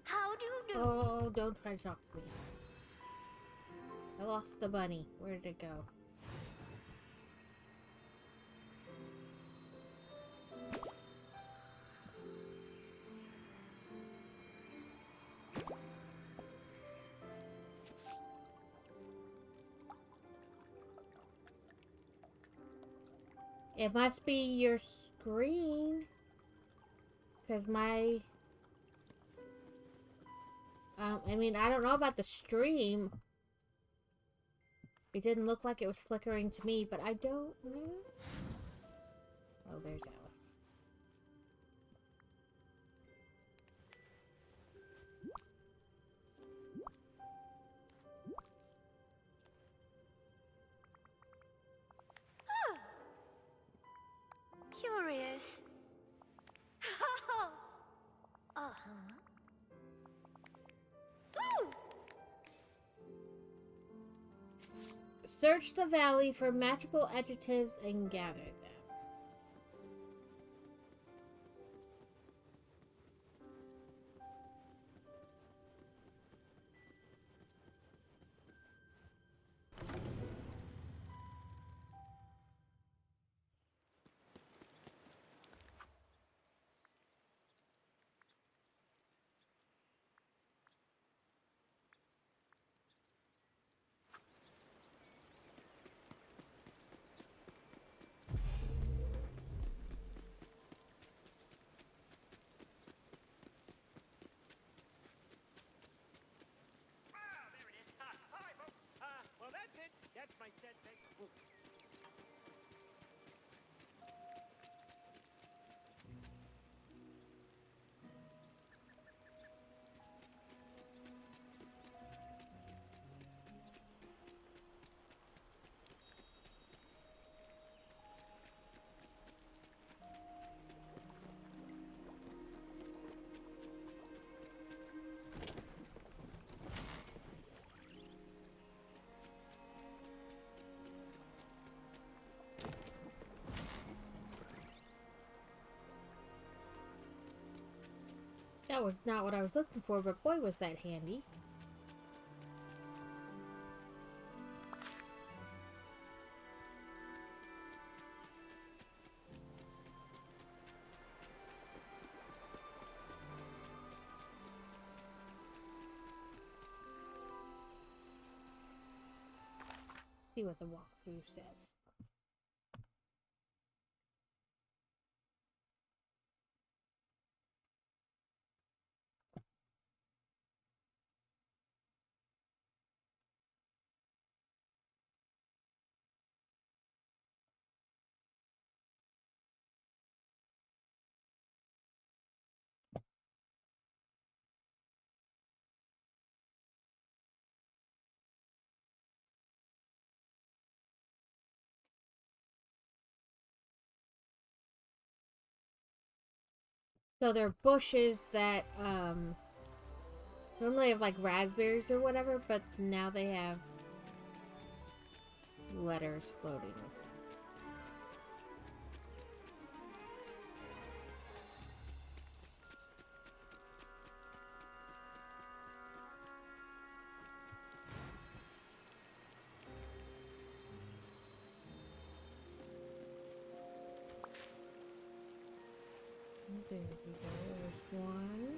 How do you do? Oh, don't try to talk to me. I lost the bunny. Where did it go? It must be your screen. Because my... I mean, I don't know about the stream. It didn't look like it was flickering to me, but I don't know. Oh, there's Alice. Curious. Uh-huh. Ooh! Search the valley for magical adjectives and gather them. That was not what I was looking for, but boy was that handy. See what the walkthrough says. So they're bushes that normally have like raspberries or whatever, but now they have letters floating. There we go. There's one.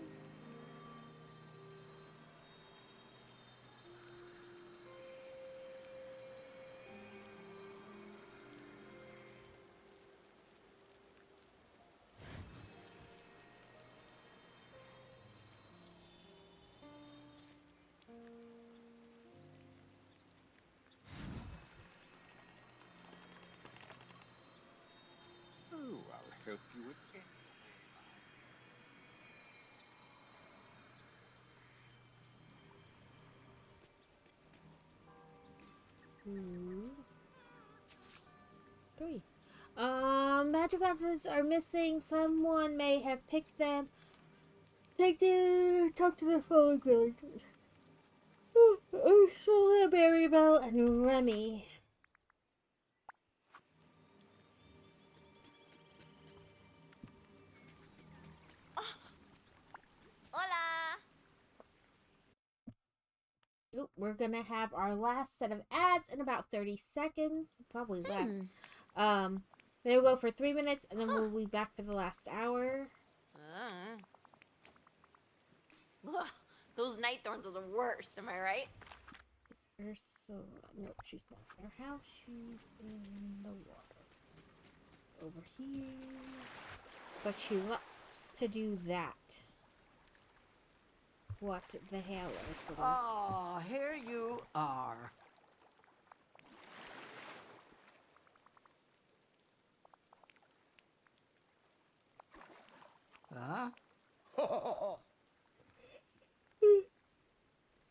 Oh, I'll help you with anything. Two, three. Magic items are missing. Someone may have picked them. Talk to the phone villagers. Ursula, Berrybell, and Remy. Hola! Oop, we're gonna have our last set of ads in about 30 seconds, probably less. They'll go for 3 minutes, and then we'll be back for the last hour. Ugh, those night thorns are the worst, am I right? Is Ursula? Nope, she's not in her house. She's in the water. Over here. But she loves to do that. What the hell, Ursula? Oh, here you are. Huh?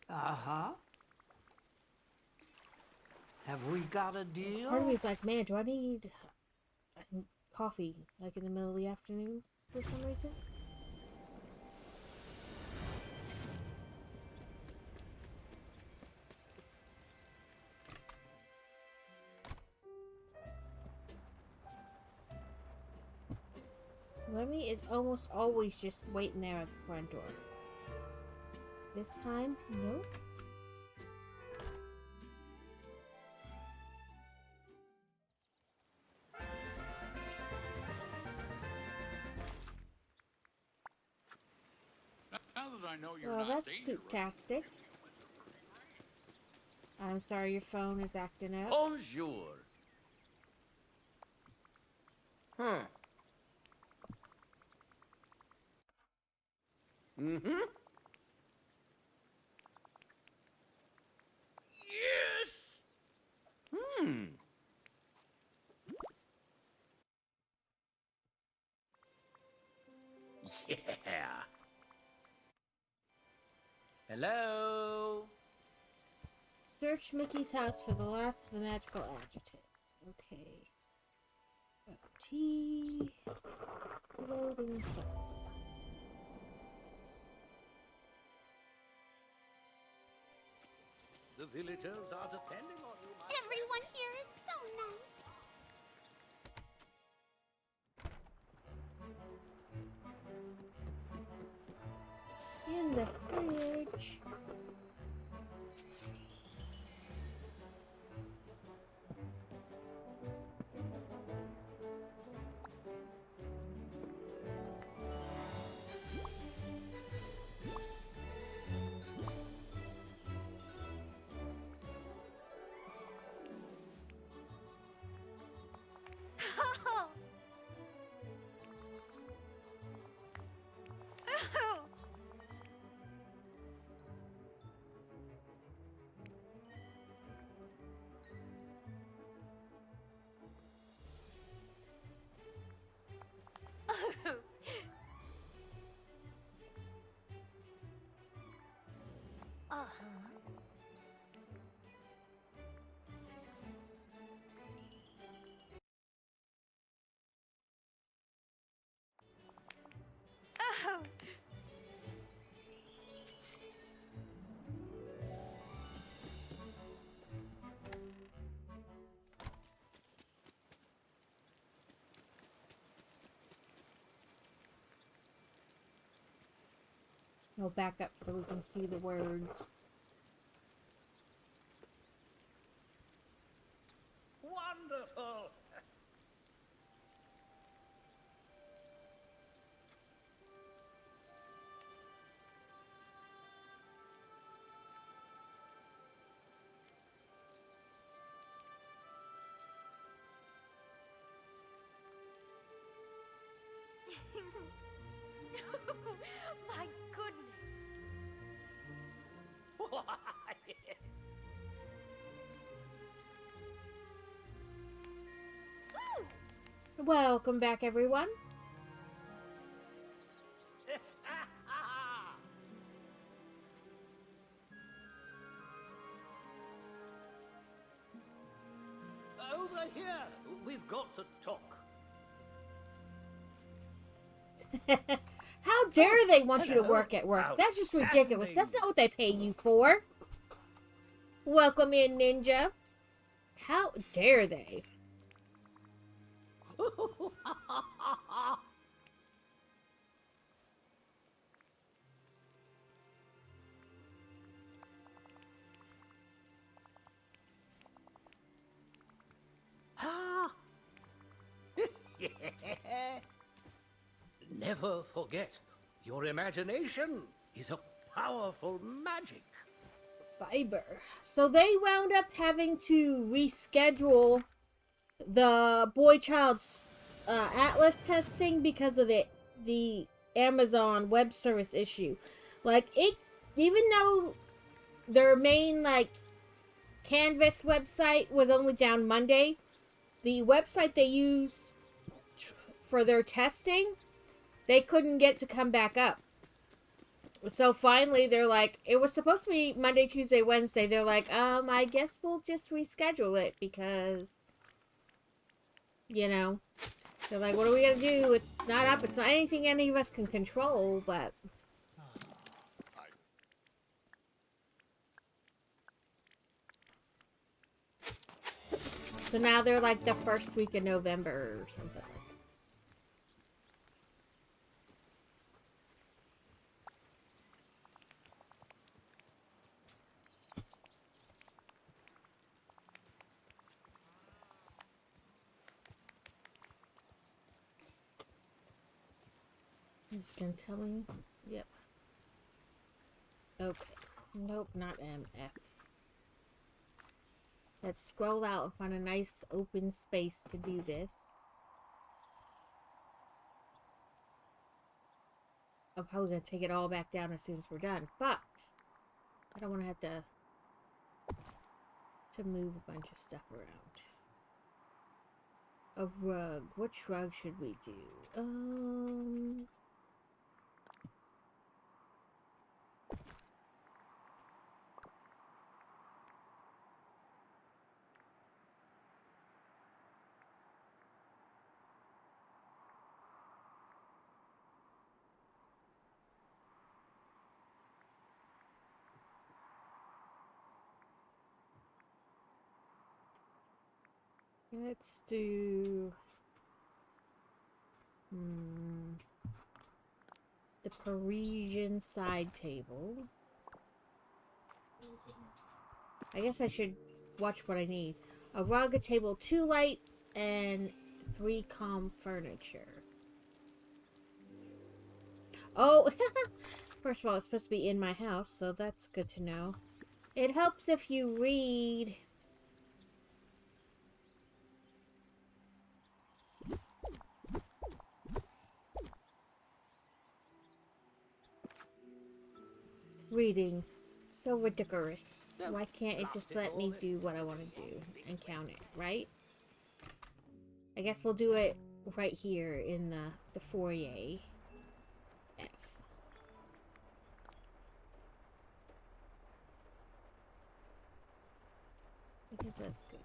Uh-huh. Have we got a deal? Part of me's like, man, do I need coffee, like in the middle of the afternoon for some reason? Remy is almost always just waiting there at the front door. This time, nope. Now that I know you're Well, not that's dangerous. poop-tastic. I'm sorry your phone is acting up. Bonjour. Mm-hmm. Yes. Yeah. Hello. Search Mickey's house for the last of the magical adjectives. Okay. T. Loading fast. The villagers are depending on you, my Everyone here is so nice. I'll back up so we can see the words. Wonderful! My goodness. Welcome back, everyone. Over here! We've got to talk. How dare they want you to hello. work at work? That's just ridiculous. That's not what they pay you for. Welcome in, Ninja. How dare they? Never forget, your imagination is a powerful magic. Fiber. So they wound up having to reschedule the boy child's atlas testing because of the Amazon web service issue. Like, it, even though their main Canvas website was only down Monday, the website they used for their testing, they couldn't get to come back up. So finally, they're like, it was supposed to be Monday, Tuesday, Wednesday. They're like, I guess we'll just reschedule it because, you know, they're like, what are we gonna do? It's not up. It's not anything any of us can control, but. So now they're like the first week of November or something like that. You can tell me? Yep. Okay. Nope, not MF. Let's scroll out and find a nice open space to do this. I'm probably going to take it all back down as soon as we're done, but I don't want to have to move a bunch of stuff around. A rug. Which rug should we do? Let's do the Parisian side table. I guess I should watch what I need. A rug, a table, 2 lights, and 3 calm furniture. Oh, first of all, it's supposed to be in my house, so that's good to know. It helps if you read. Reading. So ridiculous. Why can't it just let me do what I want to do and count it, right? I guess we'll do it right here in the foyer. F. I guess that's good.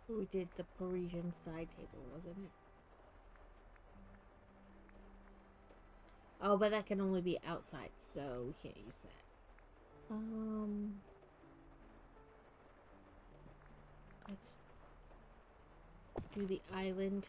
We did the Parisian side table, wasn't it? Oh, but that can only be outside, so we can't use that. Let's do the island.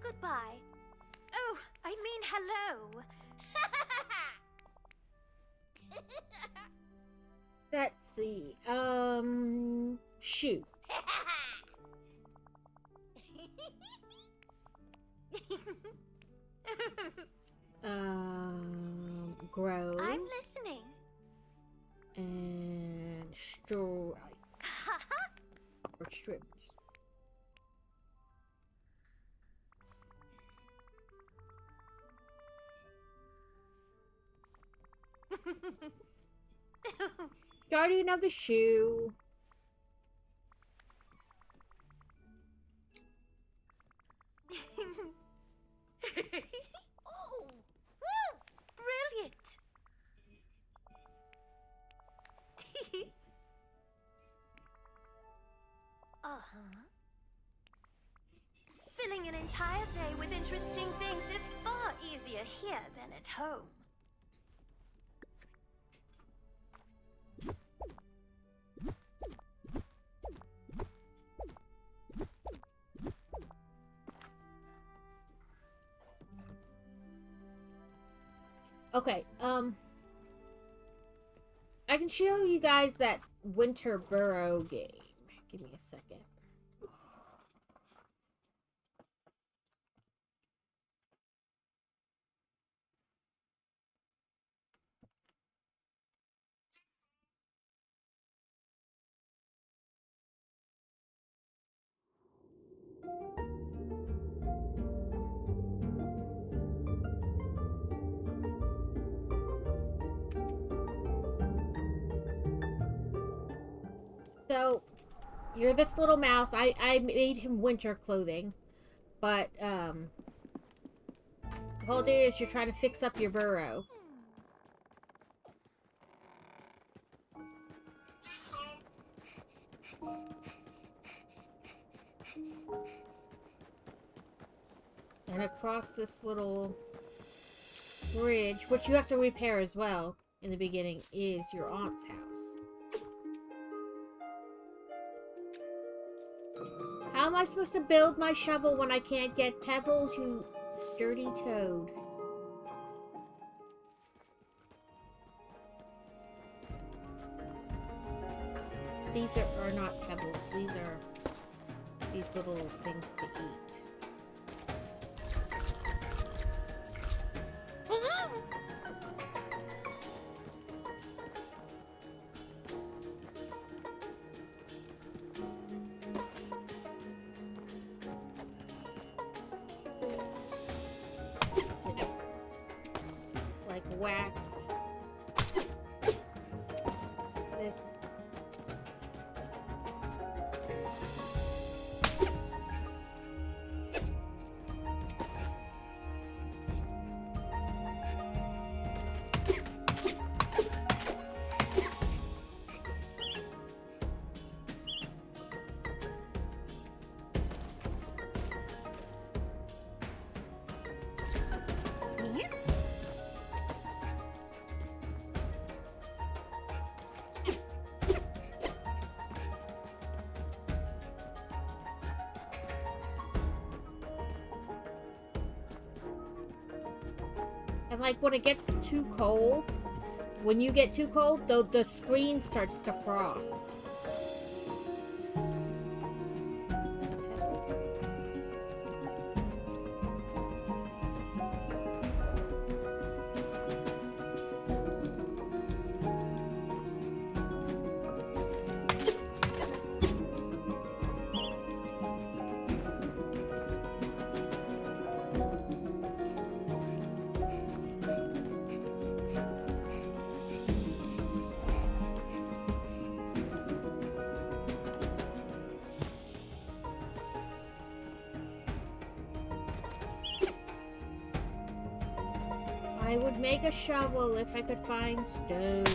Goodbye. Oh, I mean hello. Let's see. Shoot. Grow. I'm listening. And strike. Or stripped. Guardian of the shoe. Oh, woo, brilliant. Uh-huh. Filling an entire day with interesting things is far easier here than at home. Okay, I can show you guys that winter burrow game. Give me a second. So, you're this little mouse. I made him winter clothing. But, the whole day is you're trying to fix up your burrow. And across this little bridge, which you have to repair as well in the beginning, is your aunt's house. How am I supposed to build my shovel when I can't get pebbles, you dirty toad? These are not pebbles. These are these little things to eat. Like whack this. And like when it gets too cold, when you get too cold, the screen starts to frost. I would make a shovel if I could find stone.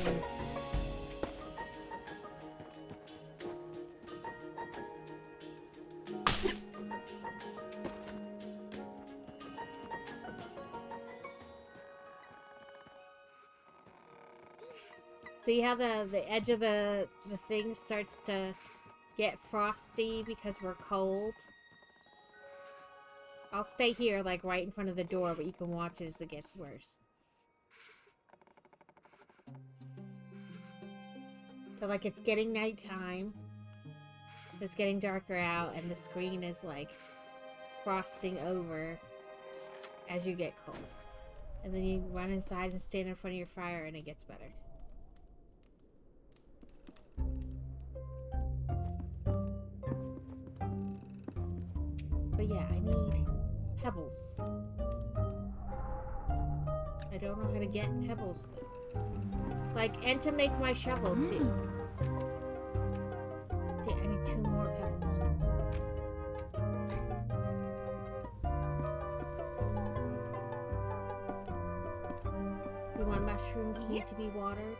See how the edge of the thing starts to get frosty because we're cold? I'll stay here, like, right in front of the door, but you can watch it as it gets worse. So, like, it's getting nighttime. It's getting darker out, and the screen is, like, frosting over as you get cold. And then you run inside and stand in front of your fire, and it gets better. But yeah, I need pebbles. I don't know how to get pebbles though. Like, and to make my shovel too. Okay, I need 2 more pebbles. Do my mushrooms need to be watered?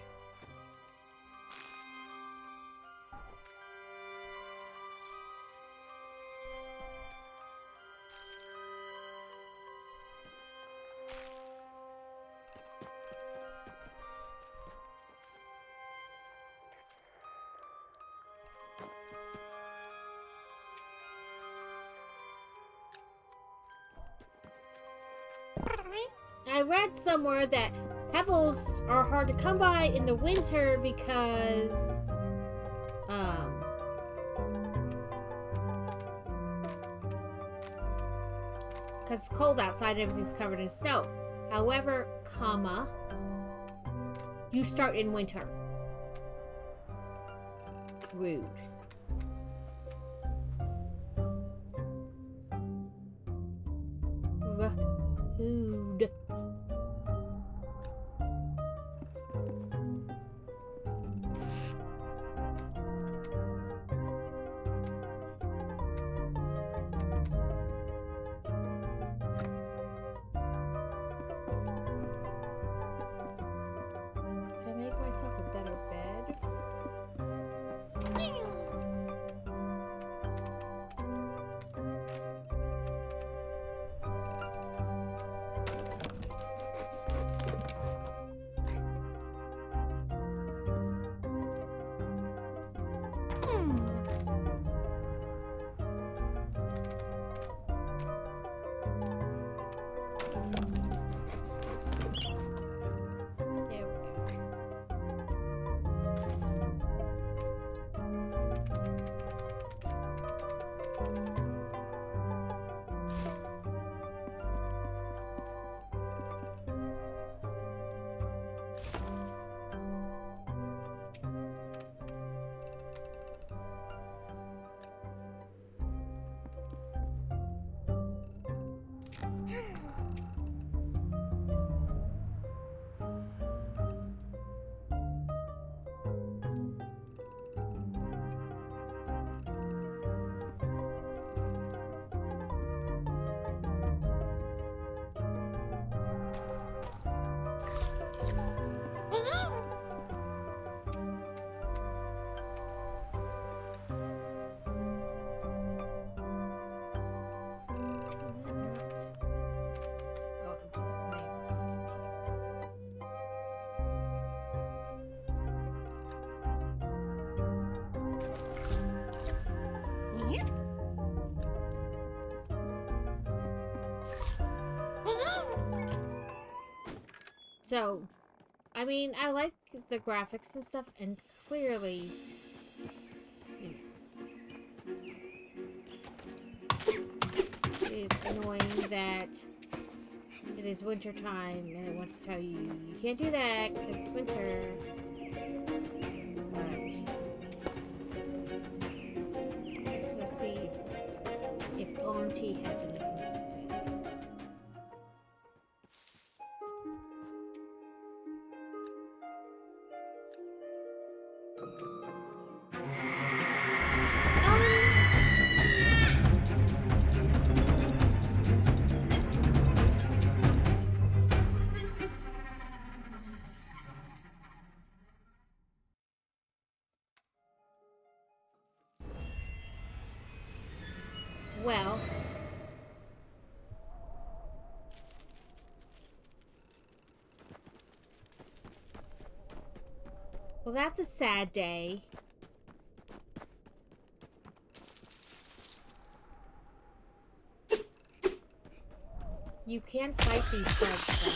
I read somewhere that pebbles are hard to come by in the winter because it's cold outside and everything's covered in snow. However, you start in winter. Rude. Rude. Can I make myself a better bed? There we go. So, I mean, I like the graphics and stuff, and clearly, you know, it's annoying that it is winter time and it wants to tell you you can't do that because it's winter. But let's go see if Auntie has anything to say. Well, that's a sad day. You can fight these bugs, though.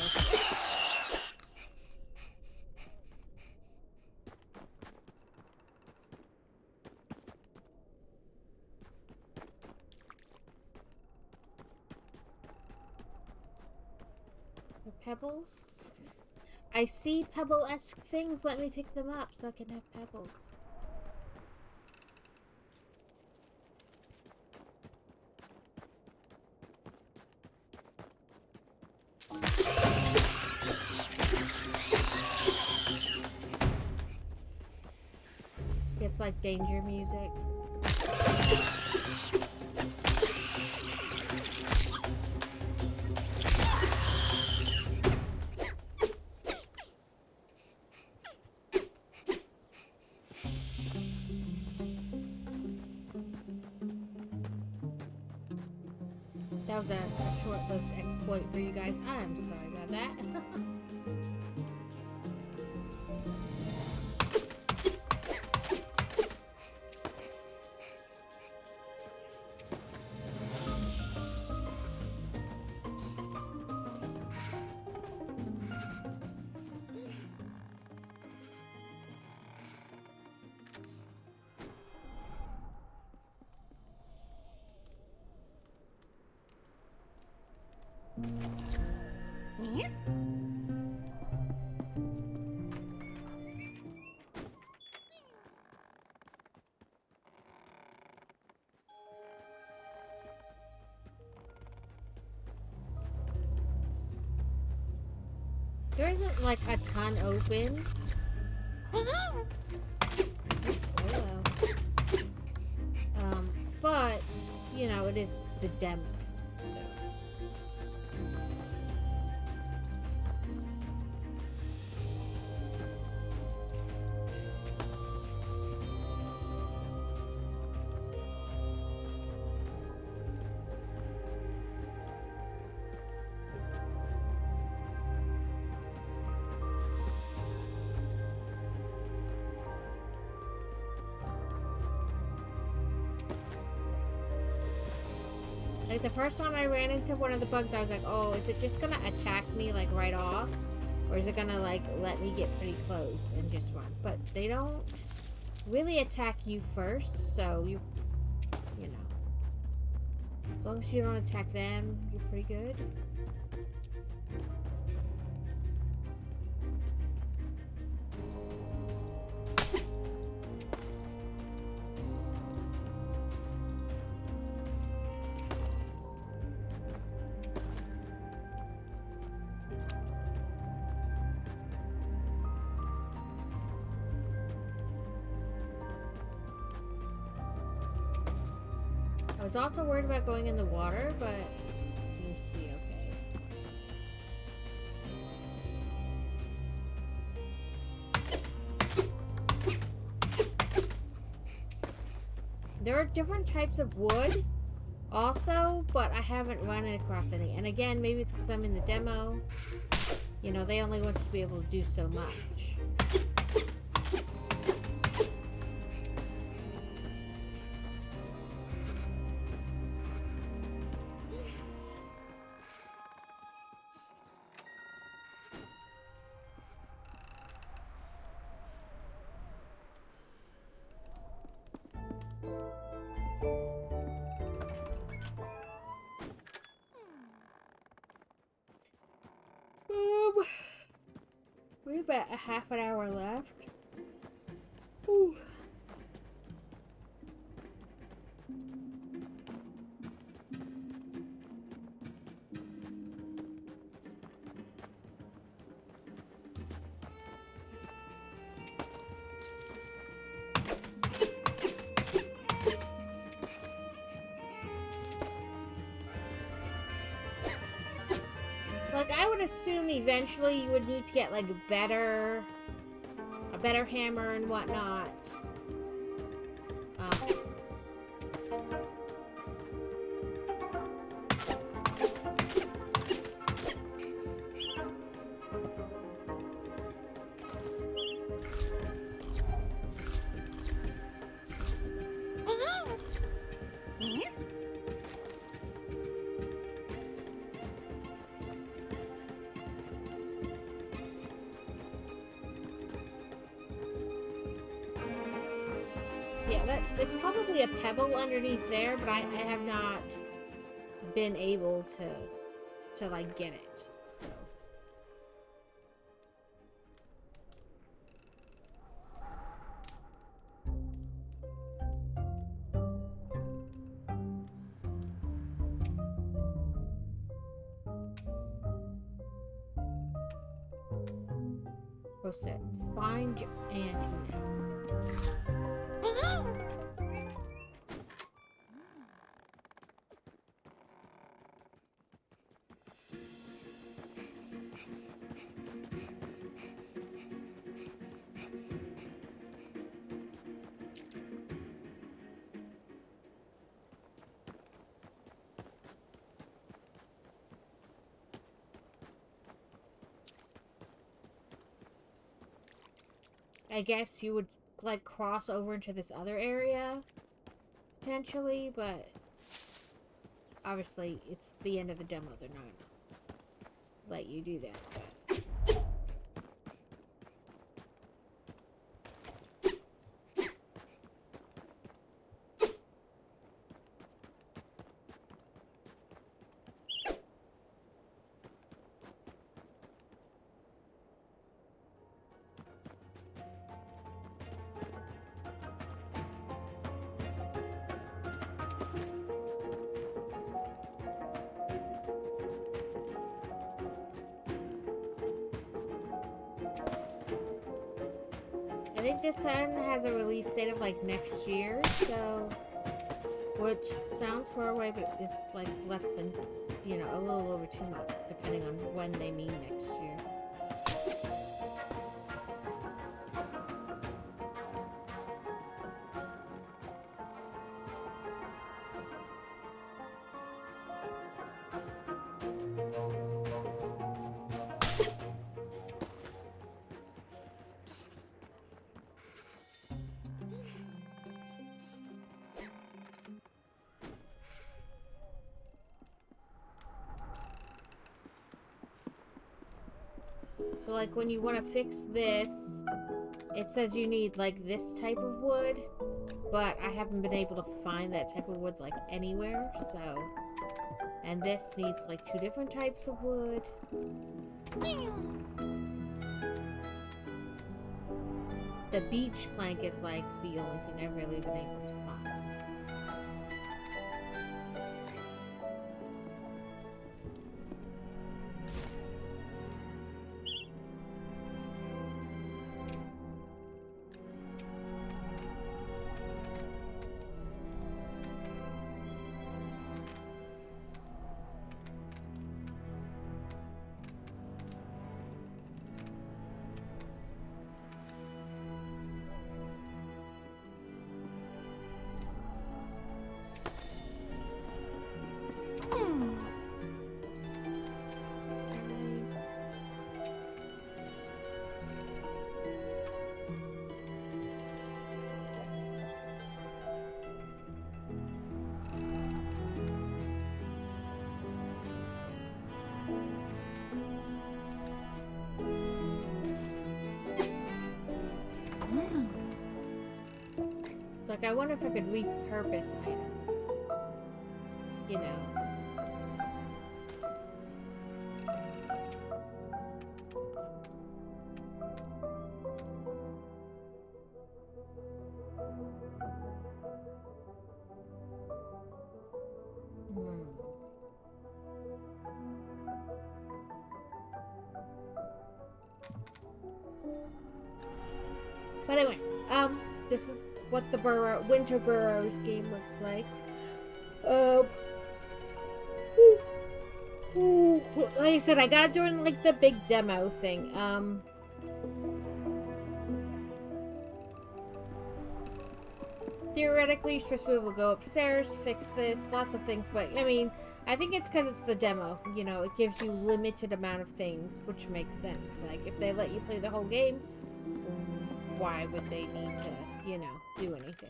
The pebbles? I see pebble-esque things. Let me pick them up so I can have pebbles. It's like danger music. That was a short-lived exploit for you guys. I'm sorry about that. There isn't like a ton open. Oops, hello. But you know, it is the demo. Like the first time I ran into one of the bugs, I was like, oh, is it just gonna attack me like right off? Or is it gonna like let me get pretty close and just run? But they don't really attack you first, so you know. As long as you don't attack them, you're pretty good. I was also worried about going in the water, but it seems to be okay. There are different types of wood also, but I haven't run across any. And again, maybe it's because I'm in the demo. You know, they only want you to be able to do so much. We have about a half an hour left. Whew. Like, I would assume eventually you would need to get, like, a better hammer and whatnot. Yeah, it's probably a pebble underneath there, but I have not been able to like get it. So supposed to find your auntie now. I guess you would like cross over into this other area potentially, but obviously it's the end of the demo. They're not gonna let you do that. But I think this one has a release date of like next year, so which sounds far away, but is like less than, you know, a little over 2 months, depending on when they mean next year. So like when you want to fix this, it says you need like this type of wood, but I haven't been able to find that type of wood like anywhere, so. And this needs like 2 different types of wood. The beach plank is like the only thing I've really been able to find. It's like, I wonder if I could repurpose items. You know. But anyway, this is what the Winter Burrows game looks like. Like I said, I got it during like the big demo thing. Theoretically, you're supposed to be able to go upstairs, fix this, lots of things, but I mean, I think it's because it's the demo. You know, it gives you limited amount of things, which makes sense. Like, if they let you play the whole game, why would they need to, you know, do anything?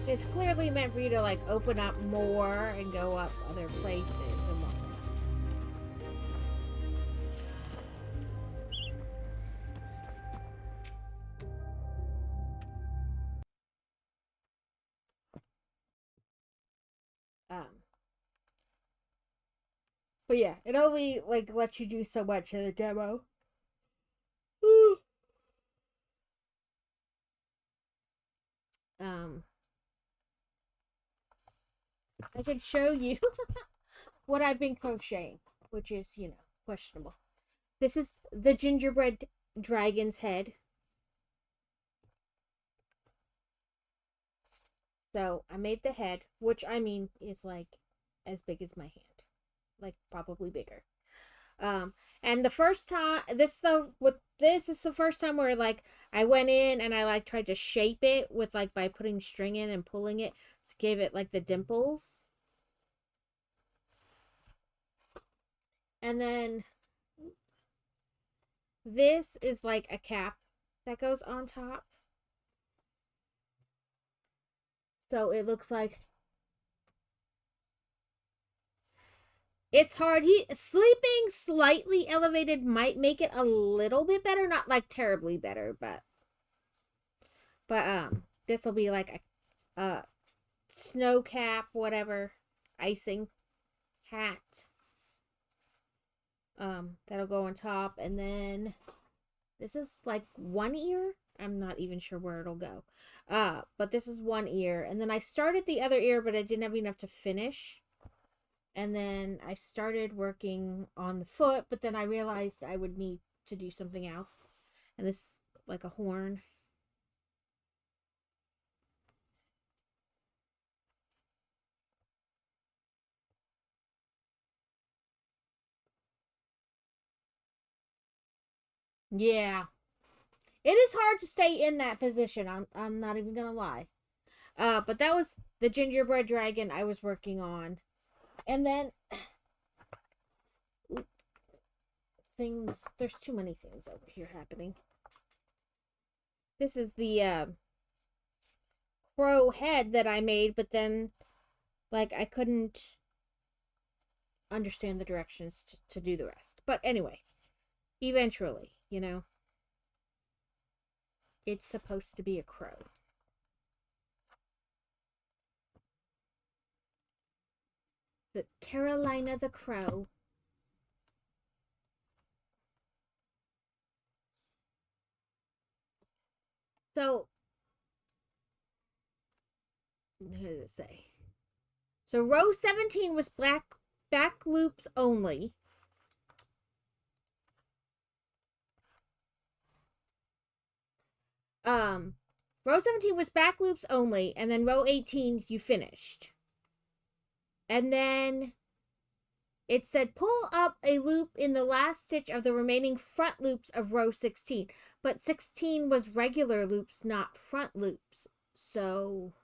It's clearly meant for you to like open up more and go up other places and whatnot. But yeah, it only like lets you do so much in the demo. I can show you what I've been crocheting, which is, you know, questionable. This is the gingerbread dragon's head. So I made the head, which I mean is like as big as my hand, like probably bigger. And the first time this is the first time where like I went in and I like tried to shape it with like by putting string in and pulling it to give it like the dimples. And then this is like a cap that goes on top. So it looks like it's hard. Sleeping slightly elevated might make it a little bit better, not like terribly better, but this will be like a snow cap, whatever, icing hat. That'll go on top, and then this is like one ear. I'm not even sure where it'll go. But this is one ear, and then I started the other ear, but I didn't have enough to finish. And then I started working on the foot, but then I realized I would need to do something else. And this like a horn. Yeah. It is hard to stay in that position. I'm not even gonna lie. But that was the gingerbread dragon I was working on. And then there's too many things over here happening. This is the crow head that I made, but then like I couldn't understand the directions to do the rest. But anyway, eventually, you know, it's supposed to be a crow. The Carolina the Crow. So, what does it say? So row 17 was back loops only. Row 17 was back loops only, and then row 18 you finished. And then it said pull up a loop in the last stitch of the remaining front loops of row 16. But 16 was regular loops, not front loops. So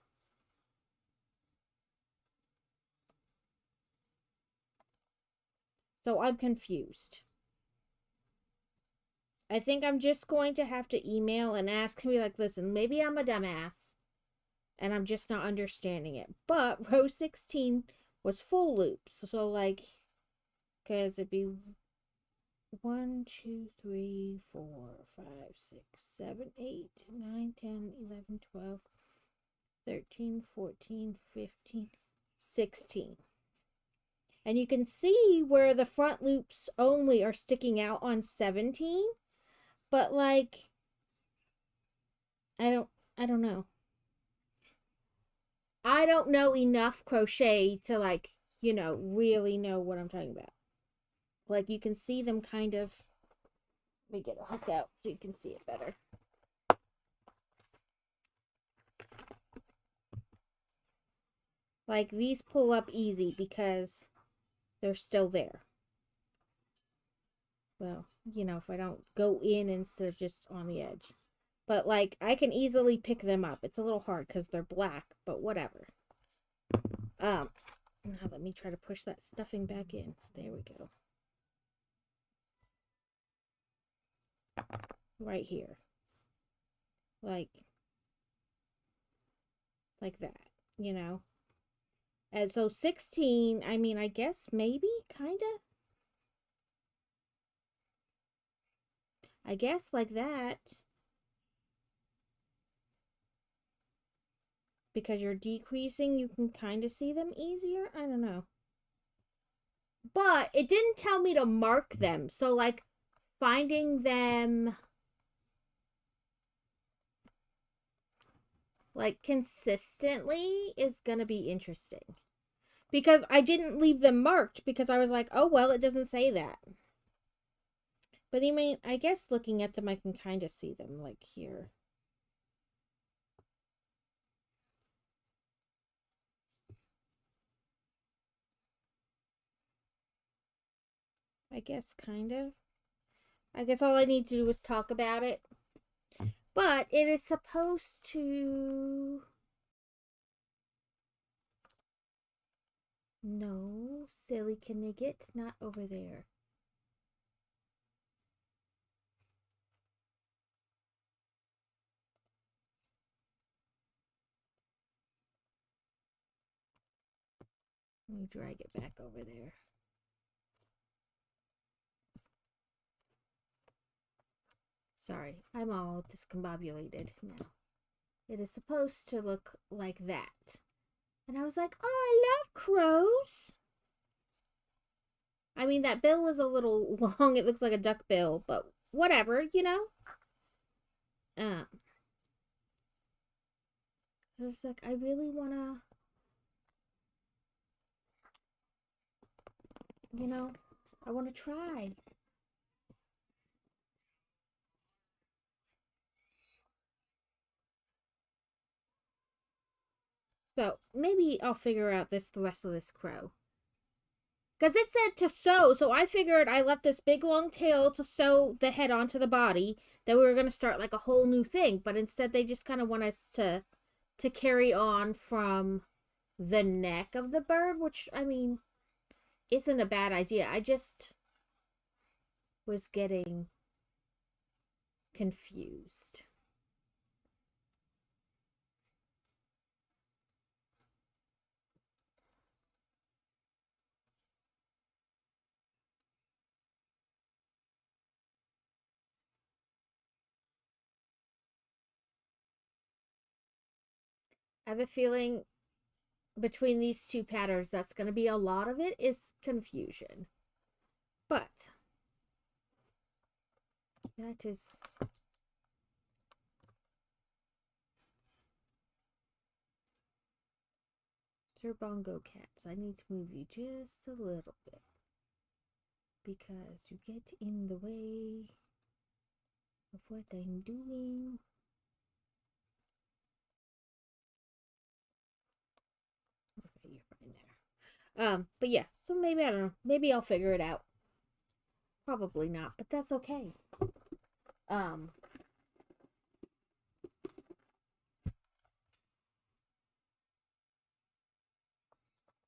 I'm confused. I think I'm just going to have to email and ask me like, listen, maybe I'm a dumbass and I'm just not understanding it. But row 16 was full loops. So like, because it'd be 1, 2, 3, 4, 5, 6, 7, 8, 9, 10, 11, 12, 13, 14, 15, 16. And you can see where the front loops only are sticking out on 17. But like, I don't know. I don't know enough crochet to like, you know, really know what I'm talking about. Like you can see them kind of, let me get a hook out so you can see it better. Like these pull up easy because they're still there. Well, you know, if I don't go in instead of just on the edge. But like I can easily pick them up. It's a little hard because they're black, but whatever. Now let me try to push that stuffing back in. There we go. Right here. Like that. you know. And so 16, I mean, I guess maybe, kind of. I guess like that. Because you're decreasing, you can kind of see them easier. I don't know. But it didn't tell me to mark them. So, like, finding them, like, consistently is going to be interesting. Because I didn't leave them marked because I was like, oh, well, it doesn't say that. But I mean, I guess looking at them, I can kind of see them, like, here. I guess, kind of. I guess all I need to do is talk about it. But it is supposed to... No, silly Knigget, not over there. Let me drag it back over there. Sorry, I'm all discombobulated now. It is supposed to look like that. And I was like, oh, I love crows. I mean, that bill is a little long. It looks like a duck bill, but whatever, you know? I was like, I really want to, you know, I want to try. So, maybe I'll figure out the rest of this crow. Because it said to sew, so I figured I left this big long tail to sew the head onto the body, that we were going to start like a whole new thing. But instead they just kind of want us to carry on from the neck of the bird, which, I mean, isn't a bad idea. I just was getting confused. I have a feeling between these two patterns, that's going to be a lot of it is confusion. But that is... Sir Bongo Cats, I need to move you just a little bit. Because you get in the way of what I'm doing. Okay, you're fine there. But yeah, so maybe, I don't know, maybe I'll figure it out. Probably not, but that's okay.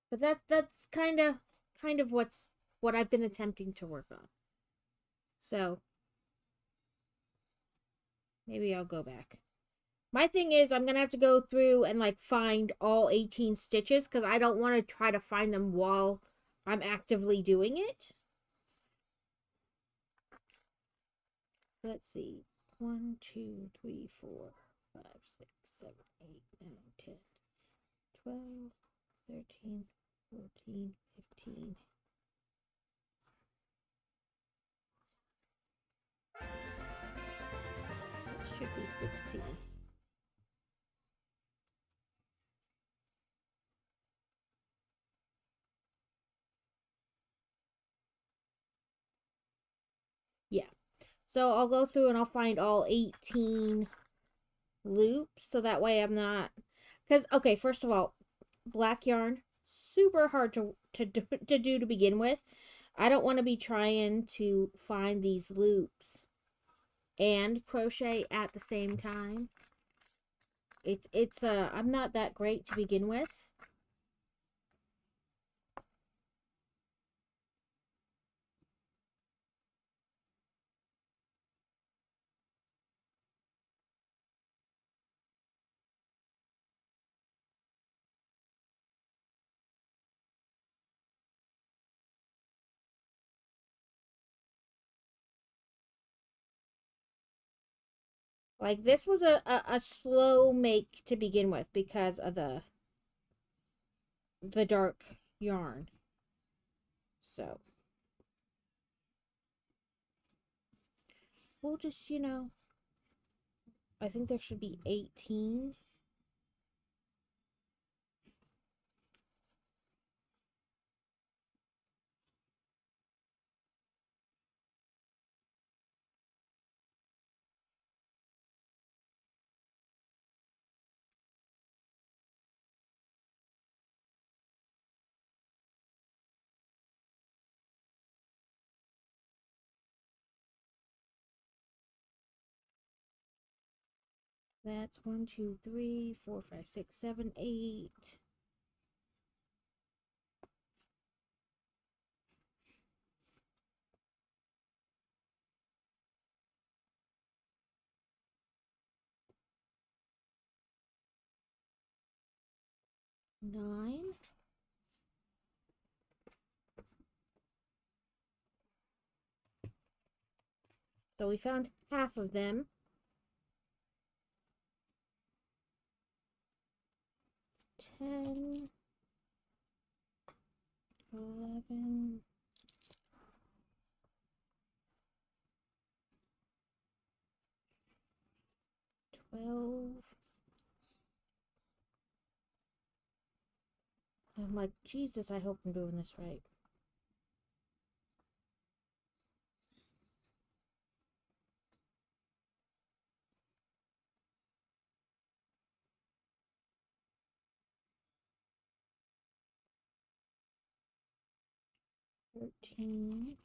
But that's kind of what I've been attempting to work on. So maybe I'll go back. My thing is, I'm gonna have to go through and like find all 18 stitches because I don't want to try to find them while I'm actively doing it. Let's see. 1, 2, 3, 4, 5, 6, 7, 8, 9, 10, 12, 13, 14, 15. It should be 16. Yeah. So I'll go through and I'll find all 18 loops so that way I'm not... Because, okay, first of all, black yarn, super hard to do to begin with. I don't want to be trying to find these loops and crochet at the same time. It's I'm not that great to begin with. Like, this was a slow make to begin with because of the dark yarn. So, we'll just, you know, I think there should be 18. That's 1, 2, 3, 4, 5, 6, 7, 8. Nine. So we found half of them. 10, 11, 12. I'm like, Jesus, I hope I'm doing this right. 13.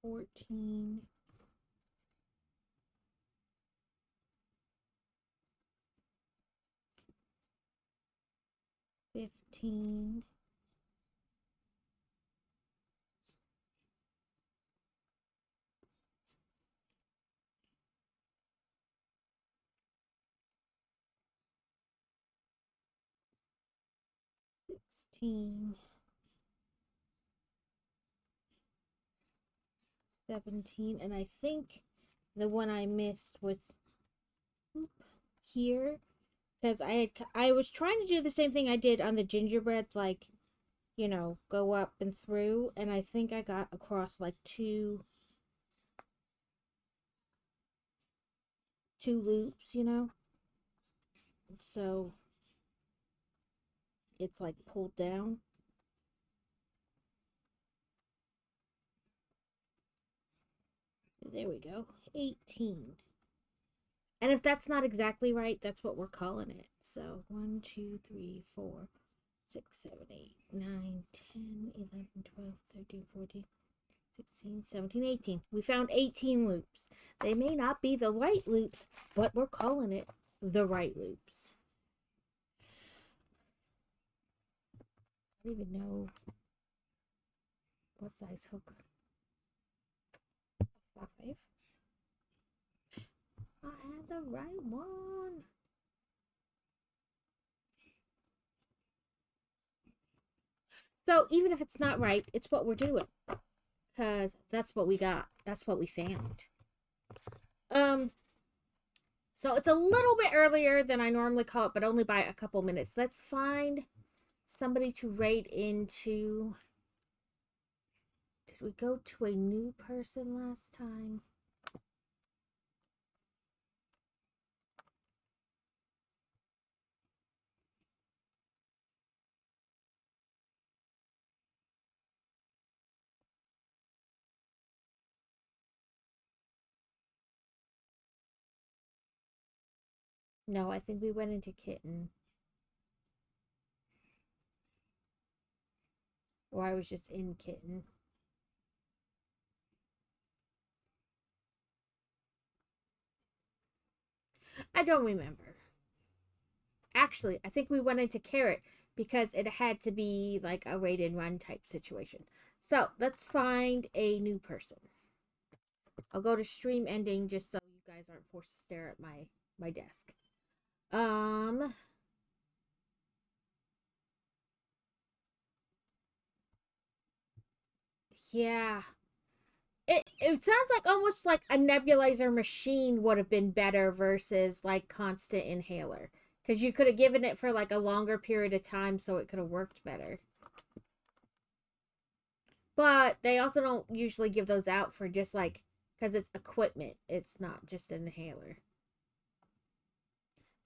14. 15. 16. 17. And I think the one I missed was here. Because I was trying to do the same thing I did on the gingerbread, like, you know, go up and through, and I think I got across like two loops, you know, so it's like pulled down. There we go. 18. And if that's not exactly right, that's what we're calling it. So 1, 2, 3, 4, 6, 7, 8, 9, 10, 11, 12, 13, 14, 16, 17, 18. We found 18 loops. They may not be the right loops, but we're calling it the right loops. I don't even know what size hook. 5. I had the right one. So even if it's not right, it's what we're doing. Because that's what we got. That's what we found. So it's a little bit earlier than I normally call it, but only by a couple minutes. Let's find somebody to raid into. Did we go to a new person last time? No, I think we went into Kitten. Or I was just in Kitten. I don't remember. Actually, I think we went into Carrot because it had to be like a raid and run type situation. So let's find a new person. I'll go to stream ending just so you guys aren't forced to stare at my desk. Yeah. It sounds like almost like a nebulizer machine would have been better versus like constant inhaler. Because you could have given it for like a longer period of time so it could have worked better. But they also don't usually give those out for just like, because it's equipment. It's not just an inhaler.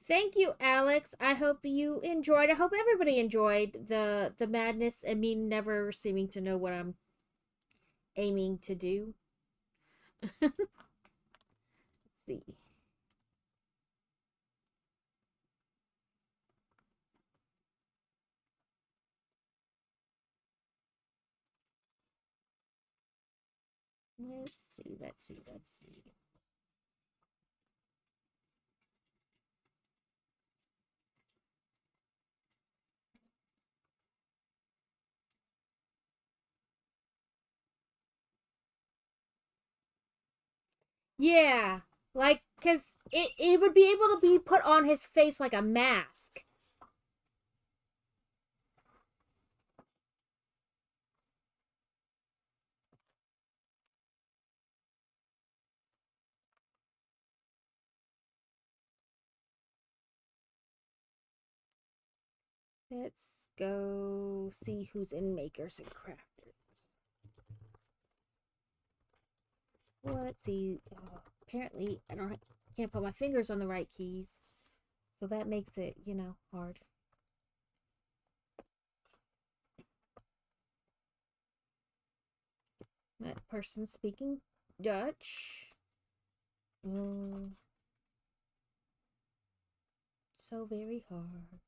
Thank you, Alex. I hope you enjoyed. I hope everybody enjoyed the madness and me never seeming to know what I'm aiming to do. Let's see. Let's see. Yeah, like, because it would be able to be put on his face like a mask. Let's go see who's in Makers and Crafters. Well, let's see. Apparently, can't put my fingers on the right keys, so that makes it, hard. That person speaking Dutch. So very hard.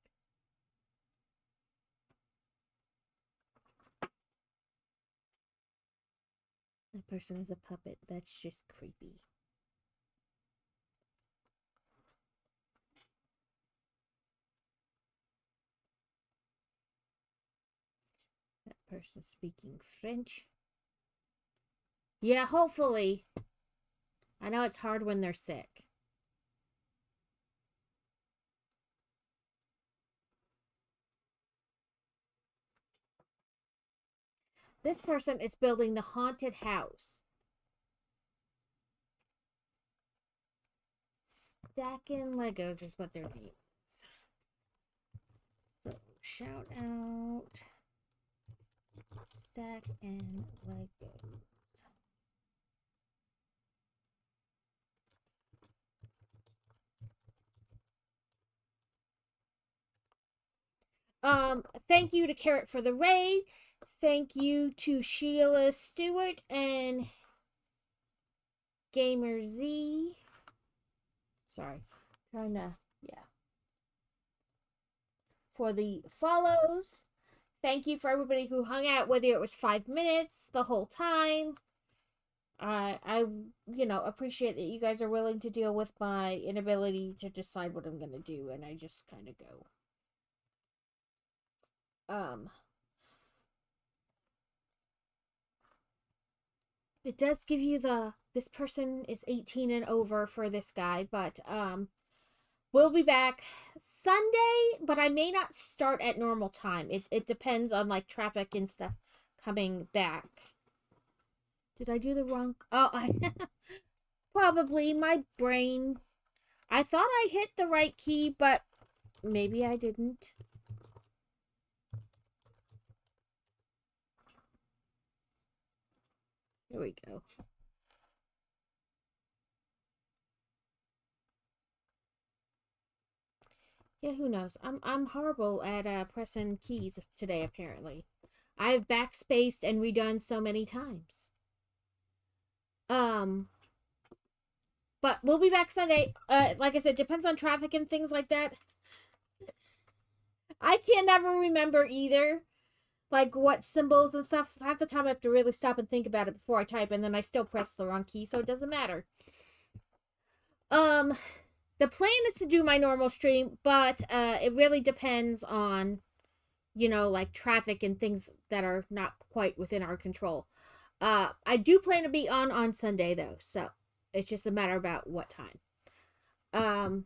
That person is a puppet. That's just creepy. That person speaking French. Yeah, hopefully. I know it's hard when they're sick. This person is building the haunted house. Stacking Legos is what their name is. So, shout out Stack and Legos. Thank you to Carrot for the raid. Thank you to Sheila Stewart and Gamer Z. Sorry. Trying to, for the follows. Thank you for everybody who hung out, whether it was 5 minutes, the whole time. I appreciate that you guys are willing to deal with my inability to decide what I'm gonna do, and I just kind of go. It does give you this person is 18 and over for this guy, but we'll be back Sunday, but I may not start at normal time. It depends on like traffic and stuff coming back. Did I do the wrong? Oh, I probably my brain. I thought I hit the right key, but maybe I didn't. Here we go. Yeah, who knows? I'm horrible at pressing keys today, apparently. I've backspaced and redone so many times. But we'll be back Sunday. Like I said, depends on traffic and things like that. I can never remember either. Like what symbols and stuff. Half the time I have to really stop and think about it before I type, and then I still press the wrong key, so it doesn't matter. The plan is to do my normal stream, but it really depends on, like traffic and things that are not quite within our control. I do plan to be on Sunday though, so it's just a matter about what time.